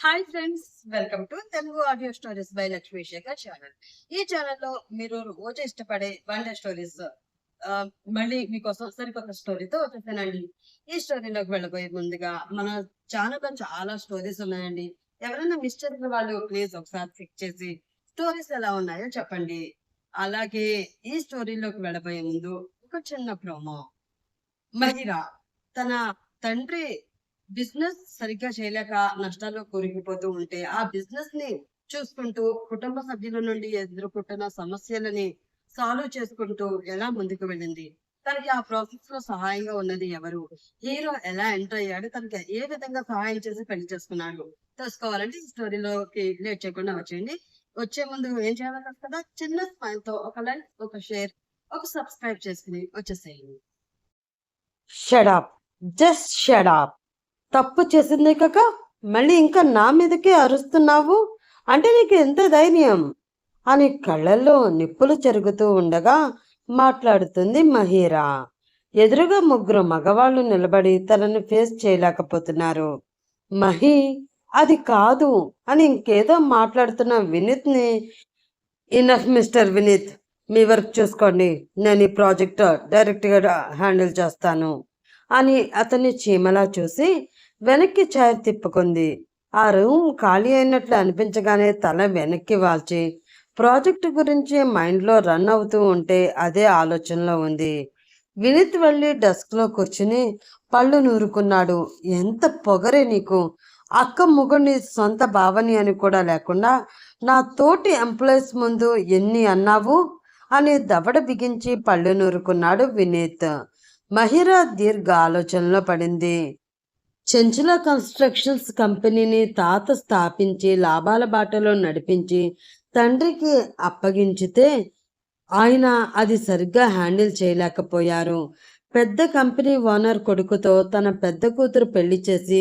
Hi friends, welcome to Telugu audio stories by Lakshmi Shekar channel. ఈ ఛానల్లో మీరు రోజు ఇష్టపడే వండర్ స్టోరీస్ మళ్ళీ మీకోసం సరికొత్త స్టోరీతో వచ్చేసానండి. ఈ స్టోరీలోకి వెళ్ళబోయే ముందుగా మన ఛానల్లో చాలా స్టోరీస్ ఉన్నాయండి. ఎవరైనా మిస్ చేసిన వాళ్ళు ప్లీజ్ ఒకసారి చెక్ చేసి స్టోరీస్ ఎలా ఉన్నాయో చెప్పండి. అలాగే ఈ స్టోరీలోకి వెళ్ళబోయే ముందు ఒక చిన్న ప్రోమో. మహిరా తన తండ్రి బిజినెస్ సరిగ్గా చేయలేక నష్టాల్లో కూరుకుపోతూ ఉంటే ఆ బిజినెస్ ని చూసుకుంటూ కుటుంబ సభ్యుల నుండి ఎదుర్కొంటున్న సమస్యలని సాల్వ్ చేసుకుంటూ ఎలా ముందుకు వెళ్ళింది, తనకి ఆ ప్రాసెస్ లో సహాయంగా ఉన్నది ఎవరు, హీరో ఎలా ఎంటర్ అయ్యాడు, తనకి ఏ విధంగా సహాయం చేసి పెళ్లి చేసుకున్నాడు తెలుసుకోవాలంటే ఈ స్టోరీలోకి లేట్ చేయకుండా వచ్చేయండి. వచ్చే ముందు ఏం చేయాలి కదా, చిన్న స్మైల్ తో ఒక లైక్, ఒక షేర్, ఒక సబ్స్క్రైబ్ చేసుకుని వచ్చేసేయండి. Shut up, just shut up. తప్పు చేసిందే కాక మళ్ళీ ఇంకా నా మీదకే అరుస్తున్నావు అంటే నీకు ఎంత ధైర్యం అని కళ్ళల్లో నిప్పులు చెరుగుతూ ఉండగా మాట్లాడుతుంది మహీరా. ఎదురుగా ముగ్గురు మగవాళ్ళు నిలబడి తనని ఫేస్ చేయలేకపోతున్నారు. మహి అది కాదు అని ఇంకేదో మాట్లాడుతున్న వినీత్ ని, ఇనఫ్ మిస్టర్ వినీత్, మీ వర్క్ చూసుకోండి, నేను ఈ ప్రాజెక్ట్ డైరెక్ట్ గా హ్యాండిల్ చేస్తాను అని అతన్ని చీమలా చూసి వెనక్కి చైర్ తిప్పుకుంది. ఆ రూమ్ ఖాళీ అయినట్లు అనిపించగానే తల వెనక్కి వాల్చి ప్రాజెక్టు గురించి మైండ్లో రన్ అవుతూ ఉంటే అదే ఆలోచనలో ఉంది. వినీత్ వెళ్ళి డెస్క్లో కూర్చుని పళ్ళు నూరుకున్నాడు. ఎంత పొగరే నీకు, అక్క ముగుడిని సొంత భావని అని కూడా లేకుండా నా తోటి ఎంప్లాయీస్ ముందు ఎన్ని అన్నావు అని దవడ బిగించి పళ్ళు నూరుకున్నాడు వినీత్. మహిరా దీర్ఘ ఆలోచనలో పడింది. చెంచుల కన్స్ట్రక్షన్స్ కంపెనీని తాత స్థాపించి లాభాల బాటలో నడిపించి తండ్రికి అప్పగించితే ఆయన అది సరిగ్గా హ్యాండిల్ చేయలేకపోయారు. పెద్ద కంపెనీ ఓనర్ కొడుకుతో తన పెద్ద కూతురు పెళ్లి చేసి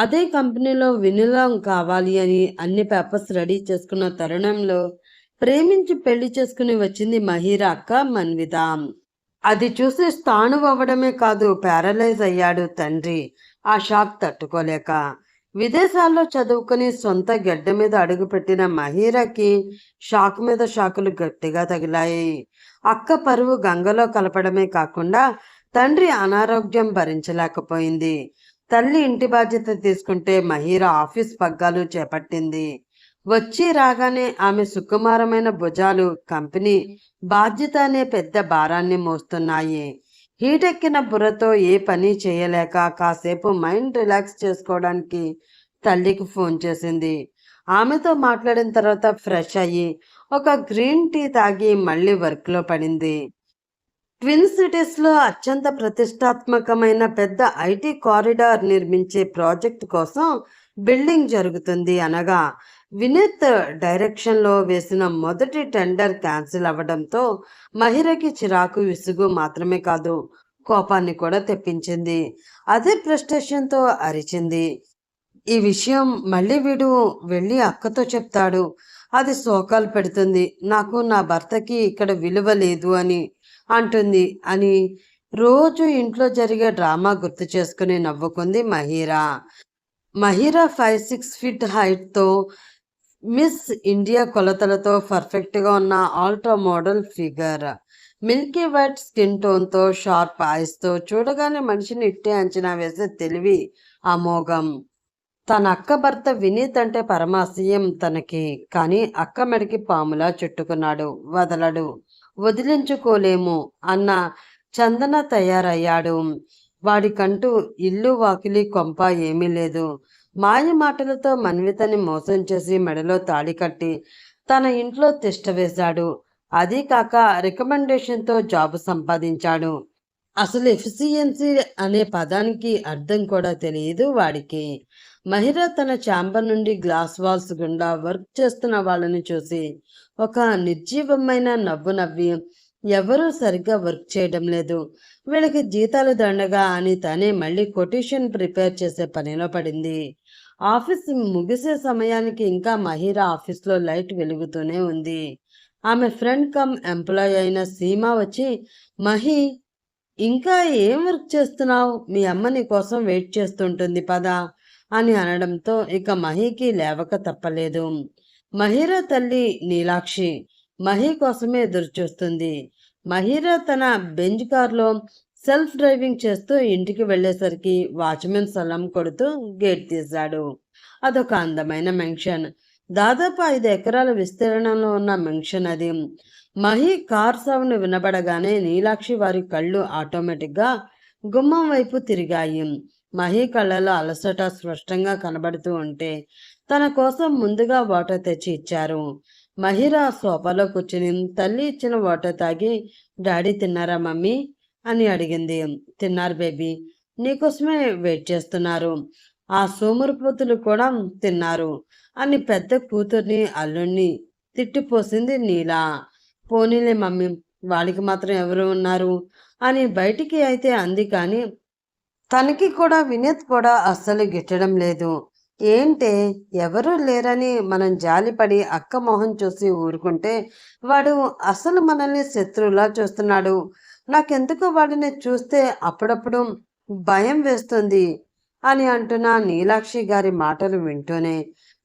అదే కంపెనీలో వినిలం కావాలి అని అన్ని పేపర్స్ రెడీ చేసుకున్న తరుణంలో ప్రేమించి పెళ్లి చేసుకుని వచ్చింది మహీరా అక్క మన్విత. అది చూసి స్థాణు అవ్వడమే కాదు, ప్యారలైజ్ అయ్యాడు తండ్రి. ఆ షాక్ తట్టుకోలేక విదేశాల్లో చదువుకుని సొంత గడ్డ మీద అడుగుపెట్టిన మహీరాకి షాక్ మీద షాకులు గట్టిగా తగిలాయి. అక్క పరువు గంగలో కలపడమే కాకుండా తండ్రి అనారోగ్యం భరించలేకపోయింది. తల్లి ఇంటి బాధ్యత తీసుకుంటే మహీరా ఆఫీస్ పగ్గాలు చేపట్టింది. వచ్చి రాగానే ఆమె సుకుమారమైన భుజాలు కంపెనీ బాధ్యత అనే పెద్ద భారాన్ని మోస్తున్నాయి. హీటెక్కిన బుర్రతో ఏ పని చేయలేక కాసేపు మైండ్ రిలాక్స్ చేసుకోవడానికి తల్లికి ఫోన్ చేసింది. ఆమెతో మాట్లాడిన తర్వాత ఫ్రెష్ అయ్యి ఒక గ్రీన్ టీ తాగి మళ్ళీ వర్క్లో పడింది. ట్విన్ సిటీస్లో అత్యంత ప్రతిష్టాత్మకమైన పెద్ద ఐటీ కారిడార్ నిర్మించే ప్రాజెక్ట్ కోసం బిల్డింగ్ జరుగుతుంది అనగా వినీత్ డైరెక్షన్లో వేసిన మొదటి టెండర్ క్యాన్సిల్ అవ్వడంతో మహిరకి చిరాకు, విసుగు మాత్రమే కాదు కోపాన్ని కూడా తెప్పించింది. అదే ఫ్రస్ట్రేషన్తో అరిచింది. ఈ విషయం మళ్ళీ వీడు వెళ్ళి అక్కతో చెప్తాడు, అది శోకాలు పెడుతుంది, నాకు నా భర్తకి ఇక్కడ విలువ లేదు అని అంటుంది అని రోజు ఇంట్లో జరిగే డ్రామా గుర్తు చేసుకుని నవ్వుకుంది మహీరా. మహీరా 5-6 ఫీట్ హైట్తో, మిస్ ఇండియా కొలతలతో పర్ఫెక్ట్గా ఉన్న ultra model figure, milky white skin టోన్తో, షార్ప్ ఐస్తో, చూడగానే మనిషిని ఇట్టే అంచనా వేసే తెలివి అమోఘం. తన అక్క భర్త వినీత్ అంటే పరమాశయం తనకి, కానీ అక్క మెడకి పాములా చుట్టుకున్నాడు, వదలడు, వదిలించుకోలేము అన్న చందన తయారయ్యాడు. వాడికంటూ ఇల్లు వాకిలి కొంప ఏమీ లేదు. మాయ మాటలతో మన్వితని మోసం చేసి మెడలో తాళి కట్టి తన ఇంట్లో తిష్ట వేశాడు. అదీ కాక రికమెండేషన్తో జాబ్ సంపాదించాడు. అసలు ఎఫిషియన్సీ అనే పదానికి అర్థం కూడా తెలియదు వాడికి. మహిరా తన ఛాంబర్ నుండి గ్లాస్ వాల్స్ గుండా వర్క్ చేస్తున్న వాళ్ళని చూసి ఒక నిర్జీవమైన నవ్వు నవ్వి, ఎవరూ సరిగ్గా వర్క్ చేయడం లేదు, వీళ్ళకి జీతాలు దండగా అని తనే మళ్ళీ కొటేషన్ ప్రిపేర్ చేసే పనిలో పడింది. ఆఫీస్ ముగిసే సమయానికి ఇంకా మహీరా ఆఫీస్లో లైట్ వెలుగుతూనే ఉంది. ఆమె ఫ్రెండ్ కమ్ ఎంప్లాయ్ అయిన సీమా వచ్చి, మహి ఇంకా ఏం వర్క్ చేస్తున్నావు, మీ అమ్మ నీ కోసం వెయిట్ చేస్తుంటుంది పదా అని అనడంతో ఇక మహికి లేవక తప్పలేదు. మహిరా తల్లి నీలాక్షి మహి కోసమే ఎదురు చూస్తుంది. మహిరా తన బెంజ్ కారులో సెల్ఫ్ డ్రైవింగ్ చేస్తూ ఇంటికి వెళ్ళేసరికి వాచ్మెన్ సలాం కొడుతూ గేట్ తీశాడు. అదొక అందమైన మెన్షన్. దాదాపు 5 ఎకరాల విస్తీర్ణంలో ఉన్న మెన్షన్ అది. మహి కార్ సౌండ్ వినబడగానే నీలాక్షి వారి కళ్ళు ఆటోమేటిక్గా గుమ్మం వైపు తిరిగాయి. మహి కళ్ళలో అలసట స్పష్టంగా కనబడుతూ ఉంటే తన కోసం ముందుగా వాటర్ తెచ్చి ఇచ్చారు. మహిరా సోఫాలో కూర్చుని తల్లి ఇచ్చిన వాటర్ తాగి, డాడీ తిన్నారా మమ్మీ అని అడిగింది. తిన్నారు బేబీ, నీకోసమే వెయిట్ చేస్తున్నారు. ఆ సోమరిపోతులు కూడా తిన్నారు అని పెద్ద కూతుర్ని అల్లుణ్ణి తిట్టిపోసింది నీలా. పోనీలే మమ్మీ, వాళ్ళకి మాత్రం ఎవరు ఉన్నారు అని బయటికి అయితే అంది. కానీ తనకి కూడా వినీత్ కూడా అస్సలు గిట్టడం లేదు. ఏంటే ఎవరూ లేరని మనం జాలిపడి అక్క మొహం చూసి ఊరుకుంటే వాడు అసలు మనల్ని శత్రువులా చూస్తున్నాడు. నాకెందుకో వాడిని చూస్తే అప్పుడప్పుడు భయం వేస్తుంది అని అంటున్న నీలాక్షి గారి మాటలు వింటూనే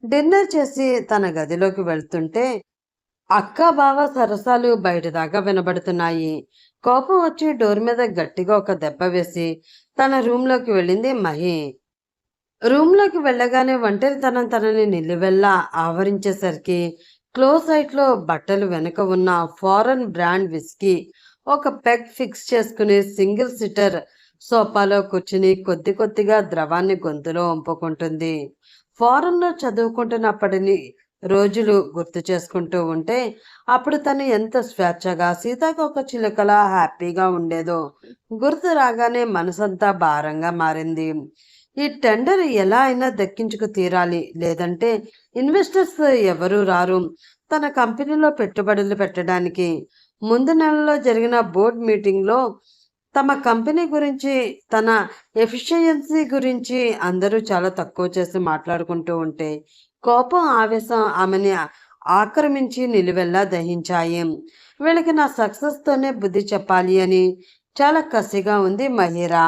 డిన్నర్ చేసి తన గదిలోకి వెళ్తుంటే అక్క బావ సరసాలు బయట దాకా వినబడుతున్నాయి. కోపం వచ్చి డోర్ మీద గట్టిగా ఒక దెబ్బ వేసి తన రూమ్లోకి వెళ్ళింది మహి. రూమ్లోకి వెళ్ళగానే ఒంటరితనం తనని నిలువెల్లా ఆవరించేసరికి క్లోజ్ సైట్లో బట్టలు వెనుక ఉన్న ఫారెన్ బ్రాండ్ విస్కీ ఒక పెగ్ ఫిక్స్ చేసుకుని సింగిల్ సిటర్ సోఫాలో కూర్చుని కొద్ది కొద్దిగా ద్రవాన్ని గొంతులో వంపుకుంటుంది. ఫారెన్లో చదువుకుంటున్నప్పటిని రోజులు గుర్తు చేసుకుంటూ ఉంటే అప్పుడు తను ఎంత స్వేచ్ఛగా సీతాకోక చిలుకలా హ్యాపీగా ఉండేదో గుర్తు రాగానే మనసంతా భారంగా మారింది. ఈ టెండర్ ఎలా అయినా దక్కించుకు తీరాలి, లేదంటే ఇన్వెస్టర్స్ ఎవరూ రారు తన కంపెనీలో పెట్టుబడులు పెట్టడానికి. ముందు నెలలో జరిగిన బోర్డ్ మీటింగ్లో తమ కంపెనీ గురించి, తన ఎఫిషియన్సీ గురించి అందరూ చాలా తక్కువ చేసి మాట్లాడుకుంటూ ఉంటే కోపం ఆవేశం ఆమెని ఆక్రమించి నిలువెల్లా దహించాయి. వీళ్ళకి నా సక్సెస్తోనే బుద్ధి చెప్పాలి అని చాలా కసిగా ఉంది మహిరా.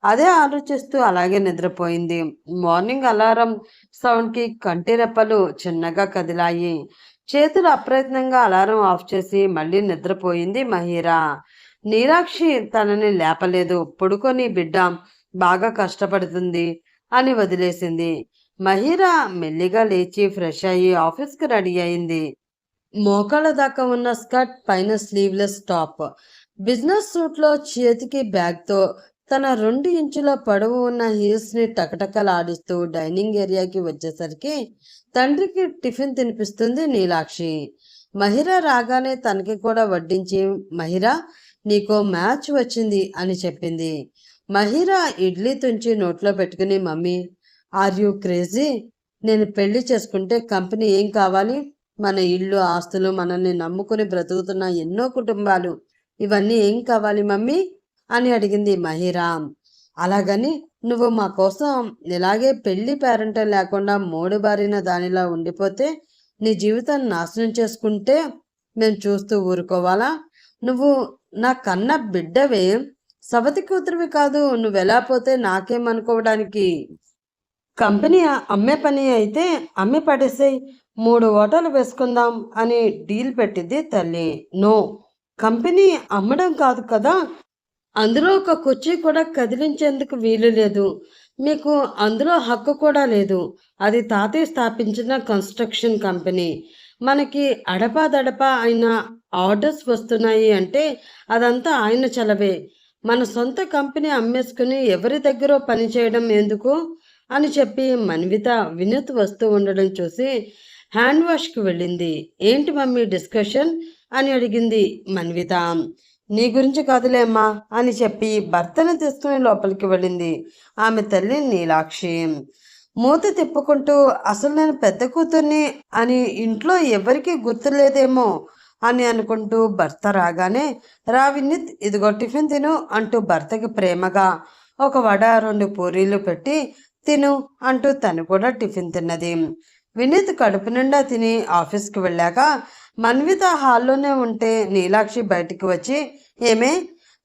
అదే ఆలోచిస్తూ అలాగే నిద్రపోయింది. మార్నింగ్ అలారం సౌండ్కి కంటి రెప్పలు చిన్నగా కదిలాయి. చేతులు అప్రయత్నంగా అలారం ఆఫ్ చేసి మళ్ళీ నిద్రపోయింది మహిరా. నీలాక్షి తనని లేపలేదు. పడుకొని బిడ్డ బాగా కష్టపడుతుంది అని వదిలేసింది. మహిరా మెల్లిగా లేచి ఫ్రెష్ అయ్యి ఆఫీస్కి రెడీ అయింది. మోకాళ్ళ దాకా ఉన్న స్కర్ట్, పైన స్లీవ్లెస్ టాప్, బిజినెస్ సూట్లో చేతికి బ్యాగ్తో తన 2 ఇంచుల పొడవు ఉన్న హీల్స్ని టకటకలాడిస్తూ డైనింగ్ ఏరియాకి వచ్చేసరికి తండ్రికి టిఫిన్ తినిపిస్తుంది నీలాక్షి. మహిరా రాగానే తనకి కూడా వడ్డించి, మహిరా నీకో మ్యాచ్ వచ్చింది అని చెప్పింది. మహిరా ఇడ్లీ తుంచి నోట్లో పెట్టుకుని, మమ్మీ ఆర్ యూ క్రేజీ? నేను పెళ్లి చేసుకుంటే కంపెనీ ఏం కావాలి? మన ఇల్లు, ఆస్తులు, మనల్ని నమ్ముకుని బ్రతుకుతున్న ఎన్నో కుటుంబాలు, ఇవన్నీ ఏం కావాలి మమ్మీ అని అడిగింది మహిరా. అలాగని నువ్వు మా కోసం ఇలాగే పెళ్లి పేరెంట్ లేకుండా మూడుబారిన దానిలా ఉండిపోతే, నీ జీవితాన్ని నాశనం చేసుకుంటే మేము చూస్తూ ఊరుకోవాలా? నువ్వు నా కన్న బిడ్డవే, సవతి కూతురివి కాదు. నువ్వెలా పోతే నాకేమనుకోవడానికి? కంపెనీ అమ్మే పని అయితే అమ్మి పడేసేయి, 3 ఓటాలు వేసుకుందాం అని డీల్ పెట్టింది తల్లి. నో, కంపెనీ అమ్మడం కాదు కదా, అందులో ఒక కుర్చీ కూడా కదిలించేందుకు వీలు లేదు. మీకు అందులో హక్కు కూడా లేదు. అది తాతయ్య స్థాపించిన కన్స్ట్రక్షన్ కంపెనీ. మనకి అడపాదడపా అయిన ఆర్డర్స్ వస్తున్నాయి అంటే అదంతా ఆయన చలవే. మన సొంత కంపెనీ అమ్మేసుకుని ఎవరి దగ్గర పని చేయడం ఎందుకు అని చెప్పి మన్విత వినీత్ వస్తూ ఉండడం చూసి హ్యాండ్ వాష్కి వెళ్ళింది. ఏంటి మమ్మీ డిస్కషన్ అని అడిగింది మన్విత. నీ గురించి కాదులేమ్మా అని చెప్పి భర్తను తీసుకుని లోపలికి వెళ్ళింది ఆమె తల్లి నీలాక్షి. మూత తిప్పుకుంటూ, అసలు నేను పెద్ద కూతుర్ని అని ఇంట్లో ఎవరికి గుర్తులేదేమో అని అనుకుంటూ భర్త రాగానే, రా వినీత్, ఇదిగో టిఫిన్ తిను అంటూ భర్తకి ప్రేమగా ఒక వడ 2 పూరీలు పెట్టి తిను అంటూ తను కూడా టిఫిన్ తిన్నది. వినీత్ కడుపు నిండా తిని ఆఫీస్కి వెళ్ళాక మన్విత హాల్లోనే ఉంటే నీలాక్షి బయటికి వచ్చి, ఏమే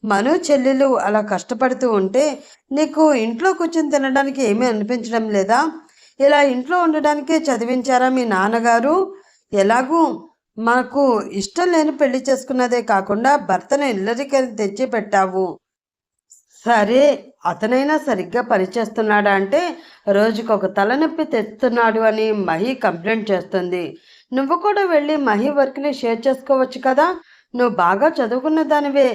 మను చెల్లెలు అలా కష్టపడుతూ ఉంటే నీకు ఇంట్లో కూర్చొని తినడానికి ఏమీ అనిపించడం లేదా? ఇలా ఇంట్లో ఉండడానికే చదివించారా మీ నాన్నగారు? ఎలాగూ మాకు ఇష్టం లేని పెళ్లి చేసుకున్నదే కాకుండా భర్తను ఇల్లరికని తెచ్చి పెట్టావు. సరే, అతనైనా సరిగ్గా పనిచేస్తున్నాడా అంటే రోజుకొక తలనొప్పి తెస్తున్నాడు అని మహి కంప్లైంట్ చేస్తుంది. నువ్వు కూడా వెళ్ళి మహి వర్క్ని షేర్ చేసుకోవచ్చు కదా. నువ్వు బాగా చదువుకున్న దానివే.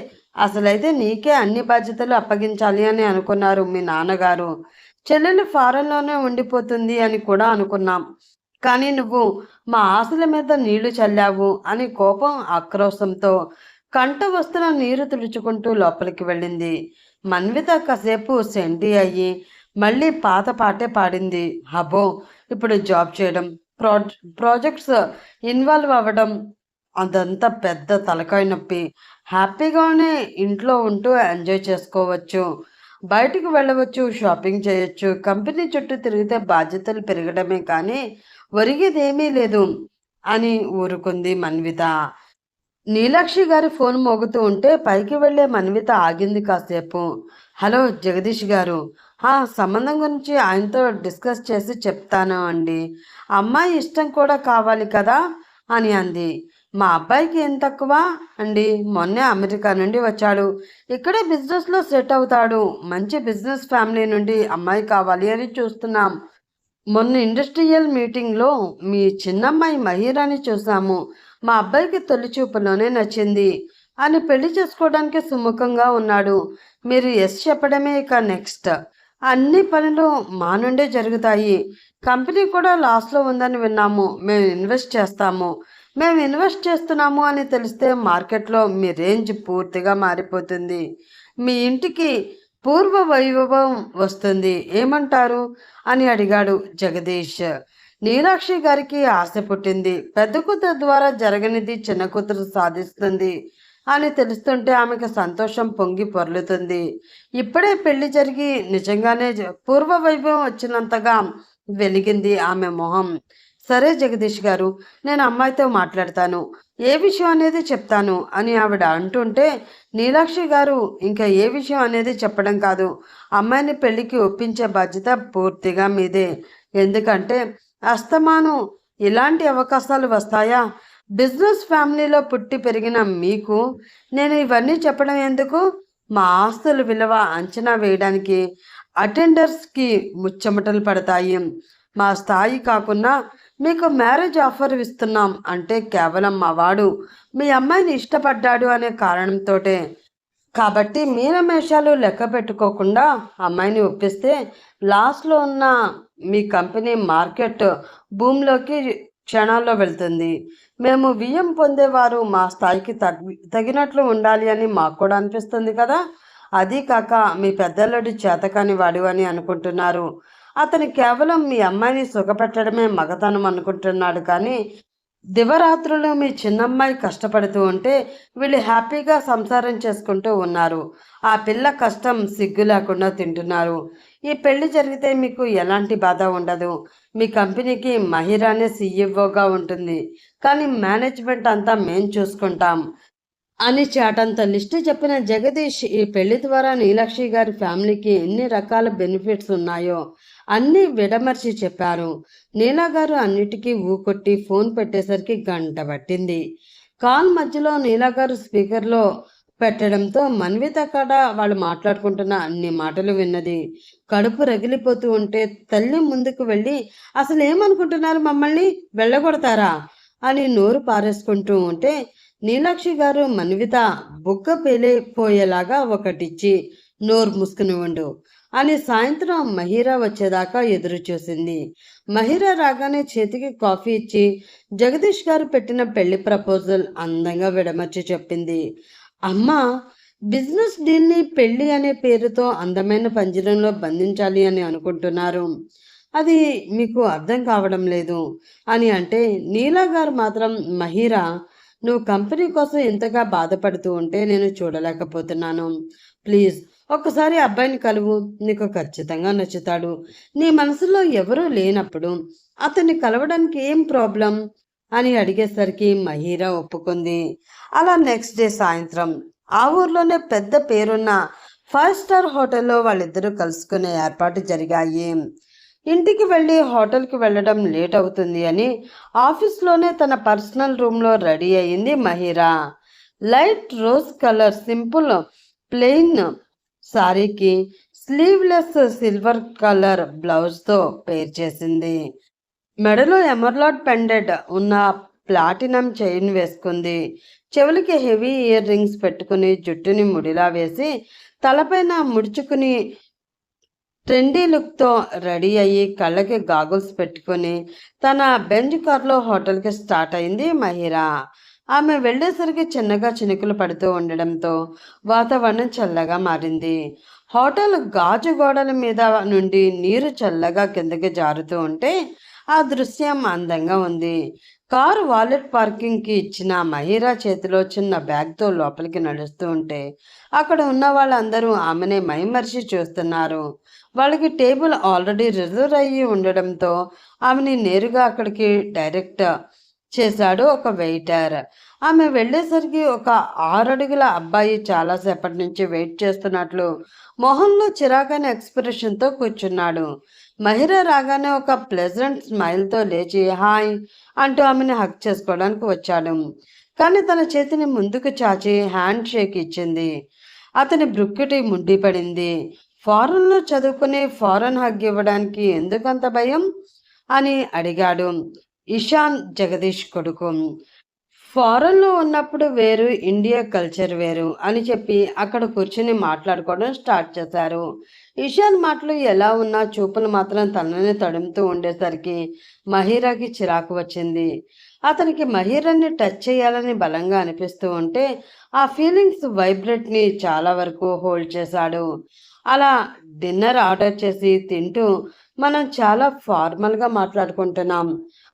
అసలైతే నీకే అన్ని బాధ్యతలు అప్పగించాలి అని అనుకున్నారు మీ నాన్నగారు. చెల్లెలు ఫారెన్లోనే ఉండిపోతుంది అని కూడా అనుకున్నాం. కానీ నువ్వు మా ఆశల మీద నీళ్లు చల్లావు అని కోపం ఆక్రోశంతో కంట వస్తున్న నీరు తుడుచుకుంటూ లోపలికి వెళ్ళింది. మన్విత కాసేపు సెంటి అయ్యి మళ్ళీ పాత పాటే పాడింది. అబ్బో, ఇప్పుడు జాబ్ చేయడం, ప్రాజెక్ట్స్ ఇన్వాల్వ్ అవ్వడం అదంతా పెద్ద తలకాయ నొప్పి. హ్యాపీగానే ఇంట్లో ఉంటూ ఎంజాయ్ చేసుకోవచ్చు, బయటికి వెళ్ళవచ్చు, షాపింగ్ చేయొచ్చు. కంపెనీ చుట్టూ తిరిగితే బాధ్యతలు పెరగడమే కానీ ఒరిగేదేమీ లేదు అని ఊరుకుంది మన్విత. నీలాక్షి గారి ఫోన్ మోగుతూ ఉంటే పైకి వెళ్లే మన్విత ఆగింది కాసేపు. హలో జగదీష్ గారు, సంబంధం గురించి ఆయనతో డిస్కస్ చేసి చెప్తాను అండి. అమ్మాయి ఇష్టం కూడా కావాలి కదా అని అంది. మా అబ్బాయికి ఏం తక్కువ అండి, మొన్నే అమెరికా నుండి వచ్చాడు, ఇక్కడే బిజినెస్లో సెట్ అవుతాడు. మంచి బిజినెస్ ఫ్యామిలీ నుండి అమ్మాయి కావాలి అని చూస్తున్నాం. మొన్న ఇండస్ట్రియల్ మీటింగ్లో మీ చిన్నమ్మాయి మహిరాని చూసాము. మా అబ్బాయికి తొలి చూపులోనే నచ్చింది అని పెళ్లి చేసుకోవడానికి సుముఖంగా ఉన్నాడు. మీరు ఎస్ చెప్పడమే ఇక నెక్స్ట్. అన్ని పనులు మా నుండే జరుగుతాయి. కంపెనీ కూడా లాస్లో ఉందని విన్నాము. మేము ఇన్వెస్ట్ చేస్తున్నాము అని తెలిస్తే మార్కెట్లో మీ రేంజ్ పూర్తిగా మారిపోతుంది. మీ ఇంటికి పూర్వ వైభవం వస్తుంది. ఏమంటారు అని అడిగాడు జగదీష్. నీలాక్షి గారికి ఆశ పుట్టింది. పెద్ద కూతురు ద్వారా జరగనిది చిన్న కూతురు సాధిస్తుంది అని తెలుస్తుంటే ఆమెకు సంతోషం పొంగి పొర్లుతుంది. ఇప్పుడే పెళ్లి జరిగి నిజంగానే పూర్వ వైభవం వచ్చినంతగా వెలిగింది ఆమె మొహం. సరే జగదీష్ గారు, నేను అమ్మాయితో మాట్లాడతాను, ఏ విషయం అనేది చెప్తాను అని ఆవిడ అంటుంటే నీలాక్షి గారు ఇంకా ఏ విషయం అనేది చెప్పడం కాదు, అమ్మాయిని పెళ్లికి ఒప్పించే బాధ్యత పూర్తిగా మీదే. ఎందుకంటే అస్తమానం ఇలాంటి అవకాశాలు వస్తాయా? బిజినెస్ ఫ్యామిలీలో పుట్టి పెరిగిన మీకు నేను ఇవన్నీ చెప్పడం ఎందుకు? మా ఆస్తుల విలువ అంచనా వేయడానికి అటెండర్స్కి ముచ్చమటలు పడతాయి. మా స్థాయి కాకుండా మీకు మ్యారేజ్ ఆఫర్ ఇస్తున్నాం అంటే కేవలం మా వాడు మీ అమ్మాయిని ఇష్టపడ్డాడు అనే కారణంతోటే. కాబట్టి మీనమేషాలు లెక్క పెట్టుకోకుండా అమ్మాయిని ఒప్పిస్తే లాస్ట్లో ఉన్న మీ కంపెనీ మార్కెట్ భూమిలోకి క్షణాల్లో వెళ్తుంది. మేము వియ్యం పొందేవారు మా స్థాయికి తగినట్లు ఉండాలి అని మాకు కూడా అనిపిస్తుంది కదా. అది కాక మీ పెద్దల్లుడి చేతకాని వాడు అని అనుకుంటున్నారు. అతను కేవలం మీ అమ్మాయిని సుఖపెట్టడమే మగతనం అనుకుంటున్నాడు. కానీ దివరాత్రులు మీ చిన్నమ్మాయి కష్టపడుతూ ఉంటే వీళ్ళు హ్యాపీగా సంసారం చేసుకుంటూ ఉన్నారు. ఆ పిల్ల కష్టం సిగ్గు లేకుండా తింటున్నారు. ఈ పెళ్లి జరిగితే మీకు ఎలాంటి బాధ ఉండదు. మీ కంపెనీకి మహిరానే సీఈఓగా ఉంటుంది, కానీ మేనేజ్మెంట్ అంతా మేం చూసుకుంటాం అని చాటంత లిస్టు చెప్పిన జగదీష్ ఈ పెళ్లి ద్వారా నీలాక్షి గారి ఫ్యామిలీకి ఎన్ని రకాల బెనిఫిట్స్ ఉన్నాయో అన్నీ విడమర్చి చెప్పారు. నీలా గారు అన్నిటికీ ఊకొట్టి ఫోన్ పెట్టేసరికి గంట పట్టింది. కాల్ మధ్యలో నీలా గారు స్పీకర్లో పెట్టడంతో మన్విత కాడ వాళ్ళు మాట్లాడుకుంటున్న అన్ని మాటలు విన్నది. కడుపు రగిలిపోతూ ఉంటే తల్లి ముందుకు వెళ్ళి అసలు ఏమనుకుంటున్నారు, మమ్మల్ని వెళ్ళగొడతారా అని నోరు పారేసుకుంటూ ఉంటే నీలాక్షి గారు మన్విత బుగ్గ పేలిపోయేలాగా ఒకటిచ్చి నోరు మూసుకుని ఉండు అని సాయంత్రం మహిరా వచ్చేదాకా ఎదురు చూసింది. మహిరా రాగానే చేతికి కాఫీ ఇచ్చి జగదీష్ గారు పెట్టిన పెళ్లి ప్రపోజల్ అందంగా విడమర్చి చెప్పింది. అమ్మా, బిజినెస్ డీల్ని పెళ్లి అనే పేరుతో అందమైన పంజరంలో బంధించాలి అని అనుకుంటున్నారు. అది మీకు అర్థం కావడం లేదు అని అంటే నీలా గారు మాత్రం మహిరా, నువ్వు కంపెనీ కోసం ఎంతగా బాధపడుతూ ఉంటే నేను చూడలేకపోతున్నాను. ప్లీజ్ ఒక్కసారి అబ్బాయిని కలువు, నీకు ఖచ్చితంగా నచ్చుతాడు. నీ మనసులో ఎవరూ లేనప్పుడు అతన్ని కలవడానికి ఏం ప్రాబ్లం అని అడిగేసరికి మహీరా ఒప్పుకుంది. అలా నెక్స్ట్ డే సాయంత్రం ఆ ఊర్లోనే పెద్ద పేరున్న 5 స్టార్ హోటల్లో వాళ్ళిద్దరూ కలుసుకునే ఏర్పాటు జరిగాయి. ఇంటికి వెళ్ళి హోటల్కి వెళ్ళడం లేట్ అవుతుంది అని ఆఫీస్లోనే తన పర్సనల్ రూమ్లో రెడీ అయింది Mahira. Light rose colour simple plain సారీకి స్లీవ్లెస్ సిల్వర్ కలర్ బ్లౌజ్తో పేర్ చేసింది. మెడలో ఎమర్లాడ్ పెండెంట్ ఉన్న ప్లాటినం చైన్ వేసుకుంది. చెవులకి హెవీ ఇయర్ రింగ్స్ పెట్టుకుని జుట్టుని ముడిలా వేసి తలపైన ముడుచుకుని ట్రెండీ లుక్తో రెడీ అయ్యి కళ్ళకి గాగుల్స్ పెట్టుకుని తన బెంజ్ కార్లో హోటల్కి స్టార్ట్ అయింది మహిరా. ఆమె వెళ్ళేసరికి చిన్నగా చినుకులు పడుతూ ఉండడంతో వాతావరణం చల్లగా మారింది. హోటల్ గాజు గోడల మీద నుండి నీరు చల్లగా కిందకి జారుతూ ఉంటే ఆ దృశ్యం అందంగా ఉంది. కారు వాలెట్ పార్కింగ్కి ఇచ్చిన మహిరా చేతిలో చిన్న బ్యాగ్తో లోపలికి నడుస్తూ ఉంటే అక్కడ ఉన్న వాళ్ళందరూ ఆమెనే మైమరిచి చూస్తున్నారు. వాళ్ళకి టేబుల్ ఆల్రెడీ రిజర్వ్ అయ్యి ఉండడంతో ఆమెని నేరుగా అక్కడికి డైరెక్ట్ చేశాడు ఒక వెయిటర్. ఆమె వెళ్ళేసరికి ఒక 6 అడుగుల అబ్బాయి చాలాసేపటి నుంచి వెయిట్ చేస్తున్నట్లు మొహంలో చిరాకైన ఎక్స్ప్రెషన్తో కూర్చున్నాడు. మహిరా రాగానే ఒక ప్లెజెంట్ స్మైల్తో లేచి హాయ్ అంటూ ఆమెను హక్ చేసుకోవడానికి వచ్చాడు. కానీ తన చేతిని ముందుకు చాచి హ్యాండ్ షేక్ ఇచ్చింది. అతని బ్రుక్కిటి ముడ్డిపడింది. ఫారెన్లో చదువుకుని ఫారెన్ హగ్ ఇవ్వడానికి ఎందుకంత భయం అని అడిగాడు ఇషాన్ జగదీష్ కొడుకు. ఫారెన్లో ఉన్నప్పుడు వేరు, ఇండియా కల్చర్ వేరు అని చెప్పి అక్కడ కూర్చుని మాట్లాడుకోవడం స్టార్ట్ చేశారు. ఇషాన్ మాటలు ఎలా ఉన్నా చూపులు మాత్రం తనని తడుముతూ ఉండేసరికి మహిరాకి చిరాకు వచ్చింది. అతనికి మహిరాని టచ్ చేయాలని బలంగా అనిపిస్తూ ఉంటే ఆ ఫీలింగ్స్ వైబ్రేట్ని చాలా వరకు హోల్డ్ చేశాడు. అలా డిన్నర్ ఆర్డర్ చేసి తింటూ మనం చాలా ఫార్మల్గా మాట్లాడుకుంటున్నాం,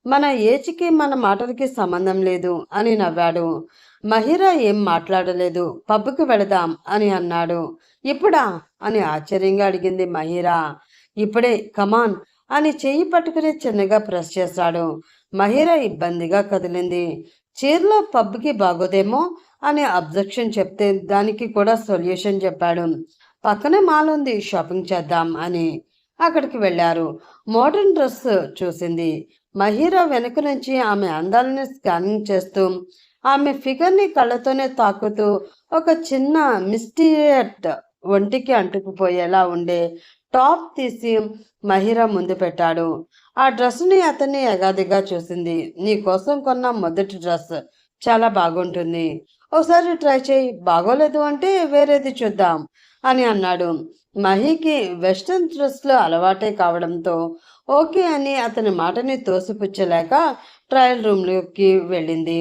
మన ఏజ్కి మన మాటలకి సంబంధం లేదు అని నవ్వాడు. మహిరా ఏం మాట్లాడలేదు. పబ్కి వెళదాం అని అన్నాడు. ఇప్పుడా అని ఆశ్చర్యంగా అడిగింది మహిరా. ఇప్పుడే కమాన్ అని చెయ్యి పట్టుకుని చిన్నగా ప్రెస్ చేశాడు. మహిరా ఇబ్బందిగా కదిలింది. చీరలో పబ్కి బాగోదేమో అని అబ్జెక్షన్ చెప్తే దానికి కూడా సొల్యూషన్ చెప్పాడు. పక్కనే మాల్ ఉంది, షాపింగ్ చేద్దాం అని. అక్కడికి వెళ్ళారు. మోడర్న్ డ్రెస్ చూసింది. మహిరా వెనుక నుంచి ఆమె అందాలని స్కానింగ్ చేస్తూ ఆమె ఫిగర్ని కళ్ళతోనే తాకుతూ ఒక చిన్న మిస్టీరియట్ ఒంటికి అంటుకుపోయేలా ఉండే టాప్ తీసి మహిరా ముందు పెట్టాడు. ఆ డ్రెస్ని అతన్ని ఎగాదిగా చూసింది. నీ కోసం కొన్న మొదటి డ్రెస్ చాలా బాగుంటుంది, ఒకసారి ట్రై చేయి, బాగోలేదు అంటే వేరేది చూద్దాం అని అన్నాడు. మహికి వెస్ట్రన్ డ్రెస్లో అలవాటే కావడంతో ఓకే అని అతని మాటని తోసిపుచ్చలేక ట్రయల్ రూమ్లోకి వెళ్ళింది.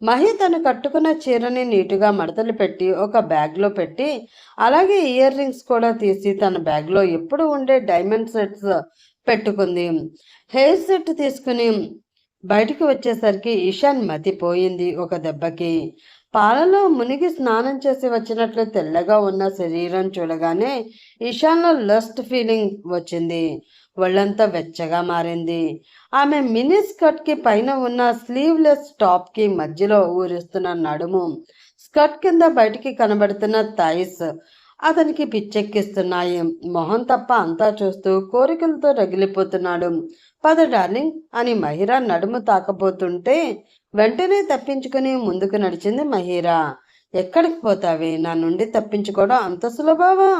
మహి తను కట్టుకున్న చీరని నీటుగా మడతలు పెట్టి ఒక బ్యాగ్లో పెట్టి అలాగే ఇయర్ రింగ్స్ కూడా తీసి తన బ్యాగ్లో ఎప్పుడు ఉండే డైమండ్ సెట్స్ పెట్టుకుంది. హెయిర్ సెట్ తీసుకుని బయటికి వచ్చేసరికి ఇషాన్ మతిపోయింది ఒక దెబ్బకి. పాలలో మునిగి స్నానం చేసి వచ్చినట్లు తెల్లగా ఉన్న శరీరం చూడగానే ఇషాన్లో లస్ట్ ఫీలింగ్ వచ్చింది. ఒళ్ళంతా వెచ్చగా మారింది. ఆమె మినీ స్కర్ట్కి పైన ఉన్న స్లీవ్లెస్ టాప్కి మధ్యలో ఊరిస్తున్న నడుము, స్కర్ట్ కింద బయటికి కనబడుతున్న థైస్ అతనికి పిచ్చెక్కిస్తున్నాయి. మొహం తప్ప అంతా చూస్తూ కోరికలతో రగిలిపోతున్నాడు. పద డార్లింగ్ అని మహిరా నడుము తాకపోతుంటే వెంటనే తప్పించుకుని ముందుకు నడిచింది మహిరా. ఎక్కడికి పోతావి, నా నుండి తప్పించుకోవడం అంత సులభమా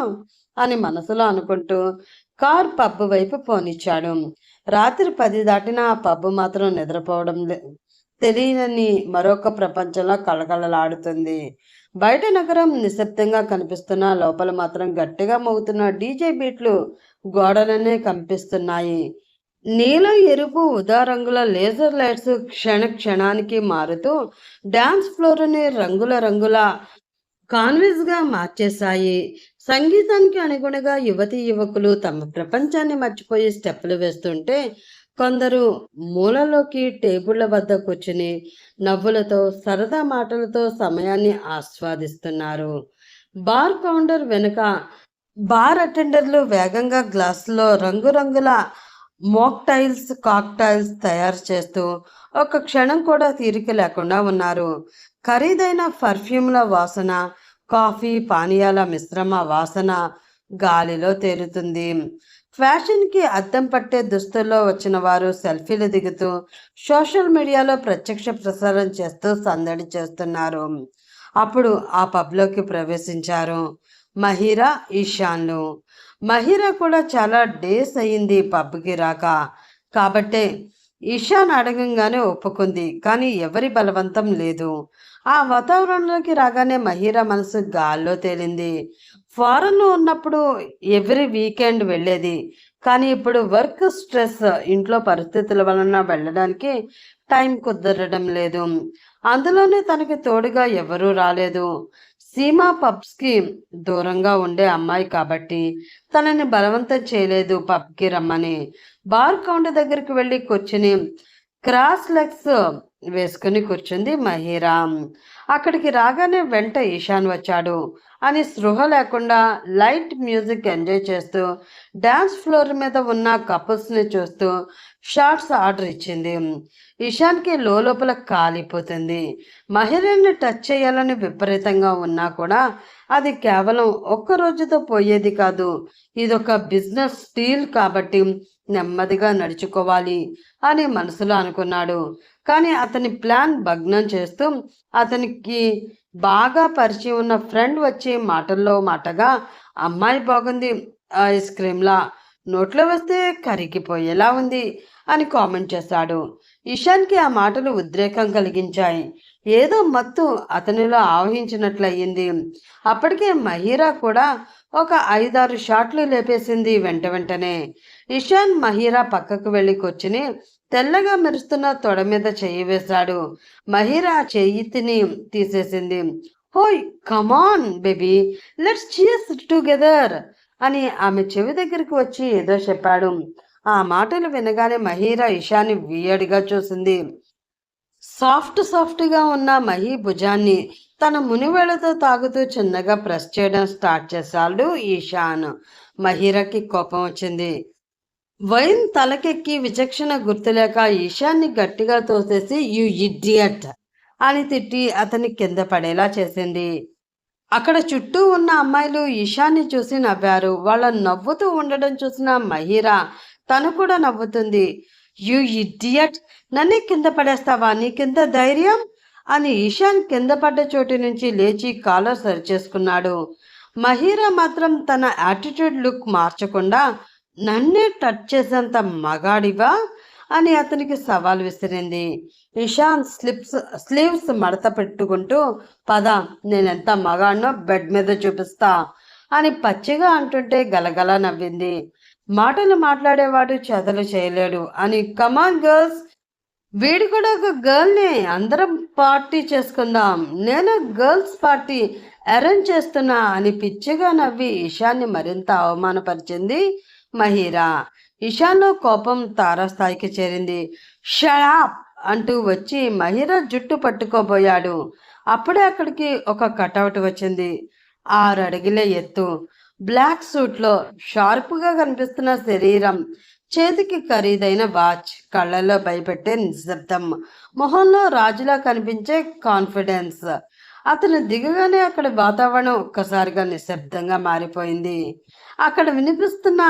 అని మనసులో అనుకుంటూ కార్ పబ్ వైపు పోనిచ్చాడు. రాత్రి 10 దాటినా ఆ పబ్ మాత్రం నిద్రపోవడం తెలియని మరొక ప్రపంచంలో కళకళలాడుతుంది. బయట నగరం నిశ్శబ్దంగా కనిపిస్తున్నా లోపల మాత్రం గట్టిగా మోగుతున్న డీజే బీట్లు గోడలనే కంపిస్తున్నాయి. నీలం, ఎరుపు, ఉదా రంగుల లేజర్ లైట్స్ క్షణ క్షణానికి మారుతూ డాన్స్ ఫ్లోర్ని రంగుల రంగుల కాన్విస్గా మార్చేశాయి. సంగీతానికి అనుగుణంగా యువతీ యువకులు తమ ప్రపంచాన్ని మర్చిపోయి స్టెప్పులు వేస్తుంటే కొందరు మూలలోకి టేబుళ్ల వద్ద కూర్చుని నవ్వులతో సరదా మాటలతో సమయాన్ని ఆస్వాదిస్తున్నారు. బార్ కౌంటర్ వెనుక బార్ అటెండర్లు వేగంగా గ్లాసులో రంగురంగుల మోక్టైల్స్, కాక్టైల్స్ తయారు చేస్తూ ఒక్క క్షణం కూడా తీరిక లేకుండా ఉన్నారు. ఖరీదైన పర్ఫ్యూమ్ల వాసన కాఫీ పానీయాల మిశ్రమ వాసన గాలిలో తేలుతుంది. ఫ్యాషన్కి అద్దం పట్టే దుస్తుల్లో వచ్చిన వారు సెల్ఫీలు దిగుతూ సోషల్ మీడియాలో ప్రత్యక్ష ప్రసారం చేస్తూ సందడి చేస్తున్నారు. అప్పుడు ఆ పబ్లోకి ప్రవేశించారు మహిరా, ఈశాన్లు. మహిరా కూడా చాలా డేస్ అయ్యింది పబ్కి రాక, కాబట్టే ఈశాన్ అడగంగానే ఒప్పుకుంది. కానీ ఎవరి బలవంతం లేదు. ఆ వాతావరణంలోకి రాగానే మహిరా మనసు గాల్లో తేలింది. ఫారెన్లో ఉన్నప్పుడు ఎవ్రీ వీకెండ్ వెళ్ళేది, కానీ ఇప్పుడు వర్క్ స్ట్రెస్, ఇంట్లో పరిస్థితుల వలన వెళ్ళడానికి టైం కుదరడం లేదు. అందులోనే తనకి తోడుగా ఎవరూ రాలేదు. సీమా పబ్స్కి దూరంగా ఉండే అమ్మాయి కాబట్టి తనని బలవంతం చేయలేదు పబ్కి రమ్మని. బార్ కౌంటర్ దగ్గరికి వెళ్ళి కూర్చుని క్రాస్ లెగ్స్ వేసుకుని కూర్చుంది మహిరా. అక్కడికి రాగానే వెంట ఈశాన్ వచ్చాడు అని స్పృహ లేకుండా లైట్ మ్యూజిక్ ఎంజాయ్ చేస్తూ డాన్స్ ఫ్లోర్ మీద ఉన్న కపుల్స్ని చూస్తూ షార్ట్స్ ఆర్డర్ ఇచ్చింది. ఈశాన్కి లోపల కాలిపోతుంది. మహిళని టచ్ చేయాలని విపరీతంగా ఉన్నా కూడా అది కేవలం ఒక్క రోజుతో పోయేది కాదు. ఇదొక బిజినెస్ స్టీల్ కాబట్టి నెమ్మదిగా నడుచుకోవాలి అని మనసులో అనుకున్నాడు. కానీ అతని ప్లాన్ భగ్నం చేస్తూ అతనికి బాగా పరిచయం ఉన్న ఫ్రెండ్ వచ్చి మాటల్లో మాటగా, అమ్మాయి బాగుంది, ఐస్ క్రీమ్లా, నోట్లో వస్తే కరిగిపోయేలా ఉంది అని కామెంట్ చేశాడు. ఈశాన్కి ఆ మాటలు ఉద్రేకం కలిగించాయి. ఏదో మత్తు అతనిలో ఆవహించినట్లయింది. అప్పటికే మహిరా కూడా ఒక 5-6 షాట్లు లేపేసింది వెంటనే. ఈశాన్ మహిరా పక్కకు వెళ్ళి కూర్చుని తెల్లగా మెరుస్తున్న తొడ మీద చెయ్యి వేశాడు. మహిరా చెయ్యిని తీసేసింది. హోయ్, come on baby, let's cheers together అని ఆమె చెవి దగ్గరికి వచ్చి ఏదో చెప్పాడు. ఆ మాటలు వినగానే మహిరా ఈశాన్ని వియర్డ్గా చూసింది. సాఫ్ట్గా ఉన్న మహి భుజాన్ని తన మునివేళ్లతో తాగుతూ చిన్నగా ప్రెస్ చేయడం స్టార్ట్ చేశాడు ఈశాన్. మహిరాకి కోపం వచ్చింది. వైన్ తలకెక్కి విచక్షణ గుర్తులేక ఈశాన్ని గట్టిగా తోసేసి యు ఇడియట్ అని తిట్టి అతని కింద పడేలా చేసింది. అక్కడ చుట్టూ ఉన్న అమ్మాయిలు ఈశాన్ని చూసి నవ్వారు. వాళ్ళ నవ్వుతూ ఉండడం చూసిన మహిరా తను కూడా నవ్వుతుంది. యు ఇడియట్, నన్నే కింద పడేస్తావా, నీకింత ధైర్యం అని ఈశాన్ కింద పడ్డ చోటు నుంచి లేచి కాలర్ సరి చేసుకున్నాడు. మహిరా మాత్రం తన యాటిట్యూడ్ లుక్ మార్చకుండా, నన్నే టచ్ చేసేంత మగాడివా అని అతనికి సవాల్ విసిరింది. ఈశాన్ స్లీవ్స్ మడత పెట్టుకుంటూ, పద, నేనెంత మగాడినో బెడ్ మీద చూపిస్తా అని పచ్చిగా అంటుంటే గలగల నవ్వింది. మాటలు మాట్లాడేవాడు చేతలు చేయలేడు అని, కమాన్ గర్ల్స్, వీడు కూడా ఒక గర్ల్ని, అందరం పార్టీ చేసుకుందాం, నేను గర్ల్స్ పార్టీ అరేంజ్ చేస్తున్నా అని పిచ్చిగా నవ్వి ఈశాన్ని మరింత అవమానపరిచింది మహిరా. ఈశాన్లో కోపం తారాస్థాయికి చేరింది. షట్ అప్ అంటూ వచ్చి మహిరా జుట్టు పట్టుకోబోయాడు. అప్పుడే అక్కడికి ఒక కటౌట్ వచ్చింది. 6 అడుగుల ఎత్తు, బ్లాక్ సూట్లో షార్ప్గా కనిపిస్తున్న శరీరం, చేతికి ఖరీదైన వాచ్, కళ్ళల్లో భయపెట్టే నిశ్శబ్దం, మొహంలో రాజులా కనిపించే కాన్ఫిడెన్స్. అతను దిగగానే అక్కడ వాతావరణం ఒక్కసారిగా నిశ్శబ్దంగా మారిపోయింది. అక్కడ వినిపిస్తున్న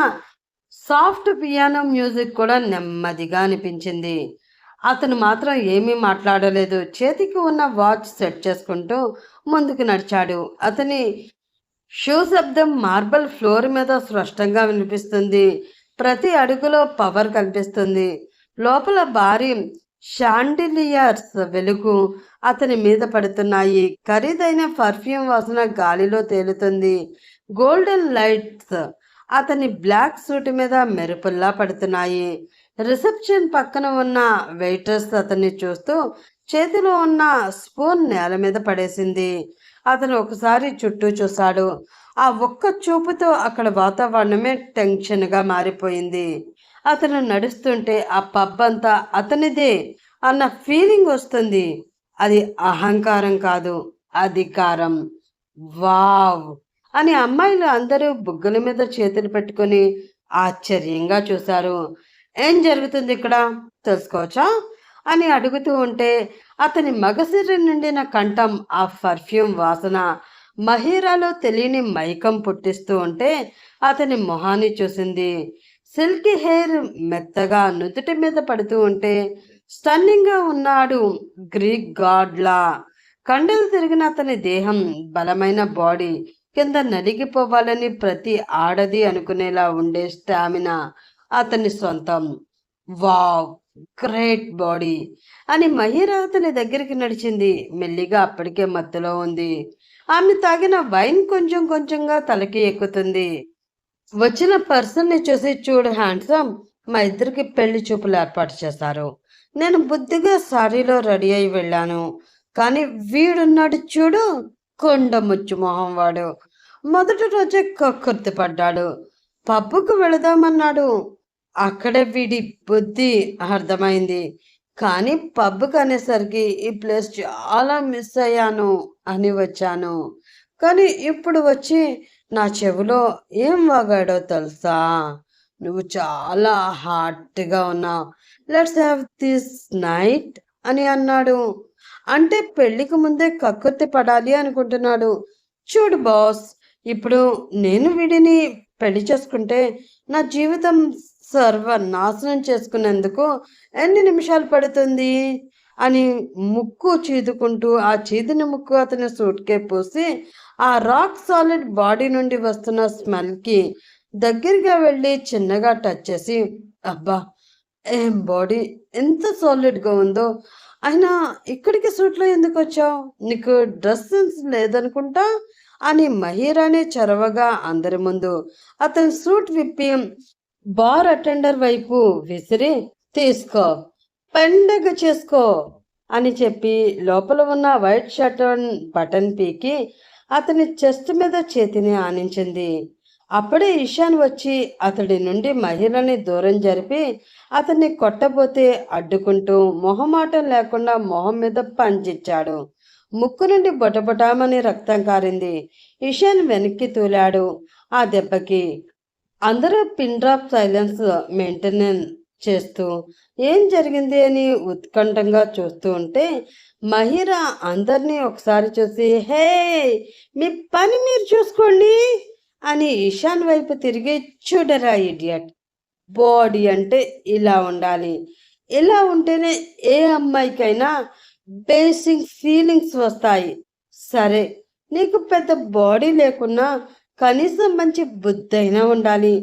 సాఫ్ట్ పియానో మ్యూజిక్ కూడా నెమ్మదిగా అనిపించింది. అతను మాత్రం ఏమీ మాట్లాడలేదు. చేతికి ఉన్న వాచ్ సెట్ చేసుకుంటూ ముందుకు నడిచాడు. అతని షూ శబ్దం మార్బల్ ఫ్లోర్ మీద స్పష్టంగా వినిపిస్తుంది. ప్రతి అడుగులో పవర్ కనిపిస్తుంది. లోపల భారీ షాండిలియర్స్ వెలుగు అతని మీద పడుతున్నాయి. ఖరీదైన పర్ఫ్యూమ్ వాసన గాలిలో తేలుతుంది. గోల్డెన్ లైట్స్ అతని బ్లాక్ సూట్ మీద మెరుపుల్లా పడుతున్నాయి. రిసెప్షన్ పక్కన ఉన్న వెయిటర్స్ అతన్ని చూస్తూ చేతిలో ఉన్న స్పూన్ నేల మీద పడేసింది. అతను ఒకసారి చుట్టూ చూశాడు. ఆ ఒక్క చూపుతో అక్కడ వాతావరణమే టెన్షన్గా మారిపోయింది. అతను నడుస్తుంటే ఆ పబ్ అంతా అతనిదే అన్న ఫీలింగ్ వస్తుంది. అది అహంకారం కాదు, అధికారం. వావ్ అని అమ్మాయిలు అందరూ బుగ్గల మీద చేతులు పెట్టుకొని ఆశ్చర్యంగా చూశారు. ఏం జరుగుతుంది ఇక్కడ, తెలుసుకోవచ్చా అని అడుగుతూ ఉంటే అతని మగసిరి నిండిన కంఠం, ఆ పర్ఫ్యూమ్ వాసన, మహీరాలో తెలియని మైకం పుట్టిస్తూ ఉంటే అతని మొహాన్ని చూసింది. సిల్కీ హెయిర్ మెత్తగా నుదుటి మీద పడుతూ ఉంటే స్టన్నింగ్ గా ఉన్నాడు, గ్రీక్ గాడ్లా. కండలు తిరిగిన అతని దేహం, బలమైన బాడీ, కింద నలిగిపోవాలని ప్రతి ఆడది అనుకునేలా ఉండే స్టామినా అతని సొంతం. వావ్, గ్రేట్ బాడీ అని మహిరా అతని దగ్గరికి నడిచింది. మెల్లిగా అప్పటికే మత్తులో ఉంది. ఆమె తాగిన వైన్ కొంచెం కొంచెంగా తలకి ఎక్కుతుంది. వచ్చిన పర్సన్ ని చూసి, చూడు హ్యాండ్సమ్, మా ఇద్దరికి పెళ్లి చూపులు ఏర్పాటు చేశారు. నేను బుద్ధిగా సారీలో రెడీ అయి వెళ్ళాను. కానీ వీడున్నాడు చూడు, కొండ ముచ్చు మొహం వాడు. మొదటి రోజే కక్కుర్తి పడ్డాడు. పబ్బుకు వెళదామన్నాడు. అక్కడే వీడి బుద్ధి అర్థమైంది. కానీ పబ్కి అనేసరికి ఈ ప్లేస్ చాలా మిస్ అయ్యాను అని వచ్చాను. కానీ ఇప్పుడు వచ్చి నా చెవిలో ఏం వాగాడో తెలుసా? నువ్వు చాలా హాట్గా ఉన్నావు, లెట్స్ హ్యావ్ దిస్ నైట్ అని అన్నాడు. అంటే పెళ్లికి ముందే కక్కుర్తి పడాలి అనుకుంటున్నాడు. చూడు బాస్, ఇప్పుడు నేను వీడిని పెళ్లి చేసుకుంటే నా జీవితం సర్వనాశనం చేసుకునేందుకు ఎన్ని నిమిషాలు పడుతుంది అని ముక్కు చీదుకుంటూ ఆ చీదిన ముక్కు అతని సూట్కే పూసి ఆ రాక్ సాలిడ్ బాడీ నుండి వస్తున్న స్మెల్కి దగ్గరగా వెళ్ళి చిన్నగా టచ్ చేసి, అబ్బా ఏం బాడీ, ఎంత సాలిడ్గా ఉందో. అయినా ఇక్కడికి సూట్లో ఎందుకు వచ్చావు? నీకు డ్రెస్ సెన్స్ లేదనుకుంటా అని మహీరానే చొరవగా అందరి ముందు అతని సూట్ విప్పి బార్ అటెండర్ వైపు విసిరి, తీసుకో, పండగ చేసుకో అని చెప్పి లోపల ఉన్న వైట్ షర్ట్ బటన్ పీకి అతని చెస్ట్ మీద చేతిని ఆనించింది. అప్పుడే ఇషాన్ వచ్చి అతడి నుండి మహిళని దూరం జరిపి అతన్ని కొట్టబోతే అడ్డుకుంటూ మొహమాటం లేకుండా మొహం మీద పంచిచ్చాడు. ముక్కు నుండి బొటబొటామని రక్తం కారింది. ఇషాన్ వెనక్కి తూలాడు. ఆ దెబ్బకి అందరూ పిన్ డ్రాప్ సైలెన్స్ మెయింటెనెన్స్ చేస్తూ ఏం జరిగింది అని ఉత్కంఠంగా చూస్తూ ఉంటే మహిరా అందరినీ ఒకసారి చూసి, హే, మీ పని మీరు చూసుకోండి అని ఇషాన్ వైపు తిరిగి, చూడరా ఇడియట్, బాడీ అంటే ఇలా ఉండాలి, ఇలా ఉంటేనే ఏ అమ్మాయికైనా బేసిక్ ఫీలింగ్స్ వస్తాయి. సరే, నీకు పెద్ద బాడీ లేకున్నా కనీసం మంచి బుద్ధి అయినా ఉండాలి.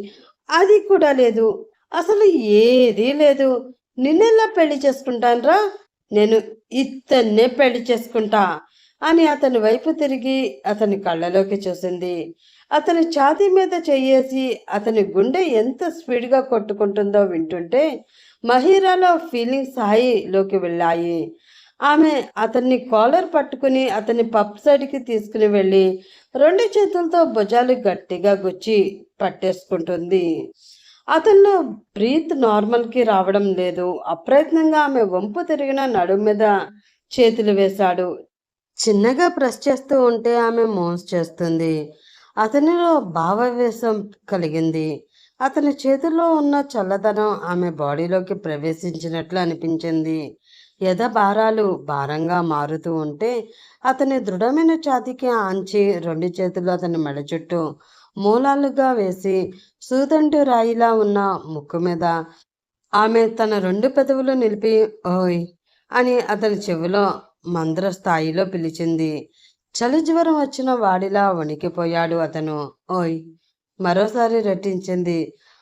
అది కూడా లేదు, అసలు ఏదీ లేదు. నిన్నెలా పెళ్లి చేసుకుంటాన్రా? నేను ఇతన్నే పెళ్లి చేసుకుంటా అని అతని వైపు తిరిగి అతని కళ్ళలోకి చూసింది. అతని ఛాతీ మీద చెయ్యేసి అతని గుండె ఎంత స్పీడ్గా కొట్టుకుంటుందో వింటుంటే మహీరాలో ఫీలింగ్స్ హాయిలోకి వెళ్ళాయి. ఆమె అతన్ని కాలర్ పట్టుకుని అతని పబ్ సైడ్కి తీసుకుని వెళ్ళి 2 చేతులతో భుజాలు గట్టిగా గుచ్చి పట్టేసుకుంటుంది. అతనిలో బ్రీత్ నార్మల్కి రావడం లేదు. అప్రయత్నంగా ఆమె వంపు తిరిగిన నడుము మీద చేతులు వేశాడు. చిన్నగా ప్రెస్ చేస్తూ ఉంటే ఆమె మోన్స్ చేస్తుంది. అతనిలో భావావేశం కలిగింది. అతని చేతుల్లో ఉన్న చల్లదనం ఆమె బాడీలోకి ప్రవేశించినట్లు అనిపించింది. ఎద భారాలు భారంగా మారుతూ ఉంటే అతని దృఢమైన ఛాతీకి ఆంచి 2 చేతులు అతని మెడ చుట్టూ మూలాలుగా వేసి సూదంటు రాయిలా ఉన్న ముక్కు మీద ఆమె తన 2 పెదవులు నిలిపి, ఓయ్ అని అతని చెవిలో మంద్ర స్థాయిలో పిలిచింది. చలి జ్వరం వచ్చిన వాడిలా వణికిపోయాడు అతను. ఓయ్ మరోసారి రెట్టించింది.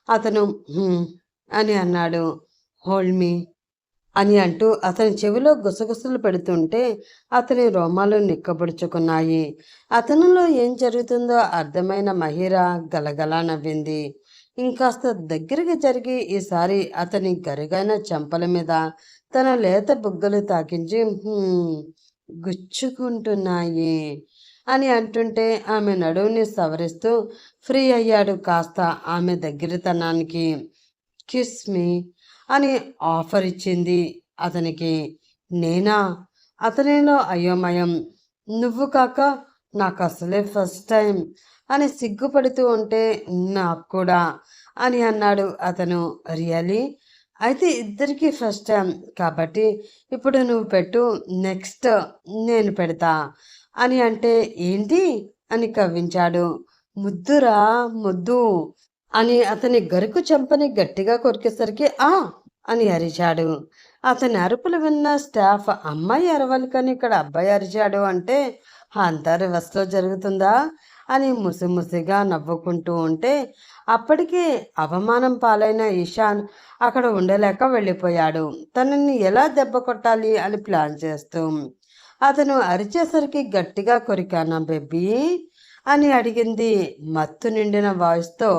అతను అని అన్నాడు. హోల్డ్ మీ అని అంటూ అతని చెవిలో గుసగుసలు పెడుతుంటే అతని రోమాలు నిక్కబుడుచుకున్నాయి. అతనిలో ఏం జరుగుతుందో అర్థమైన మహిరా గలగలా నవ్వింది. ఇంకాస్త దగ్గరికి జరిగి ఈసారి అతని గరుగైన చెంపల మీద తన లేత బుగ్గలు తాకించి, గుచ్చుకుంటున్నాయి అని అంటుంటే ఆమె నడువుని సవరిస్తూ ఫ్రీ అయ్యాడు కాస్త ఆమె దగ్గరతనానికి. కిస్ మీ అని ఆఫర్ ఇచ్చింది అతనికి. నేనా? అతనిలో అయోమయం. నువ్వు కాక నాకు అసలే ఫస్ట్ టైం అని సిగ్గుపడుతూ ఉంటే, నాకు కూడా అని అన్నాడు అతను. రియలీ? అయితే ఇద్దరికీ ఫస్ట్ టైం కాబట్టి ఇప్పుడు నువ్వు పెట్టు, నెక్స్ట్ నేను పెడతా అని అంటే, ఏంటి అని కవ్వించాడు. ముద్దురా ముద్దు అని అతని గరుకు చెంపని గట్టిగా కొరికేసరికి ఆ అని అరిచాడు. అతని అరుపులు విన్న స్టాఫ్ అమ్మాయి అరవాలి కానీ ఇక్కడ అబ్బాయి అరిచాడు అంటే అంతా రివర్స్లో జరుగుతుందా అని ముసిముసిగా నవ్వుకుంటూ ఉంటే అప్పటికే అవమానం పాలైన ఈశాన్ అక్కడ ఉండలేక వెళ్ళిపోయాడు. తనని ఎలా దెబ్బ కొట్టాలి అని ప్లాన్ చేస్తూ. అతను అరిచేసరికి గట్టిగా కొరికానా బేబీ అని అడిగింది మత్తు నిండిన వాయిస్తో.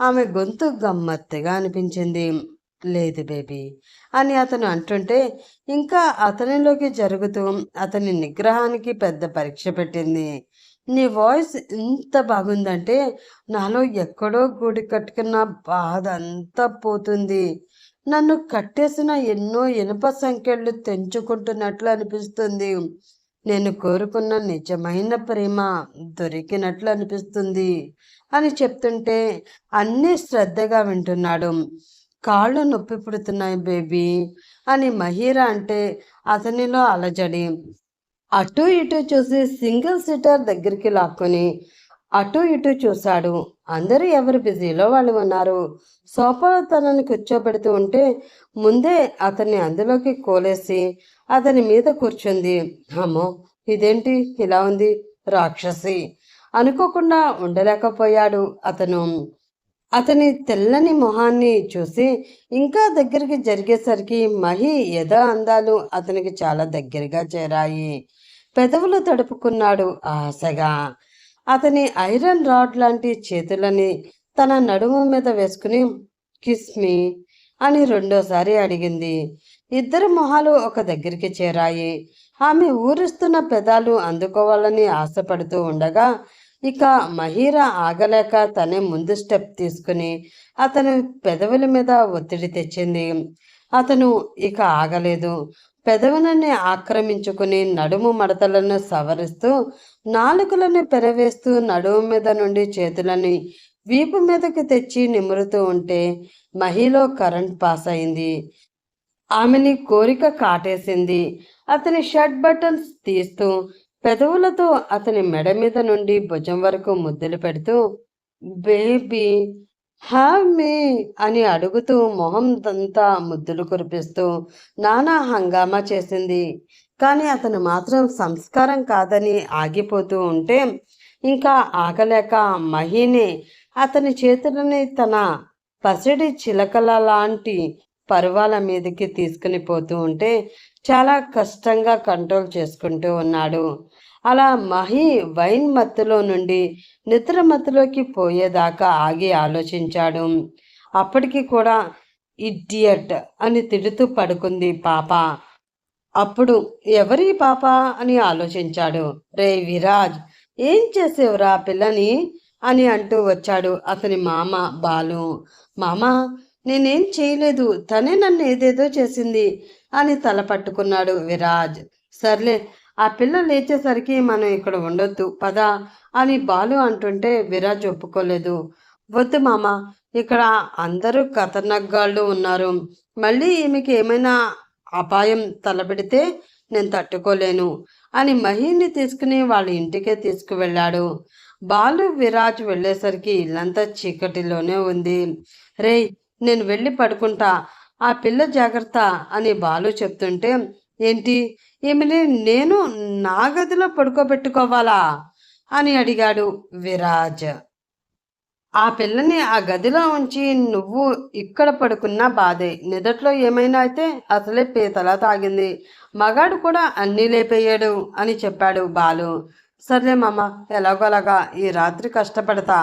ఆమె గొంతు గమ్మత్తుగా అనిపించింది. లేదు బేబీ అని అతను అంటుంటే ఇంకా అతనిలోకి జరుగుతూ అతని నిగ్రహానికి పెద్ద పరీక్ష పెట్టింది. నీ వాయిస్ ఇంత బాగుందంటే నాలో ఎక్కడో గూడి కట్టుకున్న బాధ అంతా పోతుంది. నన్ను కట్టేసిన ఎన్నో ఇనుప సంఖ్యలు తెంచుకుంటున్నట్లు అనిపిస్తుంది. నేను కోరుకున్న నిజమైన ప్రేమ దొరికినట్లు అనిపిస్తుంది అని చెప్తుంటే అన్నీ శ్రద్ధగా వింటున్నాడు. కాళ్ళు నొప్పి పుడుతున్నాయి బేబీ అని మహీరా అంటే అతనిలో అలజడి. అటు ఇటు చూసి సింగిల్ సీటర్ దగ్గరికి లాక్కొని అటు ఇటు చూశాడు. అందరూ ఎవరు బిజీలో వాళ్ళు ఉన్నారు. సోఫాలో తనని కూర్చోబెడుతూ ఉంటే ముందే అతన్ని అందులోకి కోలేసి అతని మీద కూర్చుంది. అమ్మో ఇదేంటి ఇలా ఉంది, రాక్షసి అనుకోకుండా ఉండలేకపోయాడు అతను. అతని తెల్లని మొహాన్ని చూసి ఇంకా దగ్గరికి జరిగేసరికి మహి ఎద అందాలు అతనికి చాలా దగ్గరగా చేరాయి. పెదవులు తడుపుకున్నాడు ఆశగా. అతని ఐరన్ రాడ్ లాంటి చేతులని తన నడుము మీద వేసుకుని కిస్మి అని రెండోసారి అడిగింది. ఇద్దరు మొహాలు ఒక దగ్గరికి చేరాయి. ఆమె ఊరిస్తున్న పెదాలు అందుకోవాలని ఆశపడుతూ ఉండగా ఇక మహీరా ఆగలేక తనే ముందు స్టెప్ తీసుకుని అతని పెదవుల మీద ఒత్తిడి తెచ్చింది. అతను ఇక ఆగలేదు. పెదవులని ఆక్రమించుకుని నడుము మడతలను సవరిస్తూ నాలుకలను పెరవేస్తూ నడుము మీద నుండి చేతులని వీపు మీదకి తెచ్చి నిమురుతూ ఉంటే మహిలో కరెంట్ పాస్ అయింది. ఆమెని కోరిక కాటేసింది. అతని షర్ట్ బటన్స్ తీస్తూ పెదవులతో అతని మెడ మీద నుండి భుజం వరకు ముద్దులు పెడుతూ బేబీ హ్యావ్ మీ అని అడుగుతూ మొహం దంతా ముద్దులు కురిపిస్తూ నానా హంగామా చేసింది. కానీ అతను మాత్రం సంస్కారం కాదని ఆగిపోతూ ఉంటే ఇంకా ఆగలేక మహిని అతని చేతులని తన పసిడి చిలకల లాంటి పరువాల మీదకి తీసుకుని పోతూ ఉంటే చాలా కష్టంగా కంట్రోల్ చేసుకుంటూ ఉన్నాడు. అలా మహి వైన్ మత్తులో నుండి నిద్ర మత్తులోకి పోయేదాకా ఆగి ఆలోచించాడు. అప్పటికి కూడా ఇడియట్ అని తిడుతూ పడుకుంది పాప. అప్పుడు ఎవరి పాప అని ఆలోచించాడు. రే విరాజ్, ఏం చేసేవురా పిల్లని అని అంటూ వచ్చాడు అతని మామ బాలు. మామ నేనేం చేయలేదు, తనే నన్ను ఏదేదో చేసింది అని తల పట్టుకున్నాడు విరాజ్. సర్లే ఆ పిల్ల లేచేసరికి మనం ఇక్కడ ఉండొద్దు పదా అని బాలు అంటుంటే విరాజ్ ఒప్పుకోలేదు. వద్దు మామ, ఇక్కడ అందరూ ఖతర్నాక్గాళ్ళు ఉన్నారు. మళ్ళీ ఈమెకి ఏమైనా అపాయం తలపెడితే నేను తట్టుకోలేను అని మహిని తీసుకుని వాళ్ళ ఇంటికే తీసుకువెళ్ళాడు. బాలు విరాజ్ వెళ్ళేసరికి ఇల్లంతా చీకటిలోనే ఉంది. రే నేను వెళ్ళి పడుకుంటా, ఆ పిల్ల జాగ్రత్త అని బాలు చెప్తుంటే ఏంటి ఈమెని నేను నా గదిలో పడుకోబెట్టుకోవాలా అని అడిగాడు విరాజ్. ఆ పిల్లని ఆ గదిలో ఉంచి నువ్వు ఇక్కడ పడుకున్నా బాధే, నిదట్లో ఏమైనా అయితే అసలే పీతలా తాగింది, మగాడు కూడా అన్నీ లేపేయాడు అని చెప్పాడు బాలు. సర్లే మామ, ఎలాగోలాగా ఈ రాత్రి కష్టపడతా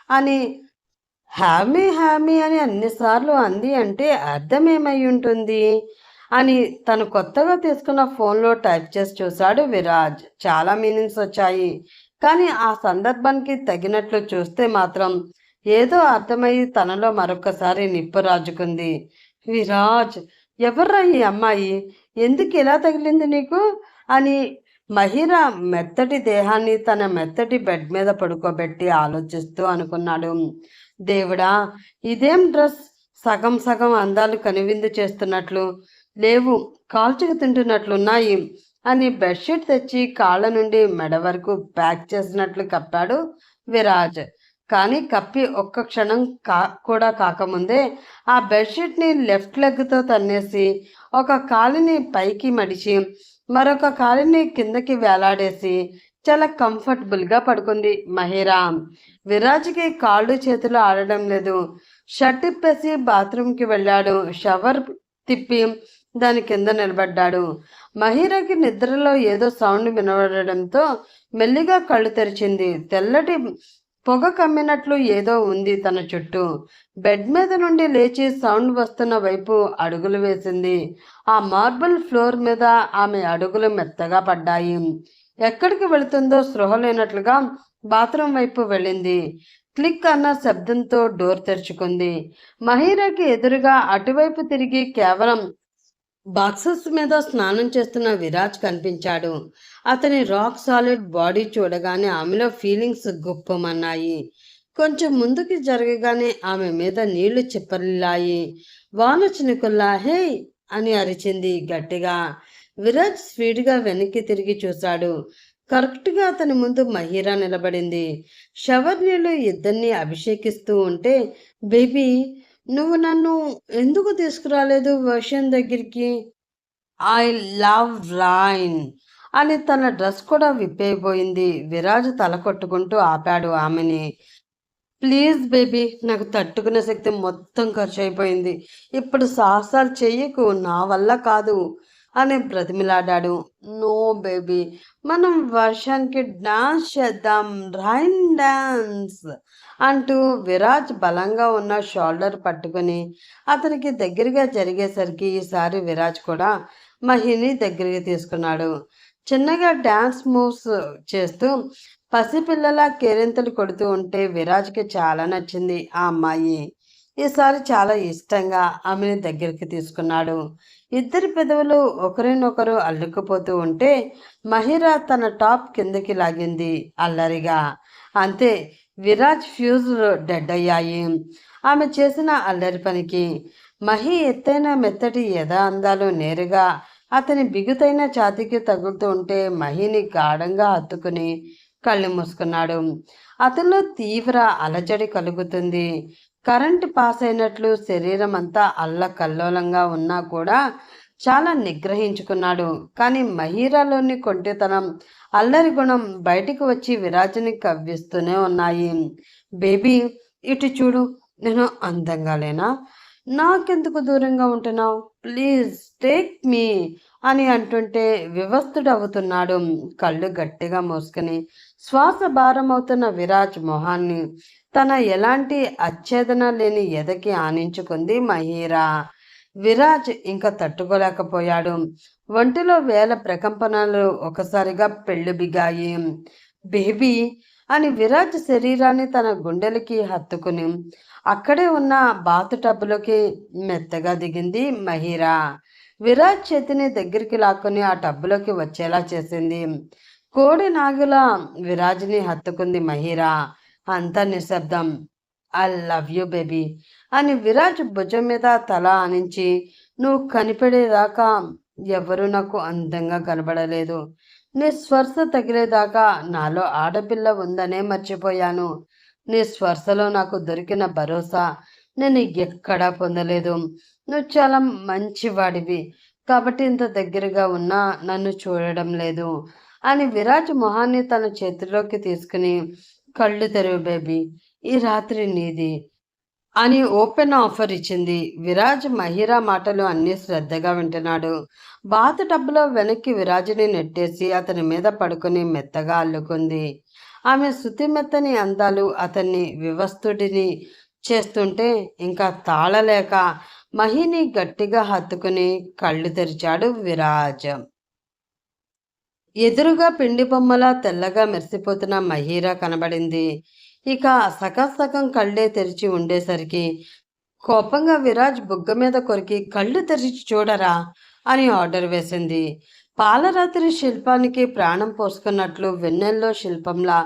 అని హ్యామీ హ్యామీ అని అన్నిసార్లు అంది అంటే అర్థం ఏమై ఉంటుంది అని తను కొత్తగా తీసుకున్న ఫోన్లో టైప్ చేసి చూశాడు విరాజ్. చాలా మీనింగ్స్ వచ్చాయి, కానీ ఆ సందర్భానికి తగినట్లు చూస్తే మాత్రం ఏదో అర్థమయ్యి తనలో మరొకసారి నిప్పు రాజుకుంది. విరాజ్, ఎవర్రా ఈ అమ్మాయి, ఎందుకు ఇలా తగిలింది నీకు అని మహిరా మెత్తటి దేహాన్ని తన మెత్తటి బెడ్ మీద పడుకోబెట్టి ఆలోచిస్తూ అనుకున్నాడు. దేవుడా, ఇదేం డ్రెస్, సగం సగం అందాలు కనివిందు చేస్తున్నట్లు లేవు, కాల్చుకు తింటున్నట్లున్నాయి. అని బెడ్షీట్ తెచ్చి కాళ్ళ నుండి మెడ వరకు ప్యాక్ చేసినట్లు కప్పాడు విరాజ్. కానీ కప్పి ఒక్క క్షణం కూడా కాకముందే ఆ బెడ్షీట్ని లెఫ్ట్ లెగ్తో తన్నేసి ఒక కాలిని పైకి మడిచి మరొక కాలిని కిందకి వేలాడేసి చాలా కంఫర్టబుల్గా పడుకుంది మహిరా. విరాజ్కి కాళ్ళు చేతులు ఆడడం లేదు. షర్ట్ ఇప్పేసి బాత్రూంకి వెళ్ళాడు. షవర్ తిప్పి దాని కింద నిలబడ్డాడు. మహిరాకి నిద్రలో ఏదో సౌండ్ వినబడడంతో మెల్లిగా కళ్ళు తెరిచింది. తెల్లటి పొగ కమ్మినట్లు ఏదో ఉంది తన చుట్టూ. బెడ్ మీద నుండి లేచి సౌండ్ వస్తున్న వైపు అడుగులు వేసింది. ఆ మార్బుల్ ఫ్లోర్ మీద ఆమె అడుగులు మెత్తగా పడ్డాయి. ఎక్కడికి వెళుతుందో స్పృహ లేనట్లుగా బాత్రూం వైపు వెళ్ళింది. క్లిక్ అన్న శబ్దంతో డోర్ తెరుచుకుంది. మహిరాకి ఎదురుగా అటువైపు తిరిగి కేవలం బాక్సెస్ మీద స్నానం చేస్తున్న విరాజ్ కనిపించాడు. అతని రాక్ సాలిడ్ బాడీ చూడగానే ఆమెలో ఫీలింగ్స్ గుప్పమన్నాయి. కొంచెం ముందుకి జరగగానే ఆమె మీద నీళ్లు చిప్పరిల్లాయి. వాన చినుకుల్లా హే అని అరిచింది గట్టిగా. విరాజ్ స్పీడ్గా వెనక్కి తిరిగి చూశాడు. కరెక్ట్గా అతని ముందు మహిరా నిలబడింది. షవర్ నీళ్లు ఇద్దరిని అభిషేకిస్తూ ఉంటే, బేబీ నువ్వు నన్ను ఎందుకు తీసుకురాలేదు వర్షన్ దగ్గరికి? ఐ లవ్ రైన్ అని తన డ్రెస్ కూడా విప్పైపోయింది. విరాజ్ తల కొట్టుకుంటూ ఆపాడు ఆమెని. ప్లీజ్ బేబీ, నాకు తట్టుకునే శక్తి మొత్తం ఖర్చు అయిపోయింది. ఇప్పుడు సాహసాలు చెయ్యకు, నా వల్ల కాదు అని బ్రతిమిలాడాడు. నో బేబీ, మనం వర్షానికి డాన్స్ చేద్దాం, రైన్ డాన్స్ అంటూ విరాజ్ బలంగా ఉన్న షోల్డర్ పట్టుకుని అతనికి దగ్గరగా జరిగేసరికి ఈసారి విరాజ్ కూడా మహిని దగ్గరికి తీసుకున్నాడు. చిన్నగా డాన్స్ మూవ్స్ చేస్తూ పసిపిల్లల కేరింతలు కొడుతూ ఉంటే విరాజ్కి చాలా నచ్చింది ఆ అమ్మాయి. ఈసారి చాలా ఇష్టంగా ఆమెని దగ్గరికి తీసుకున్నాడు. ఇద్దరి పెదవులు ఒకరినొకరు అల్లుకుపోతూ ఉంటే మహిరా తన టాప్ కిందకి లాగింది అల్లరిగా. అంతే, విరాజ్ ఫ్యూజ్ డెడ్ అయ్యాయి ఆమె చేసిన అల్లరి పనికి. మహి ఎత్తైన మెత్తటి ఎద అందాలు నేరుగా అతని బిగుతైన ఛాతీకి తగులుతూ ఉంటే మహిని గాఢంగా హత్తుకుని కళ్ళు మూసుకున్నాడు. అతనిలో తీవ్ర అలజడి కలుగుతుంది. కరెంటు పాస్ అయినట్లు శరీరం అంతా అల్లకల్లోలంగా ఉన్నా కూడా చాలా నిగ్రహించుకున్నాడు. కానీ మహిరాలోని కొంటెతనం, అల్లరి గుణం బయటికి వచ్చి విరాజ్ని కవ్విస్తూనే ఉన్నాయి. బేబీ ఇటు చూడు, నేను అందంగా లేనా? నాకెందుకు దూరంగా ఉంటున్నావు? ప్లీజ్ టేక్ మీ అని అంటుంటే వివస్తుడవుతున్నాడు. కళ్ళు గట్టిగా మూసుకుని శ్వాస భారమవుతున్న విరాజ్ మొహాన్ని తన ఎలాంటి అచ్ఛేదన లేని ఎదకి ఆనించుకుంది మహిరా. విరాజ్ ఇంకా తట్టుకోలేకపోయాడు. ఒంటిలో వేల ప్రకంపనలు ఒకసారిగా పెళ్ళుబిగాయి. బేబీ అని విరాజ్ శరీరాన్ని తన గుండెలకి హత్తుకుని అక్కడే ఉన్న బాతు టబ్బులోకి మెత్తగా దిగింది మహిరా. విరాజ్ చేతిని దగ్గరికి లాక్కుని ఆ టబ్బులోకి వచ్చేలా చేసింది. కోడి నాగులా విరాజ్ని హత్తుకుంది మహిరా. అంతా నిశ్శబ్దం. ఐ లవ్ యూ బేబీ అని విరాజ్ భుజం మీద తల ఆనించి, నువ్వు కనిపడేదాకా ఎవరు నాకు అందంగా కనబడలేదు. నీ స్పర్శ తగిలేదాకా నాలో ఆడపిల్ల ఉందనే మర్చిపోయాను. నీ స్పర్శలో నాకు దొరికిన భరోసా నేను ఎక్కడా పొందలేదు. నువ్వు చాలా మంచివాడివి కాబట్టి ఇంత దగ్గరగా ఉన్నా నన్ను చూడడం లేదు అని విరాజ్ మొహాన్ని తన చేతిలోకి తీసుకుని, కళ్ళు తెరువు బేబీ, ఈ రాత్రి నీది అని ఓపెన్ ఆఫర్ ఇచ్చింది. విరాజ్ మహిరా మాటలు అన్నీ శ్రద్ధగా వింటున్నాడు. బాతు టబ్బులో వెనక్కి విరాజ్ని నెట్టేసి అతని మీద పడుకుని మెత్తగా అల్లుకుంది. ఆమె శుతిమెత్తని అందాలు అతన్ని వివస్తుడిని చేస్తుంటే ఇంకా తాళలేక మహిని గట్టిగా హత్తుకుని కళ్ళు తెరిచాడు విరాజ్. ఎదురుగా పిండి బొమ్మలా తెల్లగా మెరిసిపోతున్న మహిరా కనబడింది. ఇక సగం కళ్ళే తెరిచి ఉండేసరికి కోపంగా విరాజ్ బుగ్గ మీద కొరికి, కళ్ళు తెరిచి చూడరా అని ఆర్డర్ వేసింది. పాలరాత్రి శిల్పానికి ప్రాణం పోసుకున్నట్లు వెన్నెల్లో శిల్పంలా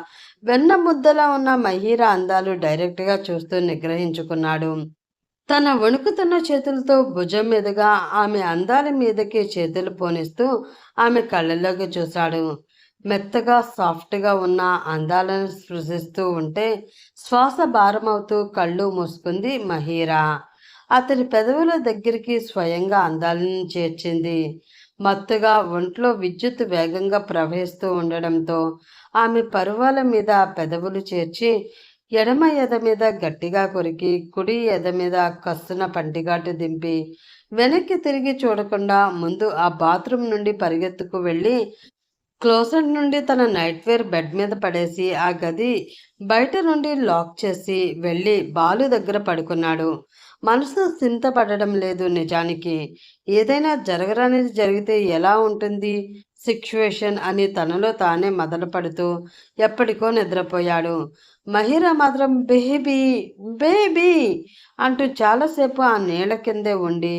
వెన్న ముద్దలా ఉన్న మహిరా అందాలు డైరెక్ట్గా చూస్తూ నిగ్రహించుకున్నాడు. తన వణుకుతున్న చేతులతో భుజం మీదుగా ఆమె అందాల మీదకి చేతులు పోనిస్తూ ఆమె కళ్ళల్లోకి చూశాడు. మెత్తగా సాఫ్ట్గా ఉన్న అందాలను స్పృశిస్తూ ఉంటే శ్వాస భారమవుతూ కళ్ళు మూసుకుంది మహీరా. అతని పెదవుల దగ్గరికి స్వయంగా అందాలను చేర్చింది. మత్తుగా ఒంట్లో విద్యుత్ వేగంగా ప్రవహిస్తూ ఉండడంతో ఆమె పరువాల మీద పెదవులు చేర్చి ఎడమ ఎద మీద గట్టిగా కొరికి కుడి ఎద మీద కస్సున పంటిగాటు దింపి వెనక్కి తిరిగి చూడకుండా ముందు ఆ బాత్రూమ్ నుండి పరిగెత్తుకు వెళ్ళి క్లోజెట్ నుండి తన నైట్ వేర్ బెడ్ మీద పడేసి ఆ గది బయట నుండి లాక్ చేసి వెళ్ళి బాలు దగ్గర పడుకున్నాడు. మనసు చింతపడడం లేదు నిజానికి. ఏదైనా జరగరానిది జరిగితే ఎలా ఉంటుంది సిచ్యువేషన్ అని తనలో తానే మొదలుపడుతూ ఎప్పటికో నిద్రపోయాడు. మహిర మాత్రం బేబీ బేబీ అంటూ చాలాసేపు ఆ నీళ్ళ కిందే ఉండి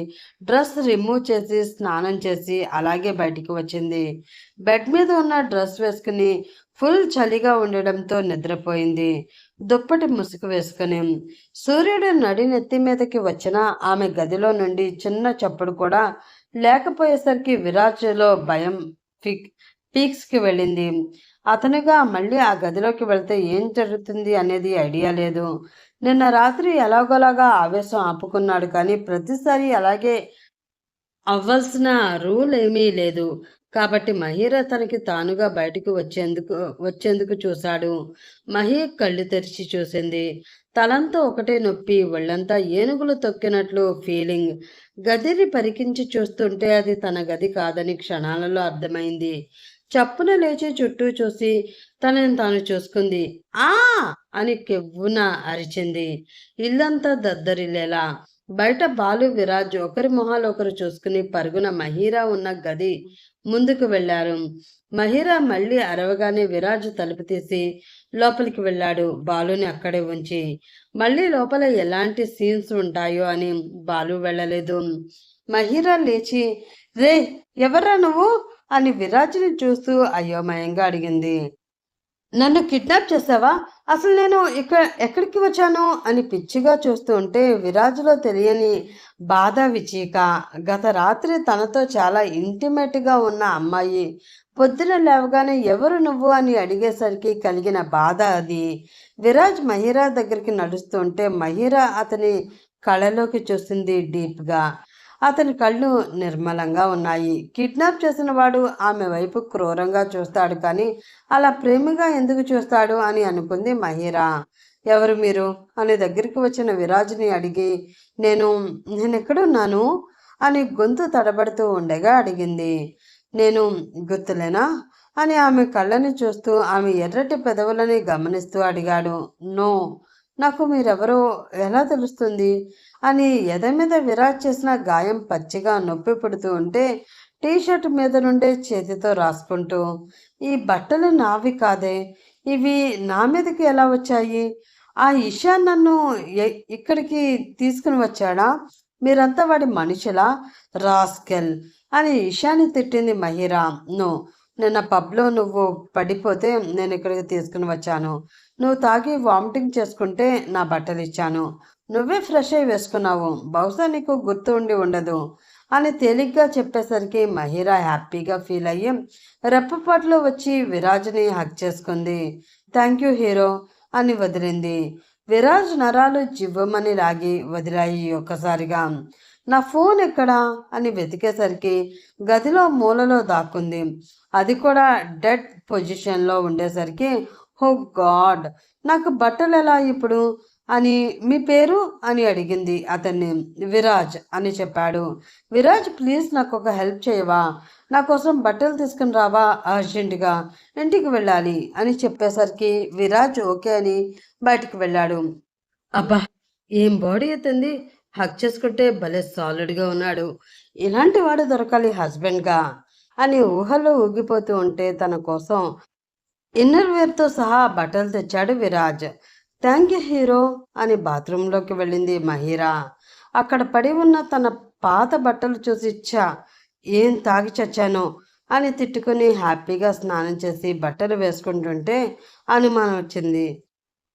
డ్రెస్ రిమూవ్ చేసి స్నానం చేసి అలాగే బయటికి వచ్చింది. బెడ్ మీద ఉన్న డ్రెస్ వేసుకుని ఫుల్ చలిగా ఉండడంతో నిద్రపోయింది. దుప్పటి ముసుగు వేసుకుని సూర్యుడు నడి నెత్తి మీదకి వచ్చిన ఆమె గదిలో నుండి చిన్న చప్పుడు కూడా లేకపోయేసరికి విరాజ్లో భయం పీక్స్కి వెళ్ళింది. అతనుగా మళ్ళీ ఆ గదిలోకి వెళ్తే ఏం జరుగుతుంది అనేది ఐడియా లేదు. నిన్న రాత్రి ఎలాగోలాగా ఆవేశం ఆపుకున్నాడు, కానీ ప్రతిసారి అలాగే అవ్వాల్సిన రూల్ ఏమీ లేదు. కాబట్టి మహీర తనకి తానుగా బయటకు వచ్చేందుకు చూశాడు. మహి కళ్ళు తెరిచి చూసింది. తలంతా ఒకటే నొప్పి, ఒళ్ళంతా ఏనుగులు తొక్కినట్లు ఫీలింగ్. గదిని పరికించి చూస్తుంటే అది తన గది కాదని క్షణాలలో అర్థమైంది. చప్పున లేచి చుట్టూ చూసి తనని తాను చూసుకుంది. ఆ అని కెవ్వున అరిచింది. ఇల్లంతా దద్దరిల్లేలా. బయట బాలు విరాజ్ ఒకరి మొహాలు ఒకరు చూసుకుని పరుగున మహీరా ఉన్న గది ముందుకు వెళ్లారు. మహీరా మళ్ళీ అరవగానే విరాజ్ తలుపు తీసి లోపలికి వెళ్ళాడు, బాలుని అక్కడే ఉంచి. మళ్ళీ లోపల ఎలాంటి సీన్స్ ఉంటాయో అని బాలు వెళ్ళలేదు. మహీరా లేచి, రే ఎవర్రా నువ్వు అని విరాజ్ని చూస్తూ అయోమయంగా అడిగింది. నన్ను కిడ్నాప్ చేసావా? అసలు నేను ఎక్కడికి వచ్చాను అని పిచ్చిగా చూస్తూ ఉంటే విరాజ్లో తెలియని బాధ విచీక. గత రాత్రి తనతో చాలా ఇంటిమేట్గా ఉన్న అమ్మాయి పొద్దున లేవగానే ఎవరు నువ్వు అని అడిగేసరికి కలిగిన బాధ అది. విరాజ్ మహీరా దగ్గరికి నడుస్తుంటే మహీరా అతని కళ్ళలోకి చూస్తుంది డీప్గా. అతని కళ్ళు నిర్మలంగా ఉన్నాయి. కిడ్నాప్ చేసిన వాడు ఆమె వైపు క్రూరంగా చూస్తాడు, కానీ అలా ప్రేమగా ఎందుకు చూస్తాడు అని అనుకుంది మహీరా. ఎవరు మీరు అని దగ్గరికి వచ్చిన విరాజ్ని అడిగి నేనెక్కడున్నాను అని గొంతు తడబడుతూ ఉండగా అడిగింది. నేను గుర్తులేనా అని ఆమె కళ్ళని చూస్తూ ఆమె ఎర్రటి పెదవులని గమనిస్తూ అడిగాడు. నో, నాకు మీరెవరో ఎలా తెలుస్తుంది అని ఎద మీద విరాజ్ చేసిన గాయం పచ్చిగా నొప్పి పుడుతూ ఉంటే టీషర్ట్ మీద నుండే చేతితో రాసుకుంటూ, ఈ బట్టలు నావి కాదే, ఇవి నా మీదకి ఎలా వచ్చాయి? ఆ ఇషా నన్ను ఇక్కడికి తీసుకుని వచ్చాడా? మీరంతా వాడి మనుషులా? రాస్కెల్ అని ఇషాని తిట్టింది మహిరా. నో, నిన్న పబ్లో నువ్వు పడిపోతే నేను ఇక్కడికి తీసుకుని వచ్చాను. నువ్వు తాగి వామిటింగ్ చేసుకుంటే నా బట్టలు ఇచ్చాను. నువ్వే ఫ్రెష్ అయి వేసుకున్నావు. బహుశా నీకు గుర్తు ఉండి ఉండదు అని తేలిగ్గా చెప్పేసరికి మహీరా హ్యాపీగా ఫీల్ అయ్యి రెప్పపాట్లో వచ్చి విరాజ్ని హక్ చేసుకుంది. థ్యాంక్ యూ హీరో అని వదిలింది. విరాజ్ నరాలు జివ్వమని లాగి వదిలాయి ఒక్కసారిగా. నా ఫోన్ ఎక్కడా అని వెతికేసరికి గదిలో మూలలో దాక్కుంది. అది కూడా డెడ్ పొజిషన్లో ఉండేసరికి, ఓ గాడ్, నాకు బట్టలు ఎలా ఇప్పుడు అని. మీ పేరు అని అడిగింది అతన్ని. విరాజ్ అని చెప్పాడు. విరాజ్, ప్లీజ్ నాకు ఒక హెల్ప్ చేయవా? నా కోసం బట్టలు తీసుకుని రావా, అర్జెంటుగా ఇంటికి వెళ్ళాలి అని చెప్పేసరికి విరాజ్ ఓకే అని బయటికి వెళ్ళాడు. అబ్బా, ఏం బాడీ ఎత్తింది, హక్ చేసుకుంటే భలే సాలిడ్గా ఉన్నాడు, ఇలాంటి వాడు దొరకాలి హస్బెండ్గా అని ఊహల్లో ఊగిపోతూ ఉంటే తన కోసం ఇన్నర్ వేర్తో సహా బట్టలు తెచ్చాడు విరాజ్. థ్యాంక్ యూ హీరో అని బాత్రూంలోకి వెళ్ళింది మహీరా. అక్కడ పడి ఉన్న తన పాత బట్టలు చూసి ఏం తాగి చచ్చానో అని తిట్టుకుని హ్యాపీగా స్నానం చేసి బట్టలు వేసుకుంటుంటే అనుమానం వచ్చింది.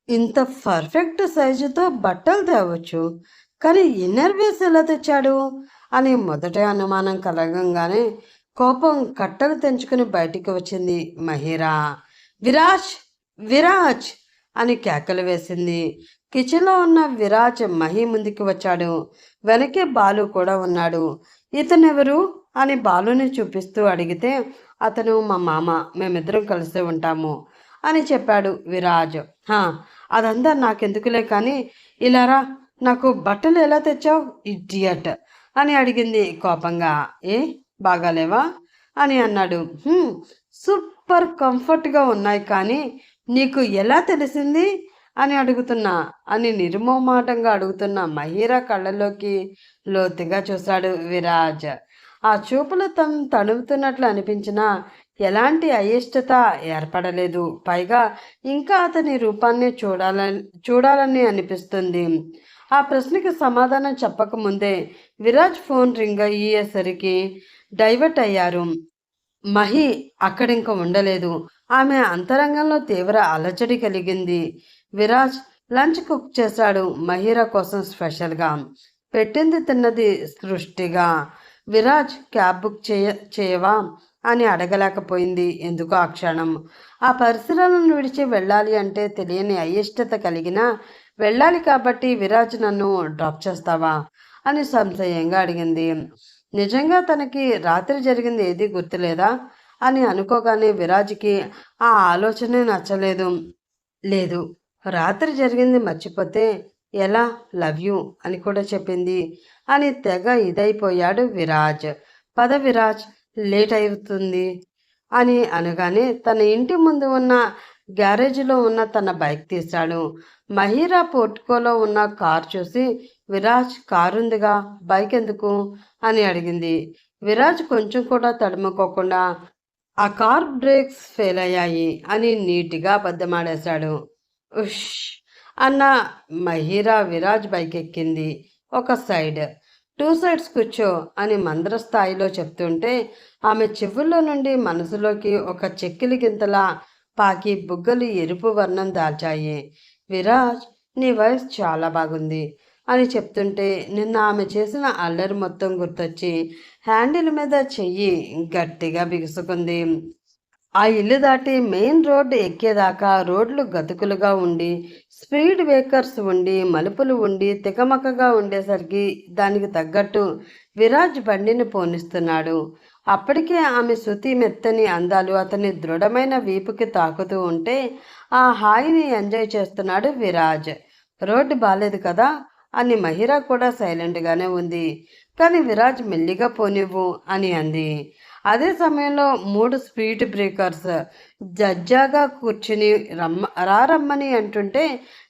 ఇంత పర్ఫెక్ట్ సైజుతో బట్టలు తేవచ్చు, కానీ ఇన్నర్ వేస్ ఎలా తెచ్చాడు అని మొదట అనుమానం కలగంగానే కోపం కట్టలు తెంచుకుని బయటికి వచ్చింది మహిరా. విరాజ్, విరాజ్ అని కేకలు వేసింది. కిచెన్లో ఉన్న విరాజ్ మహి ముందుకి వచ్చాడు. వెనకే బాలు కూడా ఉన్నాడు. ఇతనెవరు అని బాలుని చూపిస్తూ అడిగితే, అతను మా మామ, మేమిద్దరం కలిసి ఉంటాము అని చెప్పాడు విరాజ్. అదంతా నాకెందుకులే కానీ ఇలారా, నాకు బట్టలు ఎలా తెచ్చావు ఇడియట్ అని అడిగింది కోపంగా. ఏ బాగాలేవా అని అన్నాడు. సూపర్ కంఫర్ట్గా ఉన్నాయి, కానీ నీకు ఎలా తెలిసింది అని అడుగుతున్నా అని నిర్మోమాటంగా అడుగుతున్న మహిరా కళ్ళలోకి లోతుగా చూశాడు విరాజ్. ఆ చూపులు తడుముతున్నట్లు అనిపించినా ఎలాంటి అయిష్టత ఏర్పడలేదు. పైగా ఇంకా అతని రూపాన్ని చూడాలని అనిపిస్తుంది. ఆ ప్రశ్నకి సమాధానం చెప్పకముందే విరాజ్ ఫోన్ రింగ్ అయ్యేసరికి డైవర్ట్ అయ్యారు. మహి అక్కడింక ఉండలేదు. ఆమె అంతరంగంలో తీవ్ర అలజడి కలిగింది. విరాజ్ లంచ్ కుక్ చేశాడు మహిరా కోసం స్పెషల్గా. పెట్టింది తిన్నది సృష్టిగా. విరాజ్ క్యాబ్ బుక్ చేయవా అని అడగలేకపోయింది ఎందుకో ఆ క్షణం. ఆ పరిసరాలను విడిచి వెళ్ళాలి అంటే తెలియని అయిష్టత కలిగినా వెళ్ళాలి కాబట్టి విరాజ్ నన్ను డ్రాప్ చేస్తావా అని సంశయంగా అడిగింది. నిజంగా తనకి రాత్రి జరిగింది ఏదీ గుర్తులేదా అని అనుకోగానే విరాజ్కి ఆ ఆలోచనే నచ్చలేదు. లేదు, రాత్రి జరిగింది మర్చిపోతే ఎలా, లవ్ యూ అని కూడా చెప్పింది అని తెగ ఇదైపోయాడు విరాజ్. పద విరాజ్, లేట్ అవుతుంది అని అనగానే తన ఇంటి ముందు ఉన్న గ్యారేజ్లో ఉన్న తన బైక్ తీశాడు. మహిరా పోర్టుకోలో ఉన్న కార్ చూసి, విరాజ్ కారుందిగా, బైక్ ఎందుకు అని అడిగింది. విరాజ్ కొంచెం కూడా తడుముకోకుండా ఆ కార్ బ్రేక్స్ ఫెయిల్ అయ్యాయి అని నీట్గా అబద్ధమాడేశాడు. ఉష్ అన్న మహిరా విరాజ్ బైక్ ఎక్కింది. ఒక సైడ్, 2 సైడ్స్ కూర్చో అని మంద్ర స్థాయిలో చెప్తుంటే ఆమె చెవుల్లో నుండి మనసులోకి ఒక చెక్కిలి గింతలా పాకి బుగ్గలు ఎరుపు వర్ణం దాల్చాయి. విరాజ్, నీ వాయిస్ చాలా బాగుంది అని చెప్తుంటే నిన్న ఆమె చేసిన అల్లరి మొత్తం గుర్తొచ్చి హ్యాండిల్ మీద చెయ్యి గట్టిగా బిగుసుకుంది. ఆ ఇల్లు దాటి మెయిన్ రోడ్డు ఎక్కేదాకా రోడ్లు గతుకులుగా ఉండి, స్పీడ్ బ్రేకర్స్ ఉండి, మలుపులు ఉండి తికమకగా ఉండేసరికి దానికి తగ్గట్టు విరాజ్ బండిని పోనిస్తున్నాడు. అప్పటికే ఆమె శృతి మెత్తని అందాలు అతని దృఢమైన వీపుకి తాకుతూ ఉంటే ఆ హాయిని ఎంజాయ్ చేస్తున్నాడు విరాజ్. రోడ్డు బాలేదు కదా అని మహిరా కూడా సైలెంట్గానే ఉంది. కానీ విరాజ్ మెల్లిగా పోనివ్వు అని అంది. అదే సమయంలో 3 స్పీడ్ బ్రేకర్స్ జజ్జాగా కూర్చుని రమ్మని అంటుంటే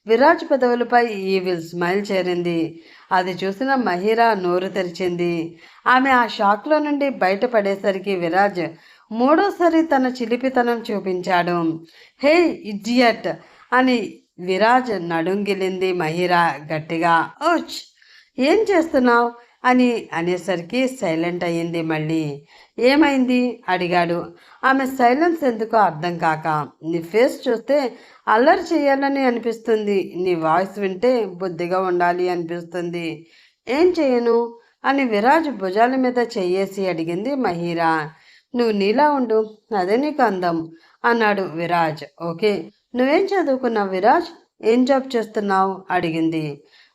విరాజ్ పెదవులపై ఈవిల్ స్మైల్ చేరింది. అది చూసిన మహిరా నోరు తెరిచింది. ఆమె ఆ షాక్లో నుండి బయటపడేసరికి విరాజ్ మూడోసారి తన చిలిపితనం చూపించాడు. హే ఇడియట్ అని విరాజ్ నడుంగిలింది మహిరా గట్టిగా. ఓచ్, ఏం చేస్తున్నావు అని అనేసరికి సైలెంట్ అయ్యింది. మళ్ళీ ఏమైంది అడిగాడు. ఆమె సైలెన్స్ ఎందుకో అర్థం కాక, నీ ఫేస్ చూస్తే అల్లరి చేయాలని అనిపిస్తుంది, నీ వాయిస్ వింటే బుద్ధిగా ఉండాలి అనిపిస్తుంది. ఏం చేయను అని విరాజ్ భుజాల మీద చెయ్యేసి అడిగింది మహిరా. నువ్వు నీలా ఉండు, అదే నీకు అందం అన్నాడు విరాజ్. ఓకే, నువ్వేం చదువుకున్నావు విరాజ్, ఏం జాబ్ చేస్తున్నావు అడిగింది.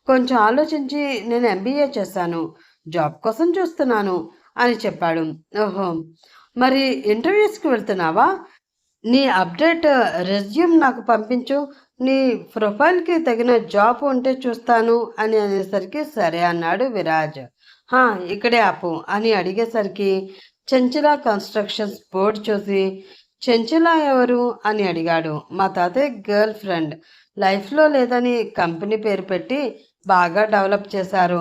కొంచెం ఆలోచించి నేను MBA చేశాను, జాబ్ కోసం చూస్తున్నాను అని చెప్పాడు. ఓహో, మరి ఇంటర్వ్యూస్కి వెళ్తున్నావా? నీ అప్డేట్ రెజ్యూమ్ నాకు పంపించు, నీ ప్రొఫైల్కి తగిన జాబ్ ఉంటే చూస్తాను అని అనేసరికి సరే అన్నాడు విరాజ్. ఇక్కడే ఆపు అని అడిగేసరికి చెంచల కన్స్ట్రక్షన్స్ బోర్డు చూసి, చెంచల ఎవరు అని అడిగాడు. మా తాతయ్య గర్ల్ ఫ్రెండ్, లైఫ్లో లేదని కంపెనీ పేరు పెట్టి బాగా డెవలప్ చేశారు.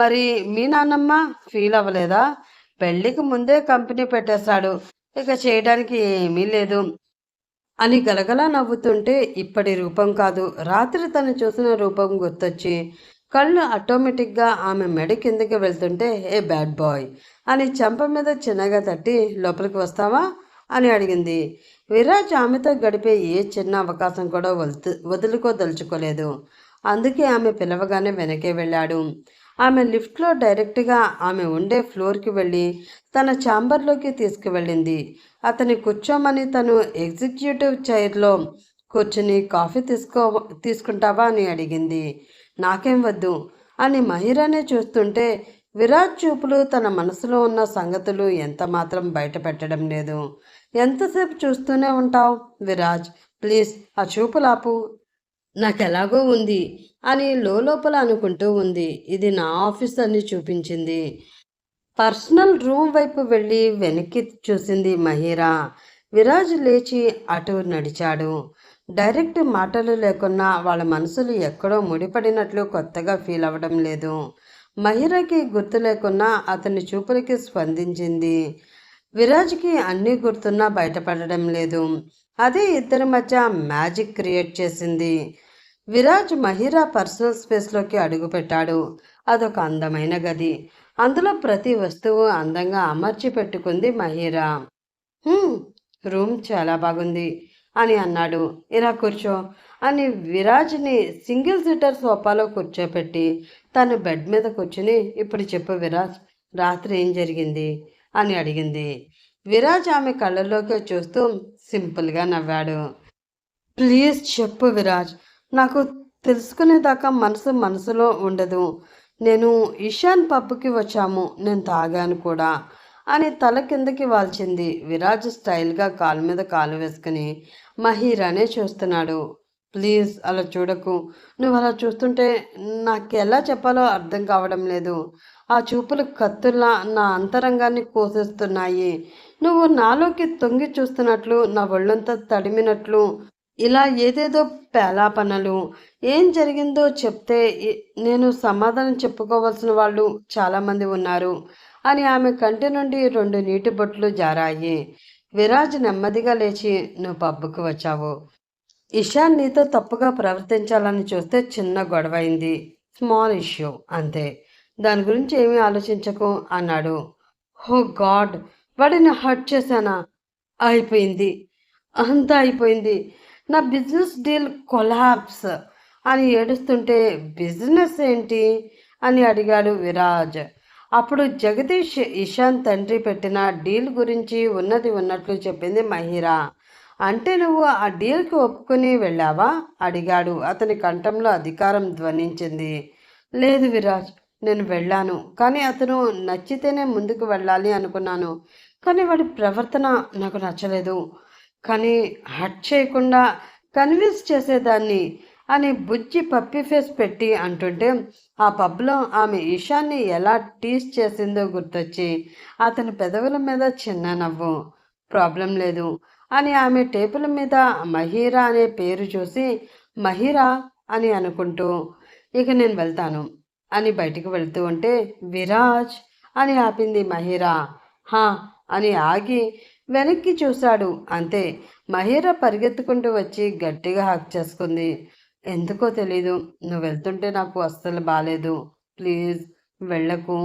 మరి మీ నాన్నమ్మ ఫీల్ అవ్వలేదా? పెళ్ళికి ముందే కంపెనీ పెట్టేశాడు, ఇక చేయడానికి ఏమీ లేదు అని గలగలా నవ్వుతుంటే ఇప్పటి రూపం కాదు, రాత్రి తను చూసిన రూపం గుర్తొచ్చి కళ్ళు ఆటోమేటిక్గా ఆమె మెడ కిందకి వెళ్తుంటే ఏ బ్యాడ్ బాయ్ అని చెంప మీద చిన్నగా తట్టి లోపలికి వస్తావా అని అడిగింది. విరాజ్ ఆమెతో గడిపే ఏ చిన్న అవకాశం కూడా వదులుకోదలుచుకోలేదు. అందుకే ఆమె పిలవగానే వెనకే వెళ్ళాడు. ఆమె లిఫ్ట్లో డైరెక్ట్గా ఆమె ఉండే ఫ్లోర్కి వెళ్ళి తన ఛాంబర్లోకి తీసుకువెళ్ళింది. అతని కూర్చోమని తను ఎగ్జిక్యూటివ్ చైర్లో కూర్చుని కాఫీ తీసుకుంటావా అని అడిగింది. నాకేం వద్దు అని మహిరానే చూస్తుంటే విరాజ్ చూపులు తన మనసులో ఉన్న సంగతులు ఎంత మాత్రం బయట పెట్టడం లేదు. ఎంతసేపు చూస్తూనే ఉంటావు విరాజ్, ప్లీజ్ ఆ చూపులాపు, నాకెలాగో ఉంది అని లోపల అనుకుంటూ ఉంది. ఇది నా ఆఫీస్ అని చూపించింది. పర్సనల్ రూమ్ వైపు వెళ్ళి వెనక్కి చూసింది మహిరా. విరాజ్ లేచి అటు నడిచాడు. డైరెక్ట్ మాటలు లేకున్నా వాళ్ళ మనసులు ఎక్కడో ముడిపడినట్లు కొత్తగా ఫీల్ అవ్వడం లేదు. మహిరాకి గుర్తు లేకున్నా అతని చూపులకి స్పందించింది. విరాజ్కి అన్నీ గుర్తున్నా బయటపడడం లేదు. అదే ఇద్దరి మధ్య మ్యాజిక్ క్రియేట్ చేసింది. విరాజ్ మహిరా పర్సనల్ స్పేస్లోకి అడుగుపెట్టాడు. అదొక అందమైన గది. అందులో ప్రతి వస్తువు అందంగా అమర్చి పెట్టుకుంది మహిరా. రూమ్ చాలా బాగుంది అని అన్నాడు. ఇలా కూర్చో అని విరాజ్ని సింగిల్ సీటర్ సోఫాలో కూర్చోపెట్టి తను బెడ్ మీద కూర్చుని, ఇప్పుడు చెప్పు విరాజ్, రాత్రి ఏం జరిగింది అని అడిగింది. విరాజ్ ఆమె కళ్ళల్లోకి చూస్తూ సింపుల్గా నవ్వాడు. ప్లీజ్ చెప్పు విరాజ్, నాకు తెలుసుకునేదాకా మనసులో ఉండదు. నేను ఇషాన్ పబ్కి వచ్చాము, నేను తాగాను కూడా అని తల కిందకి వాల్చింది. విరాజ్ స్టైల్గా కాలు మీద కాలు వేసుకుని మహీరానే చూస్తున్నాడు. ప్లీజ్ అలా చూడకు, నువ్వు అలా చూస్తుంటే నాకు ఎలా చెప్పాలో అర్థం కావడం లేదు. ఆ చూపులు కత్తుల్లా నా అంతరంగాన్ని కోసేస్తున్నాయి. నువ్వు నాలోకి తొంగి చూస్తున్నట్లు, నా ఒళ్ళంతా తడిమినట్లు, ఇలా ఏదేదో పేలాపనలు. ఏం జరిగిందో చెప్తే నేను సమాధానం చెప్పుకోవాల్సిన వాళ్ళు చాలామంది ఉన్నారు అని ఆమె కంటి నుండి 2 నీటి బొట్లు జారాయి. విరాజ్ నెమ్మదిగా లేచి, నువ్వు పబ్బుకు వచ్చావు. ఇషాన్ నీతో తప్పుగా ప్రవర్తించాలని చూస్తే చిన్న గొడవ అయింది, స్మాల్ ఇష్యూ అంతే, దాని గురించి ఏమీ ఆలోచించకు అన్నాడు. హో గాడ్, వాడిని హర్ట్ చేశానా? అయిపోయింది, అంతా అయిపోయింది. నా బిజినెస్ డీల్ కొలాప్స్ అని ఏడుస్తుంటే, బిజినెస్ ఏంటి అని అడిగాడు విరాజ్. అప్పుడు జగదీష్ ఇషాన్ తండ్రి పెట్టిన డీల్ గురించి ఉన్నది ఉన్నట్లు చెప్పింది మహిరా. అంటే నువ్వు ఆ డీల్కి ఒప్పుకుని వెళ్ళావా అడిగాడు. అతని కంఠంలో అధికారం ధ్వనించింది. లేదు విరాజ్, నేను వెళ్ళాను, కానీ అతను నచ్చితేనే ముందుకు వెళ్ళాలి అనుకున్నాను. కానీ వాడి ప్రవర్తన నాకు నచ్చలేదు. కానీ హర్ట్ చేయకుండా కన్విన్స్ చేసేదాన్ని అని బుజ్జి పప్పి ఫేస్ పెట్టి అంటుంటే, ఆ పబ్లో ఆమె ఇషాన్ని ఎలా టీస్ చేసిందో గుర్తొచ్చి అతని పెదవుల మీద చిన్న నవ్వు. ప్రాబ్లం లేదు అని ఆమె టేబుల్ మీద మహీరా అనే పేరు చూసి మహీరా అని అనుకుంటూ, ఇక నేను వెళ్తాను అని బయటికి వెళ్తూ ఉంటే, విరాజ్ అని ఆపింది మహీరా. హా అని ఆగి వెనక్కి చూశాడు. అంతే, మహీరా పరిగెత్తుకుంటూ వచ్చి గట్టిగా హక్ చేసుకుంది. ఎందుకో తెలీదు, నువ్వు వెళ్తుంటే నాకు అస్సలు బాలేదు, ప్లీజ్ వెళ్ళకు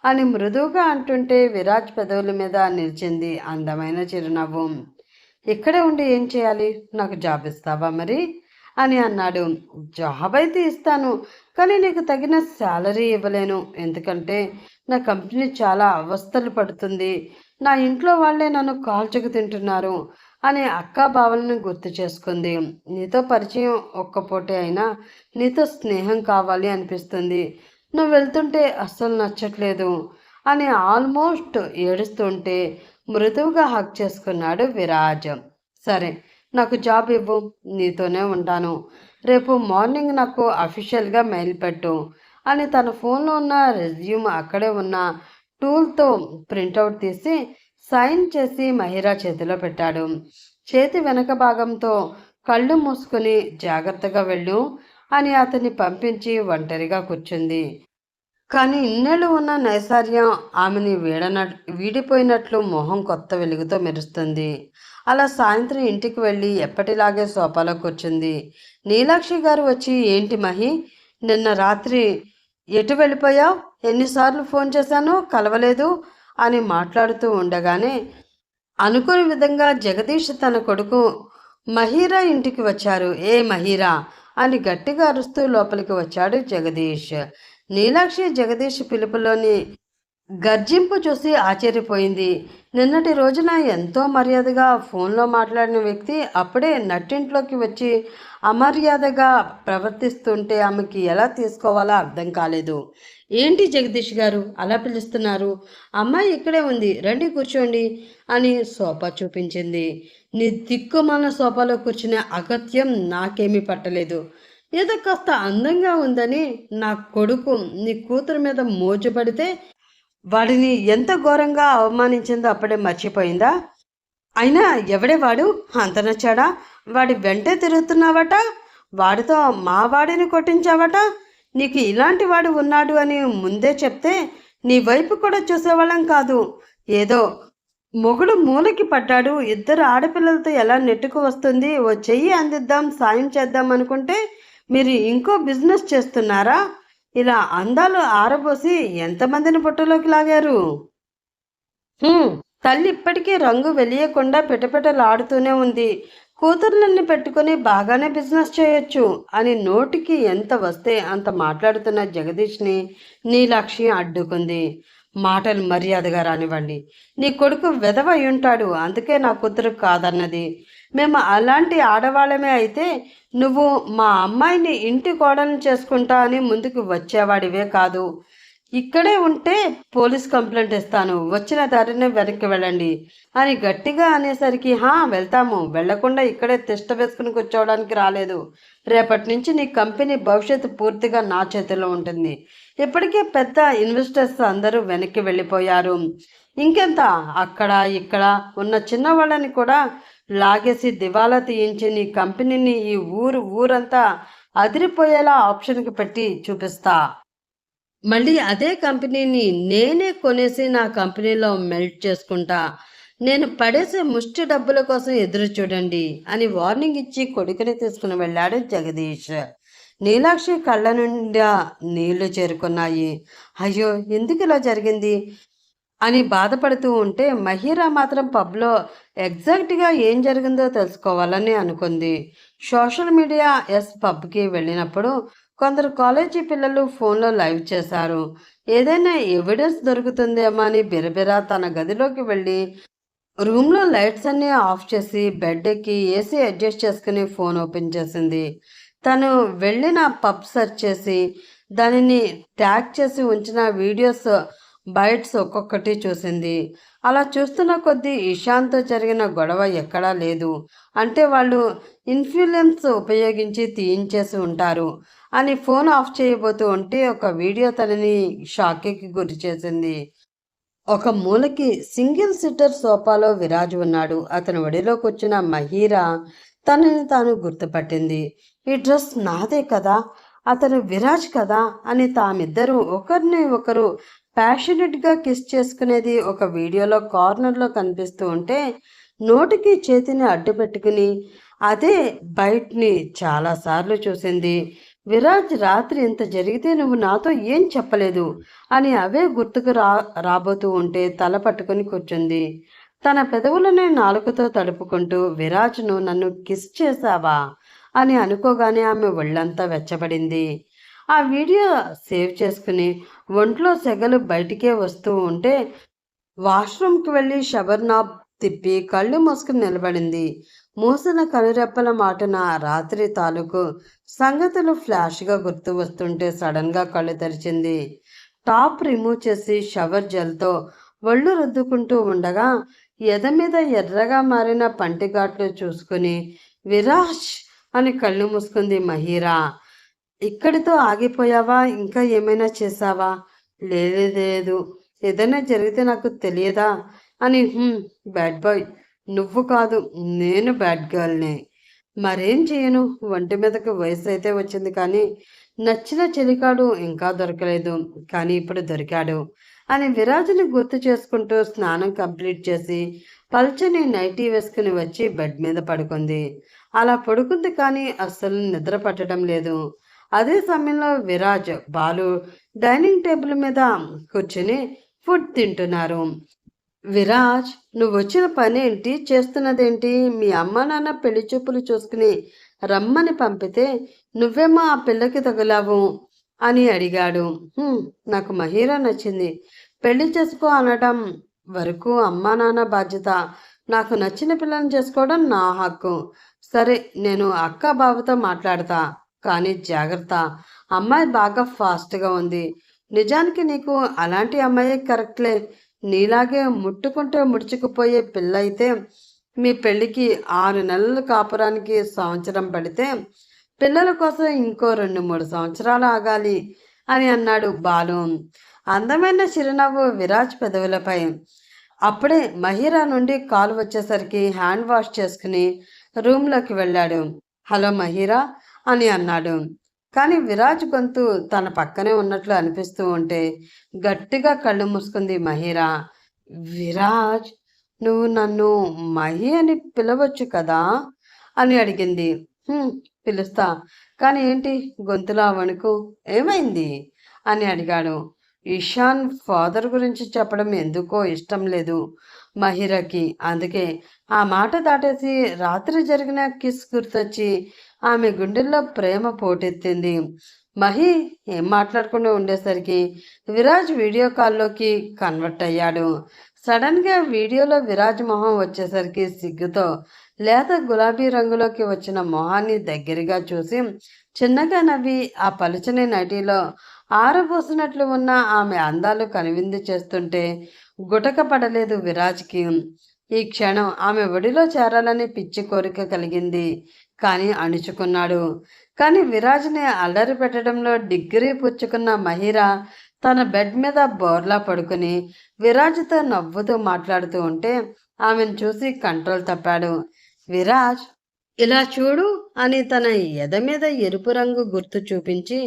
అని మృదువుగా అంటుంటే విరాజ్ పెదవుల మీద నిలిచింది అందమైన చిరునవ్వు. ఇక్కడే ఉండి ఏం చేయాలి, నాకు జాబ్ ఇస్తావా మరి అని అన్నాడు. జాబ్ అయితే ఇస్తాను, కానీ నీకు తగిన శాలరీ ఇవ్వలేను. ఎందుకంటే నా కంపెనీ చాలా అవస్థలు పడుతుంది. నా ఇంట్లో వాళ్ళే నన్ను కాల్చుకు తింటున్నారు అని అక్కా బావలను గుర్తు చేసుకుంది. నీతో పరిచయం ఒక్క పూటే అయినా నీతో స్నేహం కావాలి అనిపిస్తుంది. నువ్వు వెళ్తుంటే అస్సలు నచ్చట్లేదు అని ఆల్మోస్ట్ ఏడుస్తుంటే మృదువుగా హక్ చేసుకున్నాడు విరాజ్. సరే, నాకు జాబ్ ఇవ్వు, నీతోనే ఉంటాను. రేపు మార్నింగ్ నాకు అఫీషియల్గా మెయిల్ పెట్టు అని తన ఫోన్లో ఉన్న రెజ్యూమ్ అక్కడే ఉన్న టూల్తో ప్రింటౌట్ తీసి సైన్ చేసి మహిరా చేతిలో పెట్టాడు. చేతి వెనక భాగంతో కళ్ళు మూసుకుని జాగ్రత్తగా వెళ్ళు అని అతన్ని పంపించి ఒంటరిగా కూర్చుంది. కానీ ఇన్నేళ్ళు ఉన్న నైసార్యం ఆమెని వీడిపోయినట్లు మొహం కొత్త వెలుగుతో మెరుస్తుంది. అలా సాయంత్రం ఇంటికి వెళ్ళి ఎప్పటిలాగే సోఫాలో కూర్చుంది. నీలాక్షి గారు వచ్చి, ఏంటి మహి, నిన్న రాత్రి ఎటు వెళ్ళిపోయావు? ఎన్నిసార్లు ఫోన్ చేశాను, కలవలేదు అని మాట్లాడుతూ ఉండగానే అనుకోని విధంగా జగదీష్ తన కొడుకు మహీరా ఇంటికి వచ్చారు. ఏ మహీరా అని గట్టిగా అరుస్తూ లోపలికి వచ్చాడు జగదీష్. నీలాక్షి జగదీష్ పిలుపులోని గర్జింపు చూసి ఆశ్చర్యపోయింది. నిన్నటి రోజున ఎంతో మర్యాదగా ఫోన్లో మాట్లాడిన వ్యక్తి అప్పుడే నట్టింట్లోకి వచ్చి అమర్యాదగా ప్రవర్తిస్తుంటే ఆమెకి ఎలా తీసుకోవాలో అర్థం కాలేదు. ఏంటి జగదీష్ గారు అలా పిలుస్తున్నారు? అమ్మాయి ఇక్కడే ఉంది, రండి కూర్చోండి అని సోఫా చూపించింది. నీ దిక్కుమాల సోఫాలో కూర్చునే అగత్యం నాకేమీ పట్టలేదు. ఏదో కాస్త అందంగా ఉందని నా కొడుకు నీ కూతురు మీద మోజుపడితే వాడిని ఎంత ఘోరంగా అవమానించిందో అప్పుడే మర్చిపోయిందా? అయినా ఎవడే వాడు? అంత నచ్చాడా? వాడి వెంటే తిరుగుతున్నావట, వాడితో మా వాడిని కొట్టించావట. నీకు ఇలాంటి వాడు ఉన్నాడు అని ముందే చెప్తే నీ వైపు కూడా చూసేవాళ్ళం కాదు. ఏదో మొగుడు మూలకి పడ్డాడు, ఇద్దరు ఆడపిల్లలతో ఎలా నెట్టుకు వస్తుంది, ఓ చెయ్యి అందిద్దాం, సాయం చేద్దాం అనుకుంటే మీరు ఇంకో బిజినెస్ చేస్తున్నారా? ఇలా అందాలు ఆరబోసి ఎంతమందిని పొట్టలోకి లాగారు? తల్లి ఇప్పటికీ రంగు వెలియకుండా పిటపిటలాడుతూనే ఉంది. కూతుర్లన్నీ పెట్టుకుని బాగానే బిజినెస్ చేయొచ్చు అని నోటికి ఎంత వస్తే అంత మాట్లాడుతున్న జగదీష్ని నీలాక్షి అడ్డుకుంది. మాటలు మర్యాదగా రానివ్వండి. నీ కొడుకు వెధవ అయి ఉంటాడు, అందుకే నా కూతురు కాదన్నది. మేము అలాంటి ఆడవాళ్ళమే అయితే నువ్వు మా అమ్మాయిని ఇంటి కోడలను చేసుకుంటా అని ముందుకు వచ్చేవాడివే కాదు. ఇక్కడే ఉంటే పోలీస్ కంప్లైంట్ ఇస్తాను, వచ్చిన దారినే వెనక్కి వెళ్ళండి అని గట్టిగా అనేసరికి వెళ్తాము, వెళ్లకుండా ఇక్కడే తిష్ట వేసుకుని కూర్చోవడానికి రాలేదు. రేపటి నుంచి నీ కంపెనీ భవిష్యత్తు పూర్తిగా నా చేతిలో ఉంటుంది. ఇప్పటికే పెద్ద ఇన్వెస్టర్స్ అందరూ వెనక్కి వెళ్ళిపోయారు. ఇంకెంత, అక్కడ ఇక్కడ ఉన్న చిన్నవాళ్ళని కూడా లాగేసి దివాలా తీయించి నీ కంపెనీని ఈ ఊరంతా అదిరిపోయేలా ఆప్షన్కి పెట్టి చూపిస్తా. మళ్ళీ అదే కంపెనీని నేనే కొనేసి నా కంపెనీలో మెల్ట్ చేసుకుంటా. నేను పడేసే ముష్టి డబ్బుల కోసం ఎదురు చూడండి అని వార్నింగ్ ఇచ్చి కొడుకుని తీసుకుని వెళ్ళాడు జగదీష్. నీలాక్షి కళ్ళ నుండా నీళ్లు చేరుకున్నాయి. అయ్యో, ఎందుకు ఇలా జరిగింది అని బాధపడుతూ ఉంటే మహీరా మాత్రం పబ్లో ఎగ్జాక్ట్గా ఏం జరిగిందో తెలుసుకోవాలని అనుకుంది. సోషల్ మీడియా పబ్కి వెళ్ళినప్పుడు కొందరు కాలేజీ పిల్లలు ఫోన్లో లైవ్ చేశారు. ఏదైనా ఎవిడెన్స్ దొరుకుతుందేమో అని బిరబిరా తన గదిలోకి వెళ్ళి రూమ్లో లైట్స్ అన్నీ ఆఫ్ చేసి బెడ్ ఎక్కి ఏసీ అడ్జస్ట్ చేసుకుని ఫోన్ ఓపెన్ చేసింది. తను వెళ్ళిన పబ్ సెర్చ్ చేసి దానిని ట్యాగ్ చేసి ఉంచిన వీడియోస్ బైట్స్ ఒక్కొక్కటి చూసింది. అలా చూస్తున్న కొద్దీ ఇషాన్తో జరిగిన గొడవ ఎక్కడా లేదు. అంటే వాళ్ళు ఇన్ఫ్లుయెన్స్ ఉపయోగించి తీయించేసి ఉంటారు అని ఫోన్ ఆఫ్ చేయబోతూ ఉంటే ఒక వీడియో తనని షాక్కి గురి చేసింది. ఒక మూలకి సింగిల్ సిట్టర్ సోఫాలో విరాజ్ ఉన్నాడు. అతని ఒడిలో కూర్చున్న మహీరా తనని తాను గుర్తుపట్టింది. ఈ డ్రెస్ నాదే కదా, అతను విరాజ్ కదా అని తామిద్దరూ ఒకరిని ఒకరు ప్యాషనెట్గా కిస్ చేసుకునేది ఒక వీడియోలో కార్నర్లో కనిపిస్తూ ఉంటే నోటికి చేతిని అడ్డు పెట్టుకుని అదే బయట్ని చాలాసార్లు చూసింది. విరాజ్ రాత్రి ఇంత జరిగితే నువ్వు నాతో ఏం చెప్పలేదు అని అవే గుర్తుకు రాబోతూ ఉంటే తల పట్టుకుని కూర్చుంది. తన పెదవులనే నాలుకతో తడుపుకుంటూ విరాజ్ను నన్ను కిస్ చేశావా అని అనుకోగానే ఆమె ఒళ్ళంతా వెచ్చబడింది. ఆ వీడియో సేవ్ చేసుకుని ఒంట్లో సెగలు బయటికే వస్తూ ఉంటే వాష్రూమ్కి వెళ్ళి షవర్ నాబ్ తిప్పి కళ్ళు మూసుకుని నిలబడింది. మూసిన కనురెప్పల మాటున రాత్రి తాలూకు సంగతులు ఫ్లాష్గా గుర్తు వస్తుంటే సడన్గా కళ్ళు తెరిచింది. టాప్ రిమూవ్ చేసి షవర్ జెల్తో ఒళ్ళు రుద్దుకుంటూ ఉండగా ఎద మీద ఎర్రగా మారిన పంటిఘాట్లు చూసుకుని విరాజ్ అని కళ్ళు మూసుకుంది మహీరా. ఇక్కడితో ఆగిపోయావా? ఇంకా ఏమైనా చేసావా? లేదు, ఏదైనా జరిగితే నాకు తెలియదా అని. బ్యాడ్ బాయ్ నువ్వు కాదు, నేను బ్యాడ్ గర్ల్నే. మరేం చేయను, ఒంటి మీదకి వయసు అయితే వచ్చింది కానీ నచ్చిన చెలికాడు ఇంకా దొరకలేదు, కానీ ఇప్పుడు దొరికాడు అని విరాజుని గుర్తు చేసుకుంటూ స్నానం కంప్లీట్ చేసి పల్చని నైటీ వేసుకుని వచ్చి బెడ్ మీద పడుకుంది. అలా పడుకుంది కానీ అస్సలు నిద్ర పట్టడం లేదు. అదే సమయంలో విరాజ్, బాలు డైనింగ్ టేబుల్ మీద కూర్చుని ఫుడ్ తింటున్నారు. విరాజ్, నువ్వు వచ్చిన పనేంటి, చేస్తున్నదేంటి? మీ అమ్మ నాన్న పెళ్లి చూపులు చూసుకుని రమ్మని పంపితే నువ్వేమో ఆ పిల్లకి తగులావు అని అడిగాడు. నాకు మహీరా నచ్చింది. పెళ్లి చేసుకో అనడం వరకు అమ్మా నాన్న బాధ్యత. నాకు నచ్చిన పిల్లని చేసుకోవడం నా హక్కు. సరే, నేను అక్క బావతో మాట్లాడతా. కానీ జాగ్రత్త, అమ్మాయి బాగా ఫాస్ట్గా ఉంది. నిజానికి నీకు అలాంటి అమ్మాయే కరెక్ట్లే. నీలాగే ముట్టుకుంటే ముడుచుకుపోయే పిల్ల అయితే మీ పెళ్ళికి 6 నెలల కాపురానికి సంవత్సరం పడితే పిల్లల కోసం ఇంకో 2-3 సంవత్సరాలు ఆగాలి అని అన్నాడు బాలు. అందమైన చిరునవ్వు విరాజ్ పెదవులపై. అప్పుడే మహీరా నుండి కాల్ వచ్చేసరికి హ్యాండ్ వాష్ చేసుకుని రూమ్లోకి వెళ్ళాడు. హలో మహీరా అని అన్నాడు. కానీ విరాజ్ గొంతు తన పక్కనే ఉన్నట్లు అనిపిస్తూ ఉంటే గట్టిగా కళ్ళు మూసుకుంది మహీరా. విరాజ్, నువ్వు నన్ను మహి అని పిలవచ్చు కదా అని అడిగింది. పిలుస్తా, కానీ ఏంటి గొంతులా వణుకు? ఏమైంది అని అడిగాడు. ఇషాన్ ఫాదర్ గురించి చెప్పడం ఎందుకో ఇష్టం లేదు మహిరాకి. అందుకే ఆ మాట దాటేసి రాత్రి జరిగిన కిస్ గుర్తొచ్చి ఆమె గుండెల్లో ప్రేమ పోటెత్తింది. మహి ఏం మాట్లాడకుండా ఉండేసరికి విరాజ్ వీడియో కాల్లోకి కన్వర్ట్ అయ్యాడు. సడన్గా వీడియోలో విరాజ్ మొహం వచ్చేసరికి సిగ్గుతో లేత గులాబీ రంగులోకి వచ్చిన మొహాన్ని దగ్గరగా చూసి చిన్నగా నవ్వి ఆ పలుచని నటిలో ఆరబోసినట్లు ఉన్న ఆమె అందాలు కనువిందు చేస్తుంటే గుటక పడలేదు విరాజ్కి. ఈ క్షణం ఆమె ఒడిలో చేరాలని పిచ్చి కోరిక కలిగింది. కానీ అణుచుకున్నాడు. కానీ విరాజ్ని అల్లరి పెట్టడంలో డిగ్రీ పుచ్చుకున్న మహిరా తన బెడ్ మీద బోర్లా పడుకుని విరాజ్తో నవ్వుతూ మాట్లాడుతూ ఉంటే ఆమెను చూసి కంట్రోల్ తప్పాడు. విరాజ్, ఇలా చూడు అని తన ఎద మీద ఎరుపు రంగు గుర్తు చూపించి,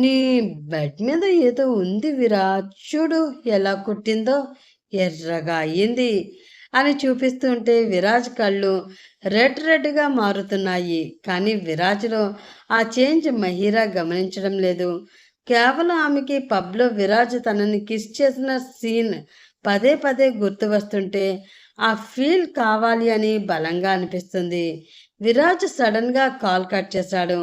నీ బెడ్ మీద ఏదో ఉంది విరాజ్, చూడు ఎలా కుట్టిందో, ఎర్రగా అయ్యింది అని చూపిస్తుంటే విరాజ్ కళ్ళు రెడ్గా మారుతున్నాయి. కానీ విరాజ్లో ఆ చేంజ్ మహీరా గమనించడం లేదు. కేవలం ఆమెకి పబ్లో విరాజ్ తనని కిస్ చేసిన సీన్ పదే పదే గుర్తు వస్తుంటే ఆ ఫీల్ కావాలి అని బలంగా అనిపిస్తుంది. విరాజ్ సడన్గా కాల్ కట్ చేశాడు.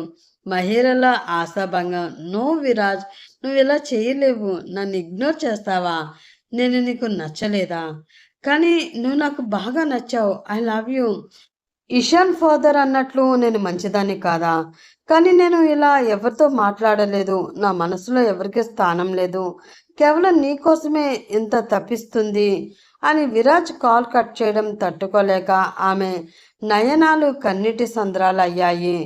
మహీరాలో ఆశాభంగం. నో విరాజ్, నువ్వు ఇలా చేయలేవు. నన్ను ఇగ్నోర్ చేస్తావా? నేను నీకు నచ్చలేదా? కానీ నువ్వు నాకు బాగా నచ్చావు. I love you. Ishaan father అన్నట్లు నేను మంచిదాన్ని కాదా? కానీ నేను ఇలా ఎవరితో మాట్లాడలేదు. నా మనసులో ఎవరికి స్థానం లేదు. కేవలం నీకోసమే ఇంత తప్పిస్తుంది అని విరాజ్ కాల్ కట్ చేయడం తట్టుకోలేక ఆమె నయనాలు కన్నీటి సంద్రాలు అయ్యాయి.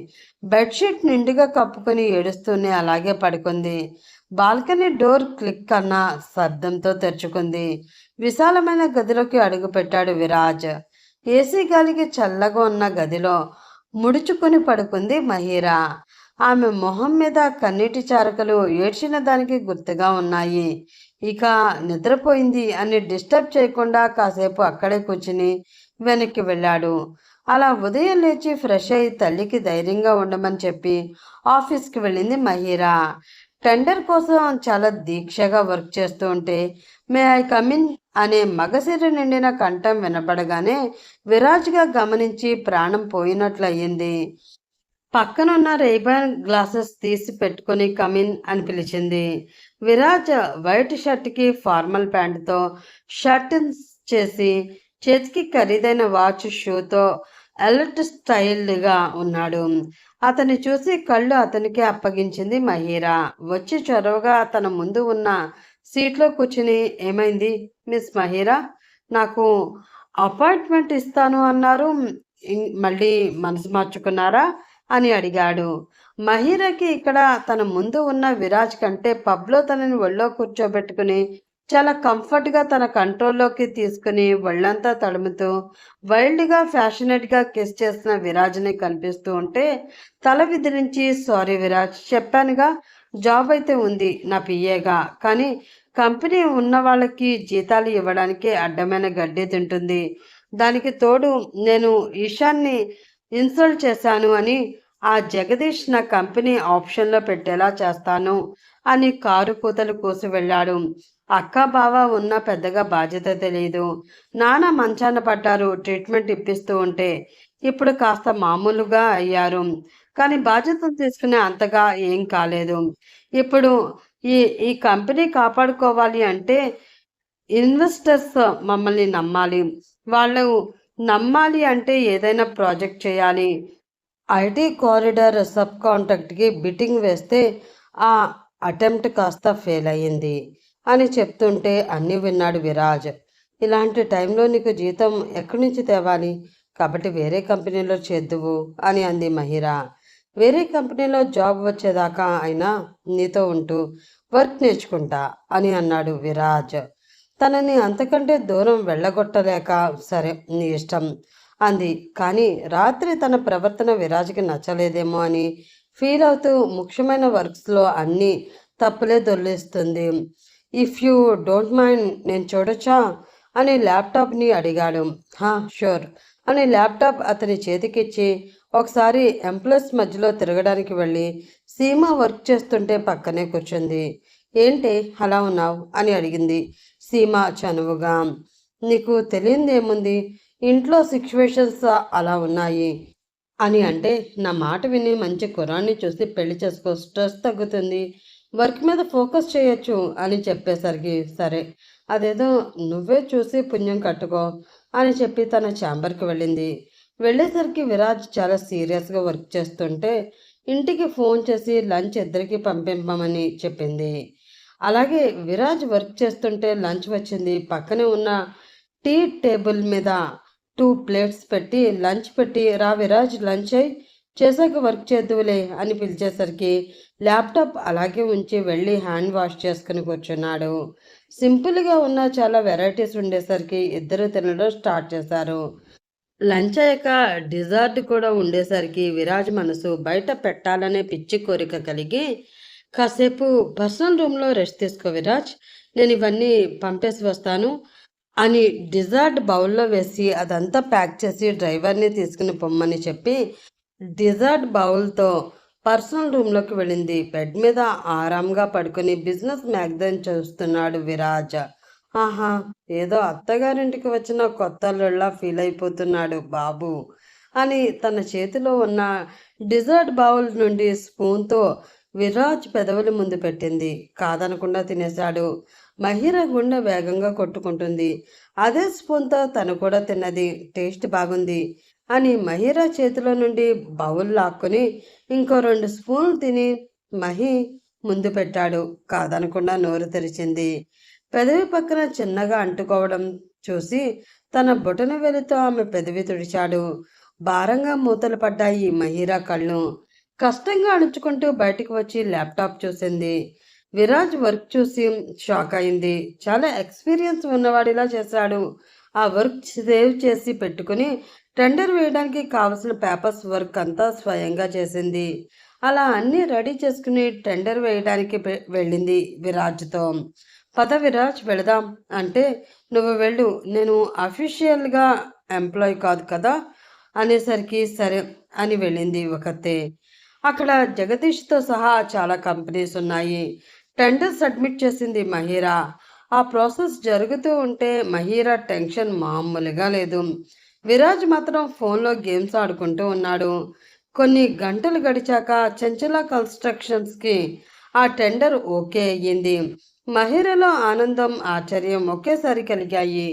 బెడ్షీట్ నిండుగా కప్పుకొని ఏడుస్తూనే అలాగే పడుకుంది. బాల్కనీ డోర్ క్లిక్ అన్న శబ్దంతో తెరుచుకుంది. విశాలమైన గదిలోకి అడుగుపెట్టాడు విరాజ్. ఏసీ గాలికి చల్లగా ఉన్న గదిలో ముడుచుకొని పడుకుంది మహీరా. ఆమె మొహం మీద కన్నీటి చారకలు ఏడ్చిన దానికి గుర్తుగా ఉన్నాయి. ఇక నిద్రపోయింది అని డిస్టర్బ్ చేయకుండా కాసేపు అక్కడే కూర్చుని వెనక్కి వెళ్ళాడు. అలా ఉదయం లేచి ఫ్రెష్ అయ్యి తల్లికి ధైర్యంగా ఉండమని చెప్పి ఆఫీస్కి వెళ్ళింది మహీరా. టెండర్ కోసం చాలా దీక్షగా వర్క్ చేస్తూ ఉంటే మే ఐ కమిన్ అనే మగసిరి నిండిన కంఠం వినపడగానే విరాజ్గా గమనించి ప్రాణం పోయినట్లయింది. పక్కనున్న రేబాన్ గ్లాసెస్ తీసి పెట్టుకుని కమిన్ అని పిలిచింది. విరాజ్ వైట్ షర్ట్కి ఫార్మల్ ప్యాంటుతో షర్ట్ చేసి చేతికి ఖరీదైన వాచ్ షూతో అలర్ట్ స్టైల్గా ఉన్నాడు. అతన్ని చూసి కళ్ళు అతనికి అప్పగించింది మహీరా. వచ్చి చొరవగా తన ముందు ఉన్న సీట్లో కూర్చుని, ఏమైంది మిస్ మహీరా, నాకు అపాయింట్మెంట్ ఇస్తాను అన్నారు, మళ్ళీ మనసు మార్చుకున్నారా అని అడిగాడు. మహీరాకి ఇక్కడ తన ముందు ఉన్న విరాజ్ కంటే పబ్లో తనని ఒళ్ళో కూర్చోబెట్టుకుని చాలా కంఫర్ట్గా తన కంట్రోల్లోకి తీసుకుని ఒళ్ళంతా తడుముతూ వైల్డ్గా ఫ్యాషనేట్గా కిస్ చేసిన విరాజ్ని కనిపిస్తూ ఉంటే తల విదిరించి, సారీ విరాజ్, చెప్పానుగా జాబ్ అయితే ఉంది నా పిఏగా, కానీ కంపెనీ ఉన్న వాళ్ళకి జీతాలు ఇవ్వడానికి అడ్డమైన గడ్డి తింటుంది. దానికి తోడు నేను ఈశాన్ని ఇన్సల్ట్ చేశాను అని ఆ జగదీష్ నా కంపెనీ ఆప్షన్లో పెట్టేలా చేస్తాను అని కారు కూతలు కూసి వెళ్ళాడు. అక్క బావ ఉన్న పెద్దగా బాధ్యత తెలియదు. నాన్న మంచాన పడ్డారు. ట్రీట్మెంట్ ఇప్పిస్తూ ఉంటే ఇప్పుడు కాస్త మామూలుగా అయ్యారు. కానీ బాధ్యతలు తీసుకునే అంతగా ఏం కాలేదు. ఇప్పుడు ఈ ఈ కంపెనీ కాపాడుకోవాలి అంటే ఇన్వెస్టర్స్ మమ్మల్ని నమ్మాలి. వాళ్ళు నమ్మాలి అంటే ఏదైనా ప్రాజెక్ట్ చేయాలి. ఐటీ కారిడార్ సబ్ కాంట్రాక్ట్‌కి బిడ్డింగ్ వేస్తే ఆ అటెంప్ట్ కాస్త ఫెయిల్ అయ్యింది అని చెప్తుంటే అన్నీ విన్నాడు విరాజ్. ఇలాంటి టైంలో నీకు జీతం ఎక్కడి నుంచి తేవాలి? కాబట్టి వేరే కంపెనీలో చేద్దువు అని అంది మహిరా. వేరే కంపెనీలో జాబ్ వచ్చేదాకా అయినా నీతో ఉంటూ వర్క్ నేర్చుకుంటా అని అన్నాడు విరాజ్. తనని అంతకంటే దూరం వెళ్ళగొట్టలేక సరే నీ ఇష్టం అంది. కానీ రాత్రి తన ప్రవర్తన విరాజ్కి నచ్చలేదేమో అని ఫీల్ అవుతూ ముఖ్యమైన వర్క్స్లో అన్నీ తప్పులే దొర్లిస్తుంది. ఇఫ్ యూ డోంట్ మైండ్ నేను చూడొచ్చా అని ల్యాప్టాప్ని అడిగాడు. హా షూర్ అని ల్యాప్టాప్ అతని చేతికిచ్చి ఒకసారి ఎంప్లాయీస్ మధ్యలో తిరగడానికి వెళ్ళి సీమ వర్క్ చేస్తుంటే పక్కనే కూర్చుంది. ఏంటి అలా ఉన్నావు అని అడిగింది సీమ చనువుగా. నీకు తెలియదేముంది, ఇంట్లో సిచ్యువేషన్స్ అలా ఉన్నాయి అని అంటే నా మాట విని మంచి కుర్రాన్ని చూసి పెళ్లి చేసుకో, స్ట్రెస్ తగ్గుతుంది, వర్క్ మీద ఫోకస్ చేయొచ్చు అని చెప్పేసరికి సరే అదేదో నువ్వే చూసి పుణ్యం కట్టుకో అని చెప్పి తన ఛాంబర్కి వెళ్ళింది. వెళ్ళేసరికి విరాజ్ చాలా సీరియస్గా వర్క్ చేస్తుంటే ఇంటికి ఫోన్ చేసి లంచ్ ఇద్దరికి పంపింపమని చెప్పింది. అలాగే విరాజ్ వర్క్ చేస్తుంటే లంచ్ వచ్చింది. పక్కనే ఉన్న టీ టేబుల్ మీద 2 ప్లేట్స్ పెట్టి లంచ్ పెట్టి రా విరాజ్ లంచ్ అయి చేశాక వర్క్ చేద్దువులే అని పిలిచేసరికి ల్యాప్టాప్ అలాగే ఉంచి వెళ్ళి హ్యాండ్ వాష్ చేసుకుని కూర్చున్నాడు. సింపుల్గా ఉన్న చాలా వెరైటీస్ ఉండేసరికి ఇద్దరు తినడం స్టార్ట్ చేశారు. లంచ్ అయ్యాక డిజర్ట్ కూడా ఉండేసరికి విరాజ్ మనసు బయట పెట్టాలనే పిచ్చి కోరిక కలిగి కాసేపు పర్సనల్ రూమ్లో రెస్ట్ తీసుకో విరాజ్, నేను ఇవన్నీ పంపేసి వస్తాను అని డిజర్ట్ బౌల్లో వేసి అదంతా ప్యాక్ చేసి డ్రైవర్ని తీసుకుని పొమ్మని చెప్పి డిజర్ట్ బౌల్తో పర్సనల్ రూమ్లోకి వెళ్ళింది. బెడ్ మీద ఆరాంగా పడుకొని బిజినెస్ మ్యాగజైన్ చూస్తున్నాడు విరాజ్. ఆహా, ఏదో అత్తగారింటికి వచ్చిన కొత్త అల్లుడిలా ఫీల్ అయిపోతున్నాడు బాబు అని తన చేతిలో ఉన్న డిజర్ట్ బౌల్ నుండి స్పూన్తో విరాజ్ పెదవుల ముందు పెట్టింది. కాదనకుండా తినేశాడు. మహిరా గుండె వేగంగా కొట్టుకుంటుంది. అదే స్పూన్తో తను కూడా తిన్నది. టేస్ట్ బాగుంది అని మహిరా చేతిలో నుండి బౌల్ లాక్కొని ఇంకో 2 స్పూన్లు తిని మహి ముందు పెట్టాడు. కాదనకుండా నోరు తెరిచింది. పెదవి పక్కన చిన్నగా అంటుకోవడం చూసి తన బొటన వేలితో ఆమె పెదవి తుడిచాడు. భారంగా మూతలు పడ్డాయి మహిరా కళ్ళు. కష్టంగా అణుచుకుంటూ బయటికి వచ్చి ల్యాప్టాప్ చూసింది. విరాజ్ వర్క్ చూసి షాక్ అయింది. చాలా ఎక్స్పీరియన్స్ ఉన్నవాడిలా చేశాడు. ఆ వర్క్ సేవ్ చేసి పెట్టుకుని టెండర్ వేయడానికి కావలసిన పేపర్స్ వర్క్ అంతా స్వయంగా చేసింది. అలా అన్నీ రెడీ చేసుకుని టెండర్ వేయడానికి వెళ్ళింది విరాజ్తో. పద విరాజ్ వెళదాం అంటే నువ్వు వెళ్ళు, నేను అఫీషియల్గా ఎంప్లాయ్ కాదు కదా అనేసరికి సరే అని వెళ్ళింది ఒకతే. అక్కడ జగదీష్తో సహా చాలా కంపెనీస్ ఉన్నాయి. టెండర్ సబ్మిట్ చేసింది మహిరా. ఆ ప్రాసెస్ జరుగుతూ ఉంటే మహిరా టెన్షన్ మామూలుగా లేదు. విరాజ్ మాత్రం ఫోన్లో గేమ్స్ ఆడుకుంటూ ఉన్నాడు. కొన్ని గంటలు గడిచాక చంచల కన్స్ట్రక్షన్స్కి ఆ టెండర్ ఓకే అయ్యింది. మహిరలో ఆనందం ఆశ్చర్యం ఒకేసారి కలిగాయి.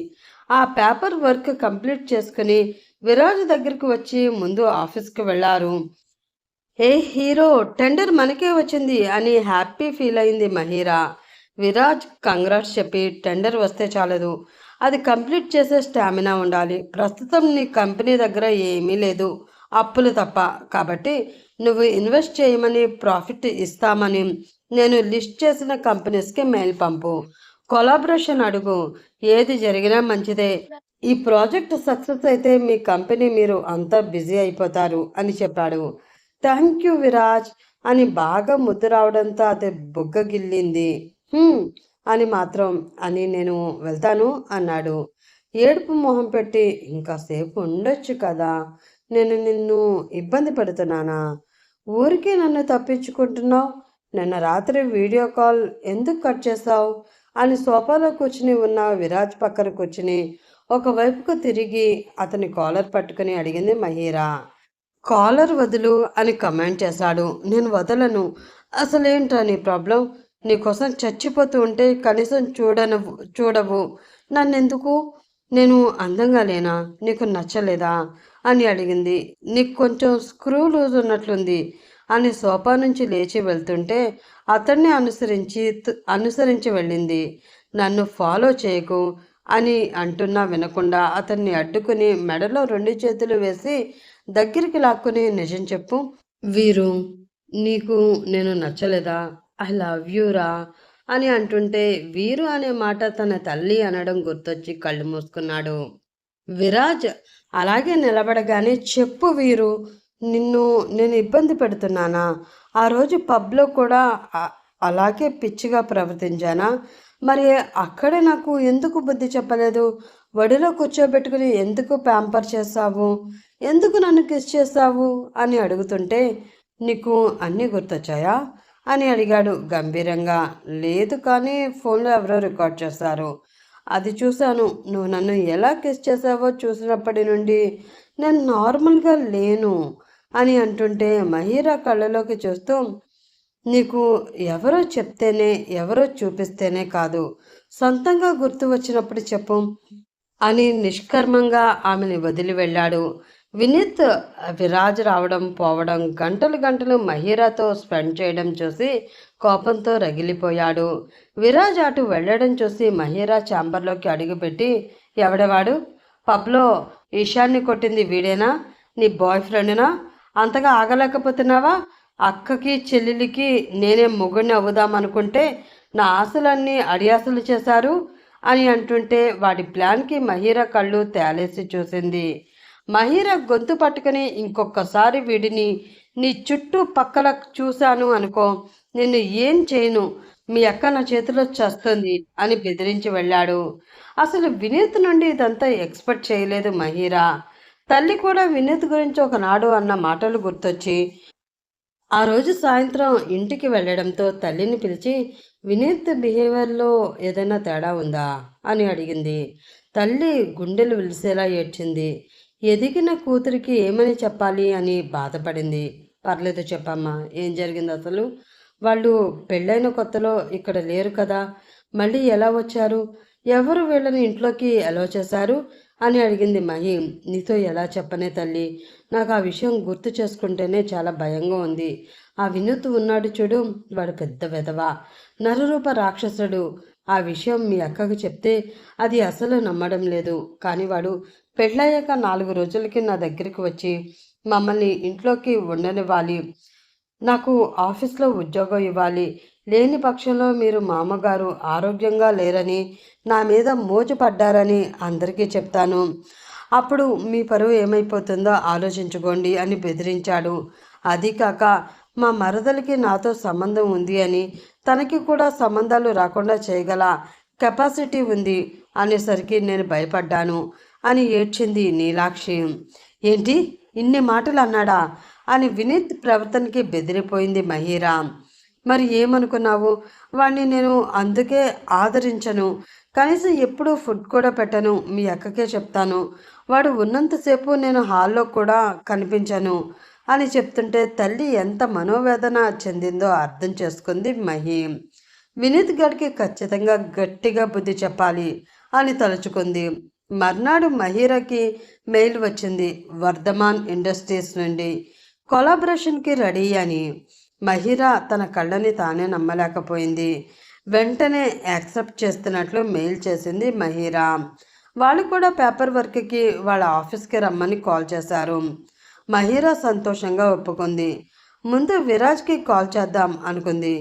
ఆ పేపర్ వర్క్ కంప్లీట్ చేసుకుని విరాజ్ దగ్గరికి వచ్చి ముందు ఆఫీస్కి వెళ్ళారు. ఏ హీరో, టెండర్ మనకే వచ్చింది అని హ్యాపీ ఫీల్ అయింది మహిరా. విరాజ్ కంగ్రాట్స్ చెప్పి టెండర్ వస్తే చాలదు, అది కంప్లీట్ చేసే స్టామినా ఉండాలి. ప్రస్తుతం నీ కంపెనీ దగ్గర ఏమీ లేదు, అప్పులు తప్ప. కాబట్టి నువ్వు ఇన్వెస్ట్ చేయమని ప్రాఫిట్ ఇస్తామని నేను లిస్ట్ చేసిన కంపెనీస్కి మెయిల్ పంపు, కొలాబరేషన్ అడుగు, ఏది జరిగినా మంచిదే. ఈ ప్రాజెక్ట్ సక్సెస్ అయితే మీ కంపెనీ మీరు అంతా బిజీ అయిపోతారు అని చెప్పాడు. థ్యాంక్ యూ విరాజ్ అని బాగా ముద్దు రావడంతో అది బుగ్గగిల్లింది. అని మాత్రం అని నేను వెళ్తాను అన్నాడు ఏడుపు మొహం పెట్టి. ఇంకాసేపు ఉండొచ్చు కదా, నేను నిన్ను ఇబ్బంది పెడుతున్నానా? ఊరికే నన్ను తప్పించుకుంటున్నావు. నిన్న రాత్రి వీడియో కాల్ ఎందుకు కట్ చేసావు అని సోఫాలో కూర్చుని ఉన్న విరాజ్ పక్కన కూర్చుని ఒకవైపుకు తిరిగి అతని కాలర్ పట్టుకుని అడిగింది మహీరా. కాలర్ వదులు అని కమెంట్ చేశాడు. నేను వదలను. అసలేంట్రా నీ ప్రాబ్లం? నీకోసం చచ్చిపోతూ ఉంటే కనీసం చూడవు. నన్నెందుకు? నేను అందంగా లేనా? నీకు నచ్చలేదా అని అడిగింది. నీకు కొంచెం స్క్రూ లూజ్ ఉన్నట్లుంది అని సోఫా నుంచి లేచి వెళ్తుంటే అతన్ని అనుసరించి వెళ్ళింది. నన్ను ఫాలో చేయకు అని అంటున్నా వినకుండా అతన్ని అడ్డుకుని మెడలో 2 చేతులు వేసి దగ్గరికి లాక్కుని నిజం చెప్పు. వీరు, నీకు నేను నచ్చలేదా? ఐ లవ్ యూరా అని అంటుంటే వీరు అనే మాట తన తల్లి అనడం గుర్తొచ్చి కళ్ళు మూసుకున్నాడు. విరాజ్ అలాగే నిలబడగానే చెప్పు వీరు, నిన్ను నేను ఇబ్బంది పెడుతున్నానా? ఆ రోజు పబ్లో కూడా అలాగే పిచ్చిగా ప్రవర్తించానా? మరి అక్కడే నాకు ఎందుకు బుద్ధి చెప్పలేదు? ఒడిలో కూర్చోబెట్టుకుని ఎందుకు ప్యాంపర్ చేస్తావు? ఎందుకు నన్ను కిస్ చేస్తావు అని అడుగుతుంటే నీకు అన్నీ గుర్తొచ్చాయా అని అడిగాడు గంభీరంగా. లేదు, కానీ ఫోన్లో ఎవరో రికార్డ్ చేస్తారు, అది చూశాను. నువ్వు నన్ను ఎలా కిస్ చేసావో చూసినప్పటి నుండి నేను నార్మల్గా లేను అని అంటుంటే మహీరా కళ్ళలోకి చూస్తూ, నీకు ఎవరో చెప్తేనే, ఎవరో చూపిస్తేనే కాదు, సొంతంగా గుర్తు వచ్చినప్పుడు చెప్పు అని నిష్కర్మంగా ఆమెని వదిలి వెళ్ళాడు. వినీత్ విరాజ్ రావడం పోవడం గంటలు మహీరాతో స్పెండ్ చేయడం చూసి కోపంతో రగిలిపోయాడు. విరాజ్ అటు వెళ్ళడం చూసి మహీరా ఛాంబర్లోకి అడుగుపెట్టి, ఎవడవాడు? పబ్లో ఈశాన్ని కొట్టింది వీడేనా? నీ బాయ్ ఫ్రెండ్నా? అంతగా ఆగలేకపోతున్నావా? అక్కకి చెల్లెలికి నేనే మొగుడిని అవుదామనుకుంటే నా ఆశలన్నీ అడియాసలు చేశారు అని అంటుంటే వాడి ప్లాన్కి మహీరా కళ్ళు తేలేసి చూసింది. మహీరా గొంతు పట్టుకుని, ఇంకొకసారి వీడిని నీ చుట్టూ పక్కల చూశాను అనుకో, నిన్ను ఏం చేయను, మీ అక్క నా చేతిలో చస్తుంది అని బెదిరించి వెళ్ళాడు. అసలు వినీత్ నుండి ఇదంతా ఎక్స్పెక్ట్ చేయలేదు మహీరా. తల్లి కూడా వినీత్ గురించి ఒకనాడు అన్న మాటలు గుర్తొచ్చి ఆ రోజు సాయంత్రం ఇంటికి వెళ్ళడంతో తల్లిని పిలిచి, వినీత్ బిహేవియర్లో ఏదైనా తేడా ఉందా అని అడిగింది. తల్లి గుండెలు విలిసేలా ఏడ్చింది. ఎదిగిన కూతురికి ఏమని చెప్పాలి అని బాధపడింది. పర్లేదు చెప్పమ్మా, ఏం జరిగింది అసలు? వాళ్ళు పెళ్ళైన కొత్తలో ఇక్కడ లేరు కదా, మళ్ళీ ఎలా వచ్చారు? ఎవరు వీళ్ళని ఇంట్లోకి ఎలా చేశారు అని అడిగింది మహి. నీతో ఎలా చెప్పనే తల్లి, నాకు ఆ విషయం గుర్తు చేసుకుంటేనే చాలా భయంగా ఉంది. ఆ వినూత్ ఉన్నాడు చూడు, వాడు పెద్ద వెధవ, నరరూప రాక్షసుడు. ఆ విషయం మీ అక్కకు చెప్తే అది అసలు నమ్మడం లేదు. కానీ వాడు పెళ్ళయ్యాక 4 రోజులకి నా దగ్గరికి వచ్చి మమ్మల్ని ఇంట్లోకి ఉండనివ్వాలి, నాకు ఆఫీస్లో ఉద్యోగం ఇవ్వాలి, లేని పక్షంలో మీరు మామగారు ఆరోగ్యంగా లేరని నా మీద మోజు పడ్డారని అందరికీ చెప్తాను, అప్పుడు మీ పరువు ఏమైపోతుందో ఆలోచించుకోండి అని బెదిరించాడు. అది కాక మా మరదలికి నాతో సంబంధం ఉంది అని, తనకి కూడా సంబంధాలు రాకుండా చేయగల కెపాసిటీ ఉంది అనేసరికి నేను భయపడ్డాను అని ఏడ్చింది నీలాక్షి. ఏంటి, ఇన్ని మాటలు అన్నాడా అని వినీత్ ప్రవర్తనకి బెదిరిపోయింది మహీరా. మరి ఏమనుకున్నావు? వాడిని నేను అందుకే ఆదరించను, కనీసం ఎప్పుడూ ఫుడ్ కూడా పెట్టను, మీ అక్కకే చెప్తాను, వాడు ఉన్నంతసేపు నేను హాల్లో కూడా కనిపించను అని చెప్తుంటే తల్లి ఎంత మనోవేదన చెందిందో అర్థం చేసుకుంది మహి. వినీత్ గడికి ఖచ్చితంగా గట్టిగా బుద్ధి చెప్పాలి అని తలుచుకుంది. మర్నాడు మహీరాకి మెయిల్ వచ్చింది వర్ధమాన్ ఇండస్ట్రీస్ నుండి, కొలాబరేషన్కి రెడీ అని. మహీరా తన కళ్ళని తానే నమ్మలేకపోయింది. వెంటనే యాక్సెప్ట్ చేస్తున్నట్లు మెయిల్ చేసింది మహీరా. వాళ్ళు కూడా పేపర్ వర్క్కి వాళ్ళ ఆఫీస్కి రమ్మని కాల్ చేశారు. మహీరా సంతోషంగా ఒప్పుకుంది. ముందు విరాజ్కి కాల్ చేద్దాం అనుకుంది,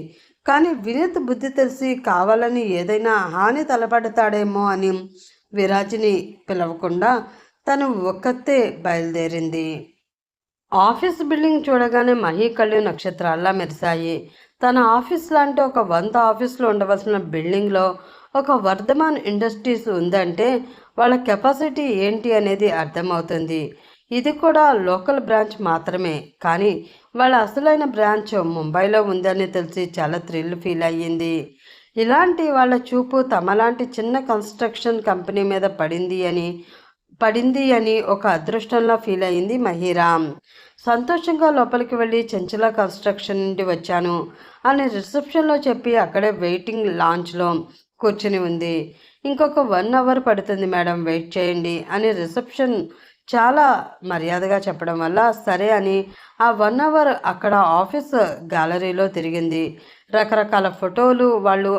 కానీ వినీత్ బుద్ధి తెలిసి కావాలని ఏదైనా హాని తలపడతాడేమో అని విరాజ్ని పిలవకుండా తను ఒక్కతే బయలుదేరింది. ఆఫీస్ బిల్డింగ్ చూడగానే మహి కళ్ళు నక్షత్రాల్లా మెరిశాయి. తన ఆఫీస్ లాంటి ఒక 100 ఆఫీసులు ఉండవలసిన బిల్డింగ్లో ఒక వర్ధమాన్ ఇండస్ట్రీస్ ఉందంటే వాళ్ళ కెపాసిటీ ఏంటి అనేది అర్థమవుతుంది. ఇది కూడా లోకల్ బ్రాంచ్ మాత్రమే, కానీ వాళ్ళ అసలైన బ్రాంచ్ ముంబైలో ఉందని తెలిసి చాలా థ్రిల్ ఫీల్ అయ్యింది. ఇలాంటి వాళ్ళ చూపు తమలాంటి చిన్న కన్స్ట్రక్షన్ కంపెనీ మీద పడింది అని ఒక అదృష్టంలా ఫీల్ అయింది మహిరా. సంతోషంగా లోపలికి వెళ్ళి చెంచల కన్స్ట్రక్షన్ నుండి వచ్చాను అని రిసెప్షన్లో చెప్పి అక్కడే వెయిటింగ్ లాంచ్లో కూర్చుని ఉంది. ఇంకొక 1 అవర్ పడుతుంది మేడం, వెయిట్ చేయండి అని రిసెప్షన్ చాలా మర్యాదగా చెప్పడం వల్ల సరే అని ఆ 1 అవర్ అక్కడ ఆఫీస్ గ్యాలరీలో తిరిగింది. రకరకాల ఫోటోలు, వాళ్ళు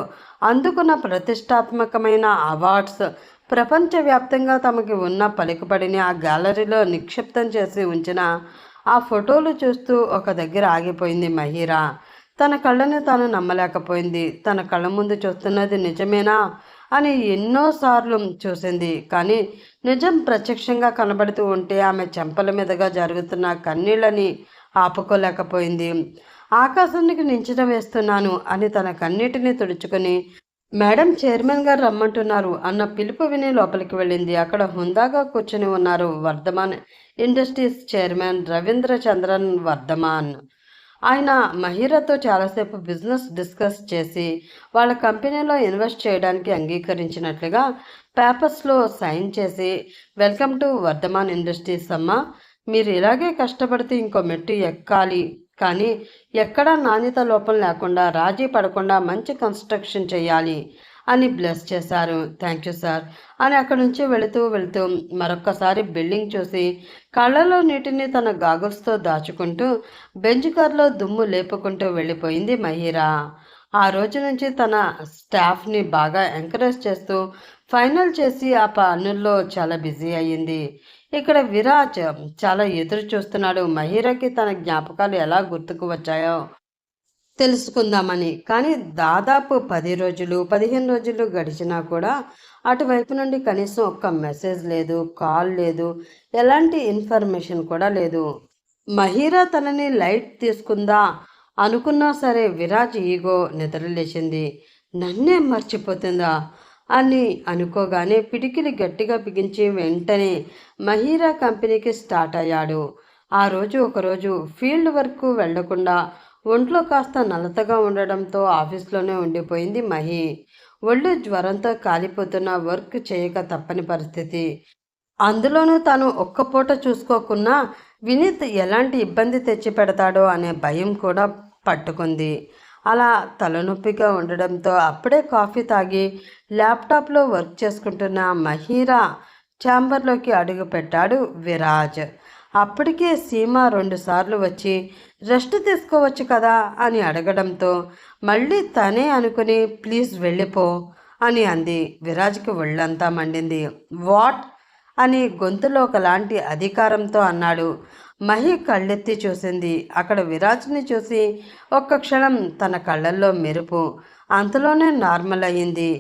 అందుకున్న ప్రతిష్టాత్మకమైన అవార్డ్స్, ప్రపంచవ్యాప్తంగా తమకి ఉన్న పలుకుబడిని ఆ గ్యాలరీలో నిక్షిప్తం చేసి ఉంచిన ఆ ఫోటోలు చూస్తూ ఒక దగ్గర ఆగిపోయింది మహిరా. తన కళ్ళని తాను నమ్మలేకపోయింది. తన కళ్ళ ముందు చూస్తున్నది నిజమేనా అని ఎన్నోసార్లు చూసింది. కానీ నిజం ప్రత్యక్షంగా కనబడుతూ ఉంటే ఆమె చెంపల మీదుగా జరుగుతున్న కన్నీళ్ళని ఆపుకోలేకపోయింది. ఆకాశానికి నించన వేస్తున్నాను అని తన కన్నీటిని తుడుచుకొని, మేడం చైర్మన్ గారు రమ్మంటున్నారు అన్న పిలుపు విని లోపలికి వెళ్ళింది. అక్కడ హుందాగా కూర్చుని ఉన్నారు వర్ధమాన్ ఇండస్ట్రీస్ చైర్మన్ రవీంద్ర చంద్రన్ వర్ధమాన్. ఆయన మహిరాతో చాలాసేపు బిజినెస్ డిస్కస్ చేసి వాళ్ళ కంపెనీలో ఇన్వెస్ట్ చేయడానికి అంగీకరించినట్లుగా పేపర్స్లో సైన్ చేసి, వెల్కమ్ టు వర్ధమాన్ ఇండస్ట్రీస్ అమ్మ, మీరు ఇలాగే కష్టపడితే ఇంకో మెట్టు ఎక్కాలి, కానీ ఎక్కడా నాణ్యత లోపం లేకుండా రాజీ పడకుండా మంచి కన్స్ట్రక్షన్ చేయాలి అని బ్లెస్ చేశారు. థ్యాంక్ యూ సార్ అని అక్కడి నుంచి వెళుతూ మరొక్కసారి బిల్డింగ్ చూసి కళ్ళలో నీటిని తన గాగుల్స్తో దాచుకుంటూ బెంచ్ కార్లో దుమ్ము లేపుకుంటూ వెళ్ళిపోయింది మహిరా. ఆ రోజు నుంచి తన స్టాఫ్ని బాగా ఎంకరేజ్ చేస్తూ ఫైనల్ చేసి ఆ పనుల్లో చాలా బిజీ అయ్యింది. ఇక్కడ విరాజ్ చాలా ఎదురు చూస్తున్నాడు మహిరాకి తన జ్ఞాపకాలు ఎలా గుర్తుకు వచ్చాయో తెలుసుకుందామని. కానీ దాదాపు 10 రోజులు 15 రోజులు గడిచినా కూడా అటువైపు నుండి కనీసం ఒక్క మెసేజ్ లేదు, కాల్ లేదు, ఎలాంటి ఇన్ఫర్మేషన్ కూడా లేదు. మహిరా తనని లైట్ తీసుకుందా అనుకున్నా సరే విరాజ్ ఈగో నిద్రలేచింది. నన్నే మర్చిపోతుందా అని అనుకోగానే పిడికిలి గట్టిగా బిగించి వెంటనే మహిరా కంపెనీకి స్టార్ట్ అయ్యాడు. ఆ రోజు ఒకరోజు ఫీల్డ్ వర్క్ వెళ్లకుండా ఒంట్లో కాస్త నలతగా ఉండడంతో ఆఫీస్లోనే ఉండిపోయింది మహి. ఒళ్ళు జ్వరంతో కాలిపోతున్న, వర్క్ చేయక తప్పని పరిస్థితి. అందులోనూ తాను ఒక్క పూట చూసుకోకున్నా వినీత్ ఎలాంటి ఇబ్బంది తెచ్చి పెడతాడో అనే భయం కూడా పట్టుకుంది. అలా తలనొప్పిగా ఉండడంతో అప్పుడే కాఫీ తాగి ల్యాప్టాప్లో వర్క్ చేసుకుంటున్న మహిరా ఛాంబర్లోకి అడుగు పెట్టాడు విరాజ్. అప్పటికే సీమ 2 సార్లు వచ్చి రెస్ట్ తీసుకోవచ్చు కదా అని అడగడంతో మళ్ళీ తనే అనుకుని ప్లీజ్ వెళ్ళిపో అని అంది. విరాజ్కి ఒళ్ళంతా మండింది. వాట్ అని గొంతులో ఒకలాంటి అధికారంతో అన్నాడు. మహి కళ్ళెత్తి చూసింది. అక్కడ విరాజ్ని చూసి ఒక్క క్షణం తన కళ్ళల్లో మెరుపు. అంతలోనే నార్మల్ అయ్యింది.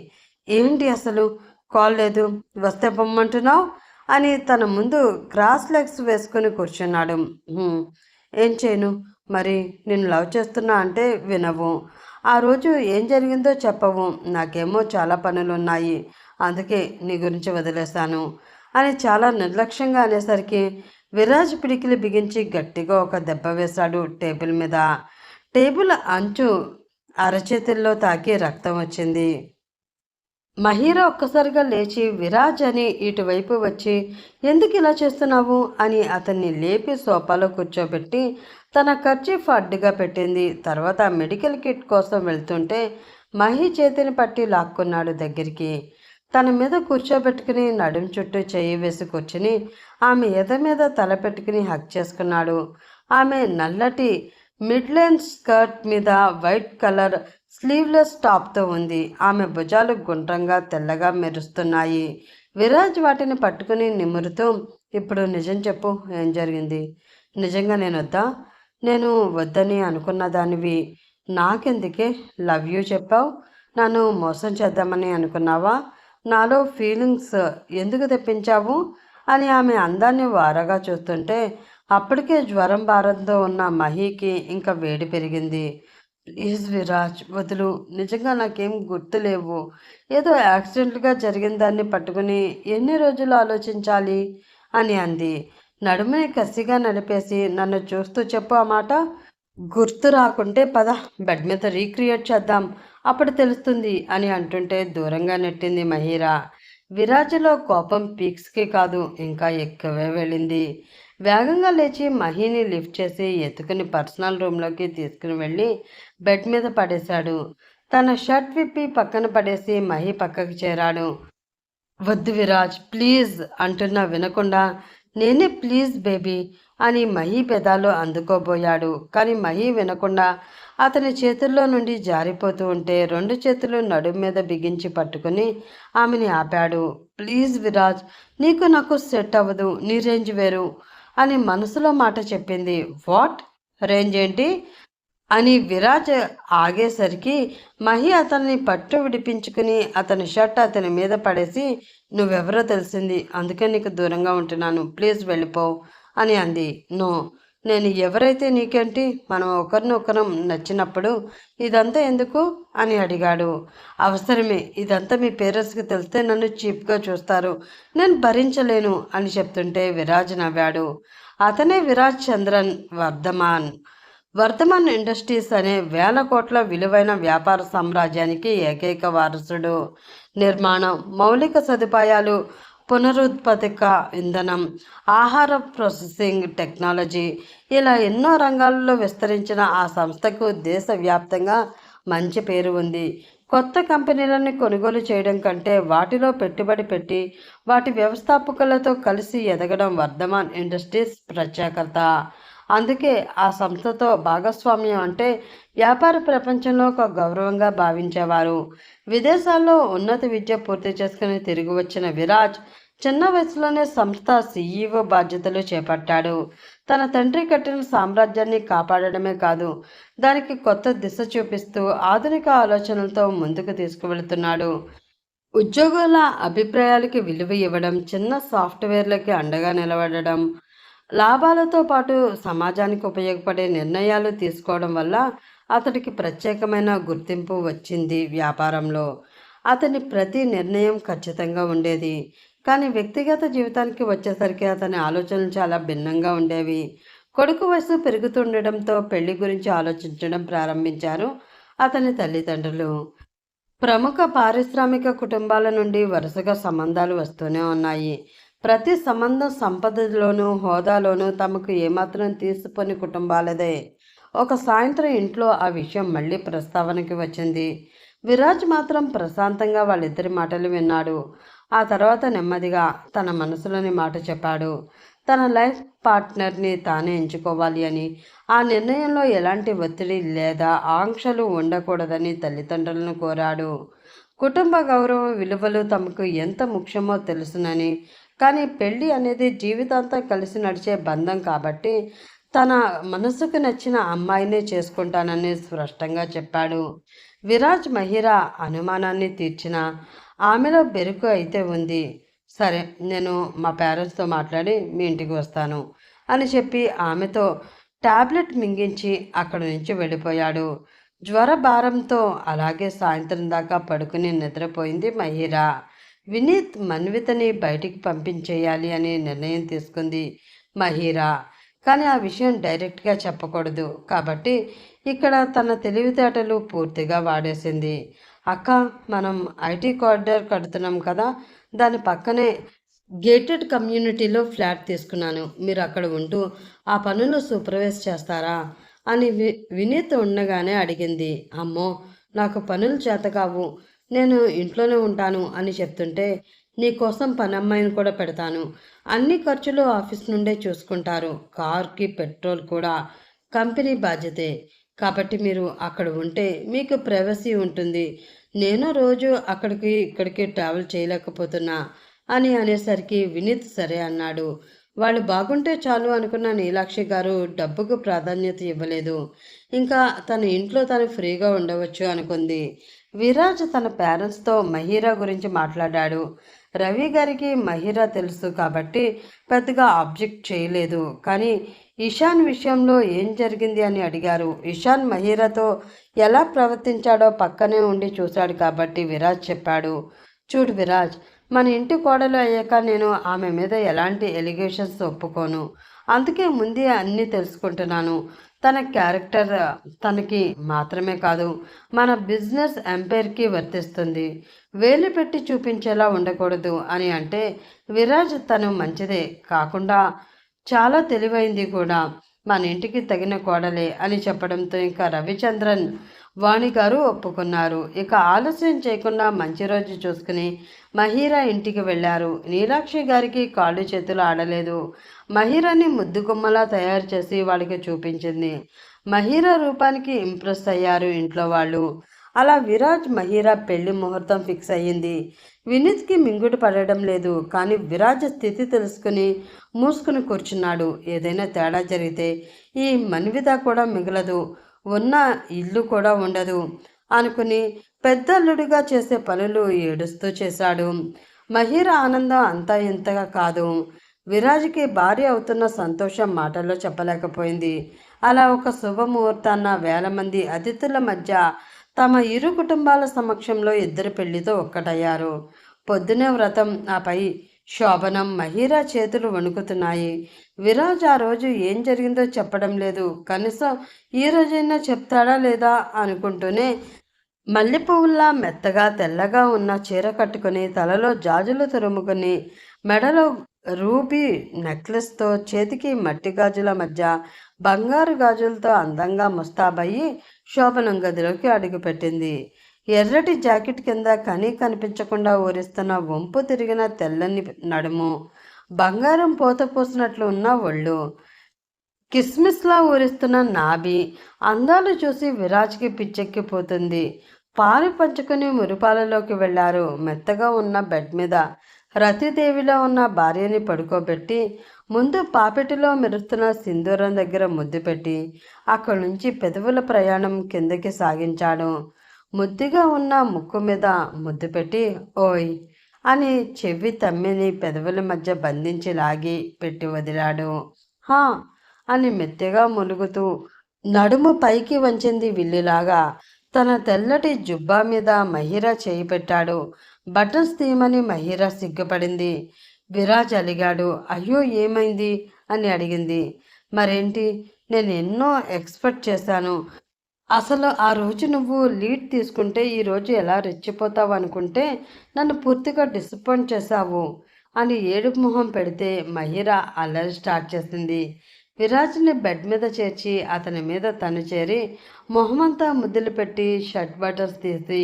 ఏంటి అసలు కాల్ లేదు, వస్తే పొమ్మంటున్నావు అని తన ముందు క్రాస్ లెగ్స్ వేసుకుని కూర్చున్నాడు. ఏం చేయను మరి, నిన్ను లవ్ చేస్తున్నా అంటే వినవు, ఆ రోజు ఏం జరిగిందో చెప్పవు, నాకేమో చాలా పనులున్నాయి, అందుకే నీ గురించి వదిలేశాను అని చాలా నిర్లక్ష్యంగా అనేసరికి విరాజ్ పిడికిలి బిగించి గట్టిగా ఒక దెబ్బ వేశాడు టేబుల్ మీద. టేబుల్ అంచు అరచేతుల్లో తాకి రక్తం వచ్చింది. మహిరా ఒక్కసారిగా లేచి విరాజ్ అని ఇటువైపు వచ్చి ఎందుకు ఇలా చేస్తున్నావు అని అతన్ని లేపి సోఫాలో కూర్చోబెట్టి తన కర్చీఫ్ అడ్డుగా పెట్టింది. తర్వాత మెడికల్ కిట్ కోసం వెళ్తుంటే మహి చేతిని పట్టి లాక్కున్నాడు దగ్గరికి. తన మీద కూర్చోబెట్టుకుని నడుం చుట్టూ చెయ్యి వేసి కూర్చుని ఆమె ఎద మీద తల పెట్టుకుని హక్ చేసుకున్నాడు. ఆమె నల్లటి మిడ్లైన్ స్కర్ట్ మీద వైట్ కలర్ స్లీవ్లెస్ టాప్తో ఉంది. ఆమె భుజాలు గుండ్రంగా తెల్లగా మెరుస్తున్నాయి. విరాజ్ వాటిని పట్టుకుని నిమురుతూ ఇప్పుడు నిజం చెప్పు, ఏం జరిగింది? నిజంగా నేను వద్దని అనుకున్న దానివి, నాకెందుకే లవ్ యూ చెప్పావు? నన్ను మోసం చేద్దామని అనుకున్నావా? నాలో ఫీలింగ్స్ ఎందుకు తెప్పించావు అని ఆమె అందాన్ని వారగా చూస్తుంటే అప్పటికే జ్వరం భారంతో ఉన్న మహికి ఇంకా వేడి పెరిగింది. ప్లీజ్ విరాజ్ వదులు, నిజంగా నాకేం గుర్తులేవు, ఏదో యాక్సిడెంట్గా జరిగిన దాన్ని పట్టుకుని ఎన్ని రోజులు ఆలోచించాలి అని అంది. నడుముని కసిగా నడిపేసి నన్ను చూస్తూ చెప్పు ఆ మాట, గుర్తు రాకుంటే పద బెడ్ మీద రీక్రియేట్ చేద్దాం, అప్పుడు తెలుస్తుంది అని అంటుంటే దూరంగా నెట్టింది మహిరా. విరాజులో కోపం పీక్స్కి కాదు ఇంకా ఎక్కువే వెళ్ళింది. వేగంగా లేచి మహిని లిఫ్ట్ చేసి ఎత్తుకుని పర్సనల్ రూమ్లోకి తీసుకుని వెళ్ళి బెడ్ మీద పడేశాడు. తన షర్ట్ విప్పి పక్కన పడేసి మహి పక్కకి చేరాడు. వద్దు విరాజ్ ప్లీజ్ అంటున్నా వినకుండా నేనే ప్లీజ్ బేబీ అని మహి పెదాలు అందుకోబోయాడు. కానీ మహి వినకుండా అతని చేతుల్లో నుండి జారిపోతూ ఉంటే 2 చేతులు నడుము మీద బిగించి పట్టుకుని ఆమెని ఆపాడు. ప్లీజ్ విరాజ్, నీకు నాకు సెట్ అవ్వదు, నీ రేంజ్ వేరు అని మనసులో మాట చెప్పింది. వాట్ రేంజ్ ఏంటి అని విరాజ్ ఆగేసరికి మహి అతన్ని పట్టు విడిపించుకుని అతని షర్ట్ అతని మీద పడేసి నువ్వెవరో తెలిసింది, అందుకే నీకు దూరంగా ఉంటున్నాను, ప్లీజ్ వెళ్ళిపో అని అంది. నో, నేను ఎవరైతే నీకేంటి, మనం ఒకరినొకరం నచ్చినప్పుడు ఇదంతా ఎందుకు అని అడిగాడు. అవసరమే, ఇదంతా మీ పేరెంట్స్కి తెలిస్తే నన్ను చీప్గా చూస్తారు, నేను భరించలేను అని చెప్తుంటే విరాజ్ నవ్వాడు. అతనే విరాజ్ చంద్రన్ వర్ధమాన్ ఇండస్ట్రీస్ అనే 1000 కోట్ల విలువైన వ్యాపార సామ్రాజ్యానికి ఏకైక వారసుడు. నిర్మాణం, మౌలిక సదుపాయాలు, పునరుత్పాదక ఇంధనం, ఆహార ప్రాసెసింగ్ టెక్నాలజీ ఇలా ఎన్నో రంగాలలో విస్తరించిన ఆ సంస్థకు దేశవ్యాప్తంగా మంచి పేరు ఉంది. కొత్త కంపెనీలను కొనుగోలు చేయడం కంటే వాటిలో పెట్టుబడి పెట్టి వాటి వ్యవస్థాపకులతో కలిసి ఎదగడం వర్ధమాన్ ఇండస్ట్రీస్ ప్రత్యేకత. అందుకే ఆ సంస్థతో భాగస్వామ్యం అంటే వ్యాపార ప్రపంచంలో ఒక గౌరవంగా భావించేవారు. విదేశాల్లో ఉన్నత విద్య పూర్తి చేసుకుని తిరిగి వచ్చిన విరాజ్ చిన్న వయసులోనే సంస్థ సీఈఓ బాధ్యతలు చేపట్టాడు. తన తండ్రి కట్టిన సామ్రాజ్యాన్ని కాపాడడమే కాదు, దానికి కొత్త దిశ చూపిస్తూ ఆధునిక ఆలోచనలతో ముందుకు తీసుకువెళుతున్నాడు. ఉద్యోగుల అభిప్రాయాలకి విలువ ఇవ్వడం, చిన్న సాఫ్ట్వేర్లకి అండగా నిలబడడం, లాభాలతో పాటు సమాజానికి ఉపయోగపడే నిర్ణయాలు తీసుకోవడం వల్ల అతడికి ప్రత్యేకమైన గుర్తింపు వచ్చింది వ్యాపారంలో. అతని ప్రతి నిర్ణయం ఖచ్చితంగా ఉండేది. కానీ వ్యక్తిగత జీవితానికి వచ్చేసరికి అతని ఆలోచనలు చాలా భిన్నంగా ఉండేవి. కొడుకు వయసు పెరుగుతుండడంతో పెళ్లి గురించి ఆలోచించడం ప్రారంభించారు అతని తల్లిదండ్రులు. ప్రముఖ పారిశ్రామిక కుటుంబాల నుండి వరుసగా సంబంధాలు వస్తూనే ఉన్నాయి. ప్రతి సంబంధం సంపదలోనూ హోదాలోనూ తమకు ఏమాత్రం తీసిపోని కుటుంబాలదే. ఒక సాయంత్రం ఇంట్లో ఆ విషయం మళ్ళీ ప్రస్తావనకి వచ్చింది. విరాజ్ మాత్రం ప్రశాంతంగా వాళ్ళిద్దరి మాటలు విన్నాడు. ఆ తర్వాత నెమ్మదిగా తన మనసులోని మాట చెప్పాడు. తన లైఫ్ పార్ట్నర్ని తానే ఎంచుకోవాలి అని, ఆ నిర్ణయంలో ఎలాంటి ఒత్తిడి లేదా ఆంక్షలు ఉండకూడదని తల్లిదండ్రులను కోరాడు. కుటుంబ గౌరవ విలువలు తమకు ఎంత ముఖ్యమో తెలుసునని, కానీ పెళ్ళి అనేది జీవితాంతం కలిసి నడిచే బంధం కాబట్టి తన మనసుకు నచ్చిన అమ్మాయినే చేసుకుంటానని స్పష్టంగా చెప్పాడు. విరాజ్ మహిరా అనుమానాన్ని తీర్చిన ఆమెలో బెరుకు అయితే ఉంది. సరే, నేను మా పేరెంట్స్తో మాట్లాడి మీ ఇంటికి వస్తాను అని చెప్పి ఆమెతో టాబ్లెట్ మింగించి అక్కడి నుంచి వెళ్ళిపోయాడు. జ్వర భారంతో అలాగే సాయంత్రం దాకా పడుకుని నిద్రపోయింది మహిరా. వినీత్ మన్వితని బయటికి పంపించేయాలి అని నిర్ణయం తీసుకుంది మహిరా. కానీ ఆ విషయం డైరెక్ట్గా చెప్పకూడదు కాబట్టి ఇక్కడ తన తెలివితేటలు పూర్తిగా వాడేసింది. అక్క, మనం ఐటీ కారిడార్ కడుతున్నాం కదా, దాని పక్కనే గేటెడ్ కమ్యూనిటీలో ఫ్లాట్ తీసుకున్నాను, మీరు అక్కడ ఉంటూ ఆ పనులు సూపర్వైజ్ చేస్తారా అని వినీత్ ఉండగానే అడిగింది. అమ్మో, నాకు పనులు చేత కావు, నేను ఇంట్లోనే ఉంటాను అని చెప్తుంటే నీకోసం పనమ్మాయిని కూడా పెడతాను, అన్ని ఖర్చులు ఆఫీస్ నుండే చూసుకుంటారు, కార్కి పెట్రోల్ కూడా కంపెనీ బాధ్యతే, కాబట్టి మీరు అక్కడ ఉంటే మీకు ప్రైవసీ ఉంటుంది, నేను రోజు అక్కడికి ఇక్కడికి ట్రావెల్ చేయలేకపోతున్నా అని అనేసరికి వినీత్ సరే అన్నాడు. వాళ్ళు బాగుంటే చాలు అనుకున్న నీలాక్షి గారు డబ్బుకు ప్రాధాన్యత ఇవ్వలేదు. ఇంకా తన ఇంట్లో తను ఫ్రీగా ఉండవచ్చు అనుకుంది. విరాజ్ తన పేరెంట్స్తో మహిరా గురించి మాట్లాడాడు. రవి గారికి మహిరా తెలుసు కాబట్టి పెద్దగా ఆబ్జెక్ట్ చేయలేదు. కానీ ఇషాన్ విషయంలో ఏం జరిగింది అని అడిగారు. ఇషాన్ మహిరాతో ఎలా ప్రవర్తించాడో పక్కనే ఉండి చూశాడు కాబట్టి విరాజ్ చెప్పాడు. చూడు విరాజ్, మన ఇంటి కోడలు అయ్యాక నేను ఆమె మీద ఎలాంటి ఎలిగేషన్స్ ఒప్పుకోను. అందుకే ముందే అన్నీ తెలుసుకుంటున్నాను. తన క్యారెక్టర్ తనకి మాత్రమే కాదు, మన బిజినెస్ ఎంపైర్కి వర్తిస్తుంది. వేలు పెట్టి చూపించేలా ఉండకూడదు అని అంటే విరాజ్ తను మంచిదే కాకుండా చాలా తెలివైంది కూడా. మన ఇంటికి తగిన కోడలే అని చెప్పడంతో ఇంకా రవిచంద్రన్ వాణి గారు ఒప్పుకున్నారు. ఇక ఆలస్యం చేయకుండా మంచి రోజు చూసుకుని మహీరా ఇంటికి వెళ్ళారు. నీలాక్షి గారికి కాళ్ళు చేతులు ఆడలేదు. మహీరాని ముద్దుగుమ్మలా తయారు చేసి వాళ్ళకి చూపించింది. మహీరా రూపానికి ఇంప్రెస్ అయ్యారు ఇంట్లో వాళ్ళు. అలా విరాజ్ మహీరా పెళ్లి ముహూర్తం ఫిక్స్ అయ్యింది. వినీత్కి మింగుడు పడడం లేదు. కానీ విరాజ్ స్థితి తెలుసుకుని మూసుకుని కూర్చున్నాడు. ఏదైనా తేడా జరిగితే ఈ మన్విత కూడా మిగలదు, ఉన్న ఇల్లు కూడా ఉండదు అనుకుని పెద్దల్లుడిగా చేసే పనులు ఏడుస్తూ చేశాడు. మహీరా ఆనందం అంతా ఇంతగా కాదు. విరాజ్కి భార్య అవుతున్న సంతోషం మాటల్లో చెప్పలేకపోయింది. అలా ఒక శుభముహూర్తాన్న వేల మంది అతిథుల మధ్య తమ ఇరు కుటుంబాల సమక్షంలో ఇద్దరు పెళ్లితో ఒక్కటయ్యారు. పొద్దునే వ్రతం, ఆపై శోభనం. మహీరా చేతులు వణుకుతున్నాయి. విరాజ్ ఆ రోజు ఏం జరిగిందో చెప్పడం లేదు. కనీసం ఈ రోజైనా చెప్తాడా లేదా అనుకుంటూనే మల్లెపువ్వుల్లా మెత్తగా తెల్లగా ఉన్న చీర కట్టుకుని తలలో జాజులు తురుముకుని మెడలో రూబీ నెక్లెస్తో చేతికి మట్టి గాజుల మధ్య బంగారు గాజులతో అందంగా ముస్తాబయ్యి శోభనం గదిలోకి అడుగుపెట్టింది. ఎర్రటి జాకెట్ కింద కనీ కనిపించకుండా ఊరిస్తున్న వంపు తిరిగిన తెల్లని నడుము, బంగారం పోత పోసినట్లు ఉన్న ఒళ్ళు, కిస్మిస్లా ఊరిస్తున్న నాభి అందాలు చూసి విరాజ్కి పిచ్చెక్కిపోతుంది. పాలు పంచుకుని మురిపాలలోకి వెళ్లారు. మెత్తగా ఉన్న బెడ్ మీద రతిదేవిలో ఉన్న భార్యని పడుకోబెట్టి ముందు పాపెటిలో మెరుస్తున్న సింధూరం దగ్గర ముద్దు పెట్టి అక్కడి నుంచి పెదవుల ప్రయాణం కిందకి సాగించాడు. ముద్దుగా ఉన్న ముక్కు మీద ముద్దు పెట్టి ఓయ్ అని చెవి తమ్మిని పెదవుల మధ్య బంధించి లాగి పెట్టి వదిలాడు. హా అని మెత్తగా ములుగుతూ నడుము పైకి వంచింది విల్లులాగా. తన తెల్లటి జుబ్బా మీద మహిరా చేయి పెట్టాడు. బటన్స్ తీయమని మహీరా సిగ్గుపడింది. విరాజ్ అలిగాడు. అయ్యో ఏమైంది అని అడిగింది. మరేంటి, నేను ఎన్నో ఎక్స్పెక్ట్ చేశాను. అసలు ఆ రోజు నువ్వు లీడ్ తీసుకుంటే ఈరోజు ఎలా రెచ్చిపోతావు అనుకుంటే నన్ను పూర్తిగా డిసప్పాయింట్ చేశావు అని ఏడుపు మొహం పెడితే మహీరా అల్లరి స్టార్ట్ చేసింది. విరాజ్ని బెడ్ మీద చేర్చి అతని మీద తను చేరి మొహమంతా ముద్దులు పెట్టి షర్ట్ బటన్స్ తీసి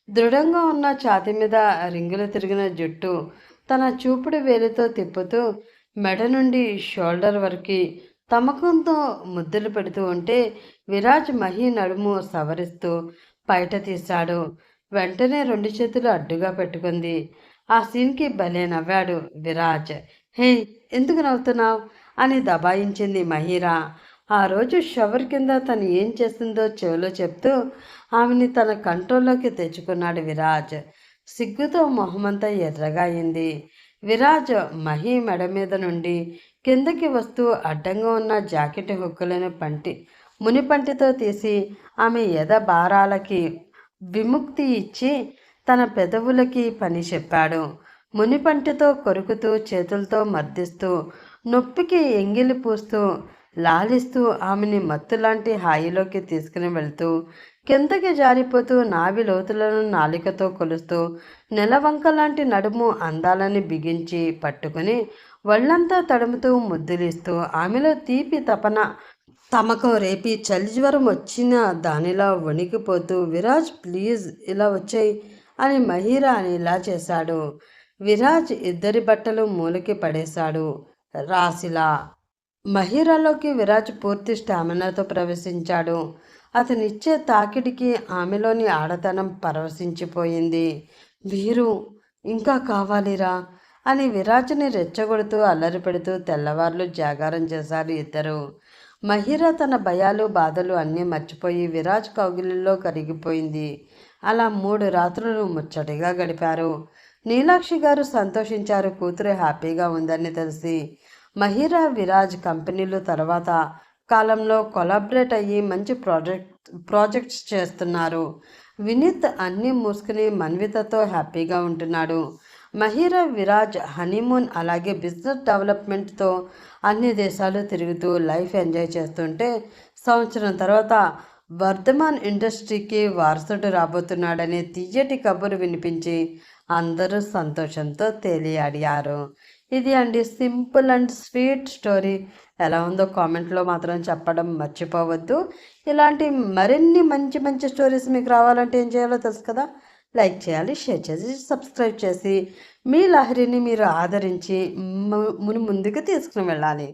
దృఢంగా ఉన్న ఛాతీ మీద రింగులు తిరిగిన జుట్టు తన చూపుడు వేలితో తిప్పుతూ మెడ నుండి షోల్డర్ వరకు తమకంతో ముద్దులు పెడుతూ ఉంటే విరాజ్ మహి నడుము సవరిస్తూ బయట తీశాడు. వెంటనే రెండు చేతులు అడ్డుగా పెట్టుకుంది. ఆ సీన్కి భలే నవ్వాడు విరాజ్. హే, ఎందుకు నవ్వుతున్నావు అని దబాయించింది మహీరా. ఆ రోజు షవర్ కింద తను ఏం చేస్తుందో చెవిలో చెప్తూ ఆమెని తన కంట్రోల్లోకి తెచ్చుకున్నాడు విరాజ్. సిగ్గుతో మొహమంతా ఎర్రగా అయింది. విరాజ్ మహి మెడ మీద నుండి కిందకి వస్తూ అడ్డంగా ఉన్న జాకెట్ హుక్కులను మునిపంటితో తీసి ఆమె ఎద భారాలకి విముక్తి ఇచ్చి తన పెదవులకి పని చెప్పాడు. మునిపంటితో కొరుకుతూ చేతులతో మర్దిస్తూ నొప్పికి ఎంగిలి పూస్తూ లాలిస్తూ ఆమెని మత్తులాంటి హాయిలోకి తీసుకుని వెళ్తూ కిందకి జారిపోతూ నాభి లోతులను నాలికతో కొలుస్తూ నెలవంక లాంటి నడుము అందాలని బిగించి పట్టుకుని ఒళ్ళంతా తడుముతూ ముద్దులిస్తూ ఆమెలో తీపి తపన తమకం రేపి చలి జ్వరం వచ్చిన దానిలా వణికిపోతూ విరాజ్ ప్లీజ్ ఇలా వచ్చాయి అని మహీరా అని ఇలా చేశాడు. విరాజ్ ఇద్దరి బట్టలు మూలకి పడేశాడు రాసిలా. మహీరాలోకి విరాజ్ పూర్తి స్టామినాతో ప్రవేశించాడు. అతనిచ్చే తాకిడికి ఆమెలోని ఆడతనం పరవశించిపోయింది. వీరు ఇంకా కావాలిరా అని విరాజ్ని రెచ్చగొడుతూ అల్లరి పెడుతూ తెల్లవార్లు జాగారం చేశారు ఇద్దరు. మహీరా తన భయాలు బాధలు అన్నీ మర్చిపోయి విరాజ్ కౌగిలిలో కరిగిపోయింది. అలా 3 రాత్రులు ముచ్చటిగా గడిపారు. నీలాక్షి గారు సంతోషించారు కూతురు హ్యాపీగా ఉందని తెలిసి. మహీరా విరాజ్ కంపెనీలు తర్వాత కాలంలో కొలాబరేట్ అయ్యి మంచి ప్రాజెక్ట్స్ చేస్తున్నారు. వినీత్ అన్నీ మూసుకుని మన్వితతో హ్యాపీగా ఉంటున్నాడు. మహిరా విరాజ్ హనీమూన్ అలాగే బిజినెస్ డెవలప్మెంట్తో అన్ని దేశాలు తిరుగుతూ లైఫ్ ఎంజాయ్ చేస్తుంటే సంవత్సరం తర్వాత వర్ధమాన్ ఇండస్ట్రీకి వారసుడు రాబోతున్నాడనే తీయటి కబురు వినిపించి అందరూ సంతోషంతో తేలియాడారు. ఇది అండి సింపుల్ అండ్ స్వీట్ స్టోరీ. ఎలా ఉందో కామెంట్లో మాత్రం చెప్పడం మర్చిపోవద్దు. ఇలాంటి మరిన్ని మంచి మంచి స్టోరీస్ మీకు రావాలంటే ఏం చేయాలో తెలుసు కదా. లైక్ చేయాలి, షేర్ చేసి, సబ్స్క్రైబ్ చేసి మీ లహరిని మీరు ఆదరించి ముందుకు తీసుకుని వెళ్ళాలి.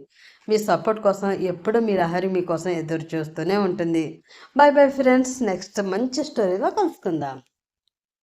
మీ సపోర్ట్ కోసం ఎప్పుడు మీ లహరి మీకోసం ఎదురు చూస్తూనే ఉంటుంది. బై బై ఫ్రెండ్స్, నెక్స్ట్ మంచి స్టోరీలో కలుసుకుందాం.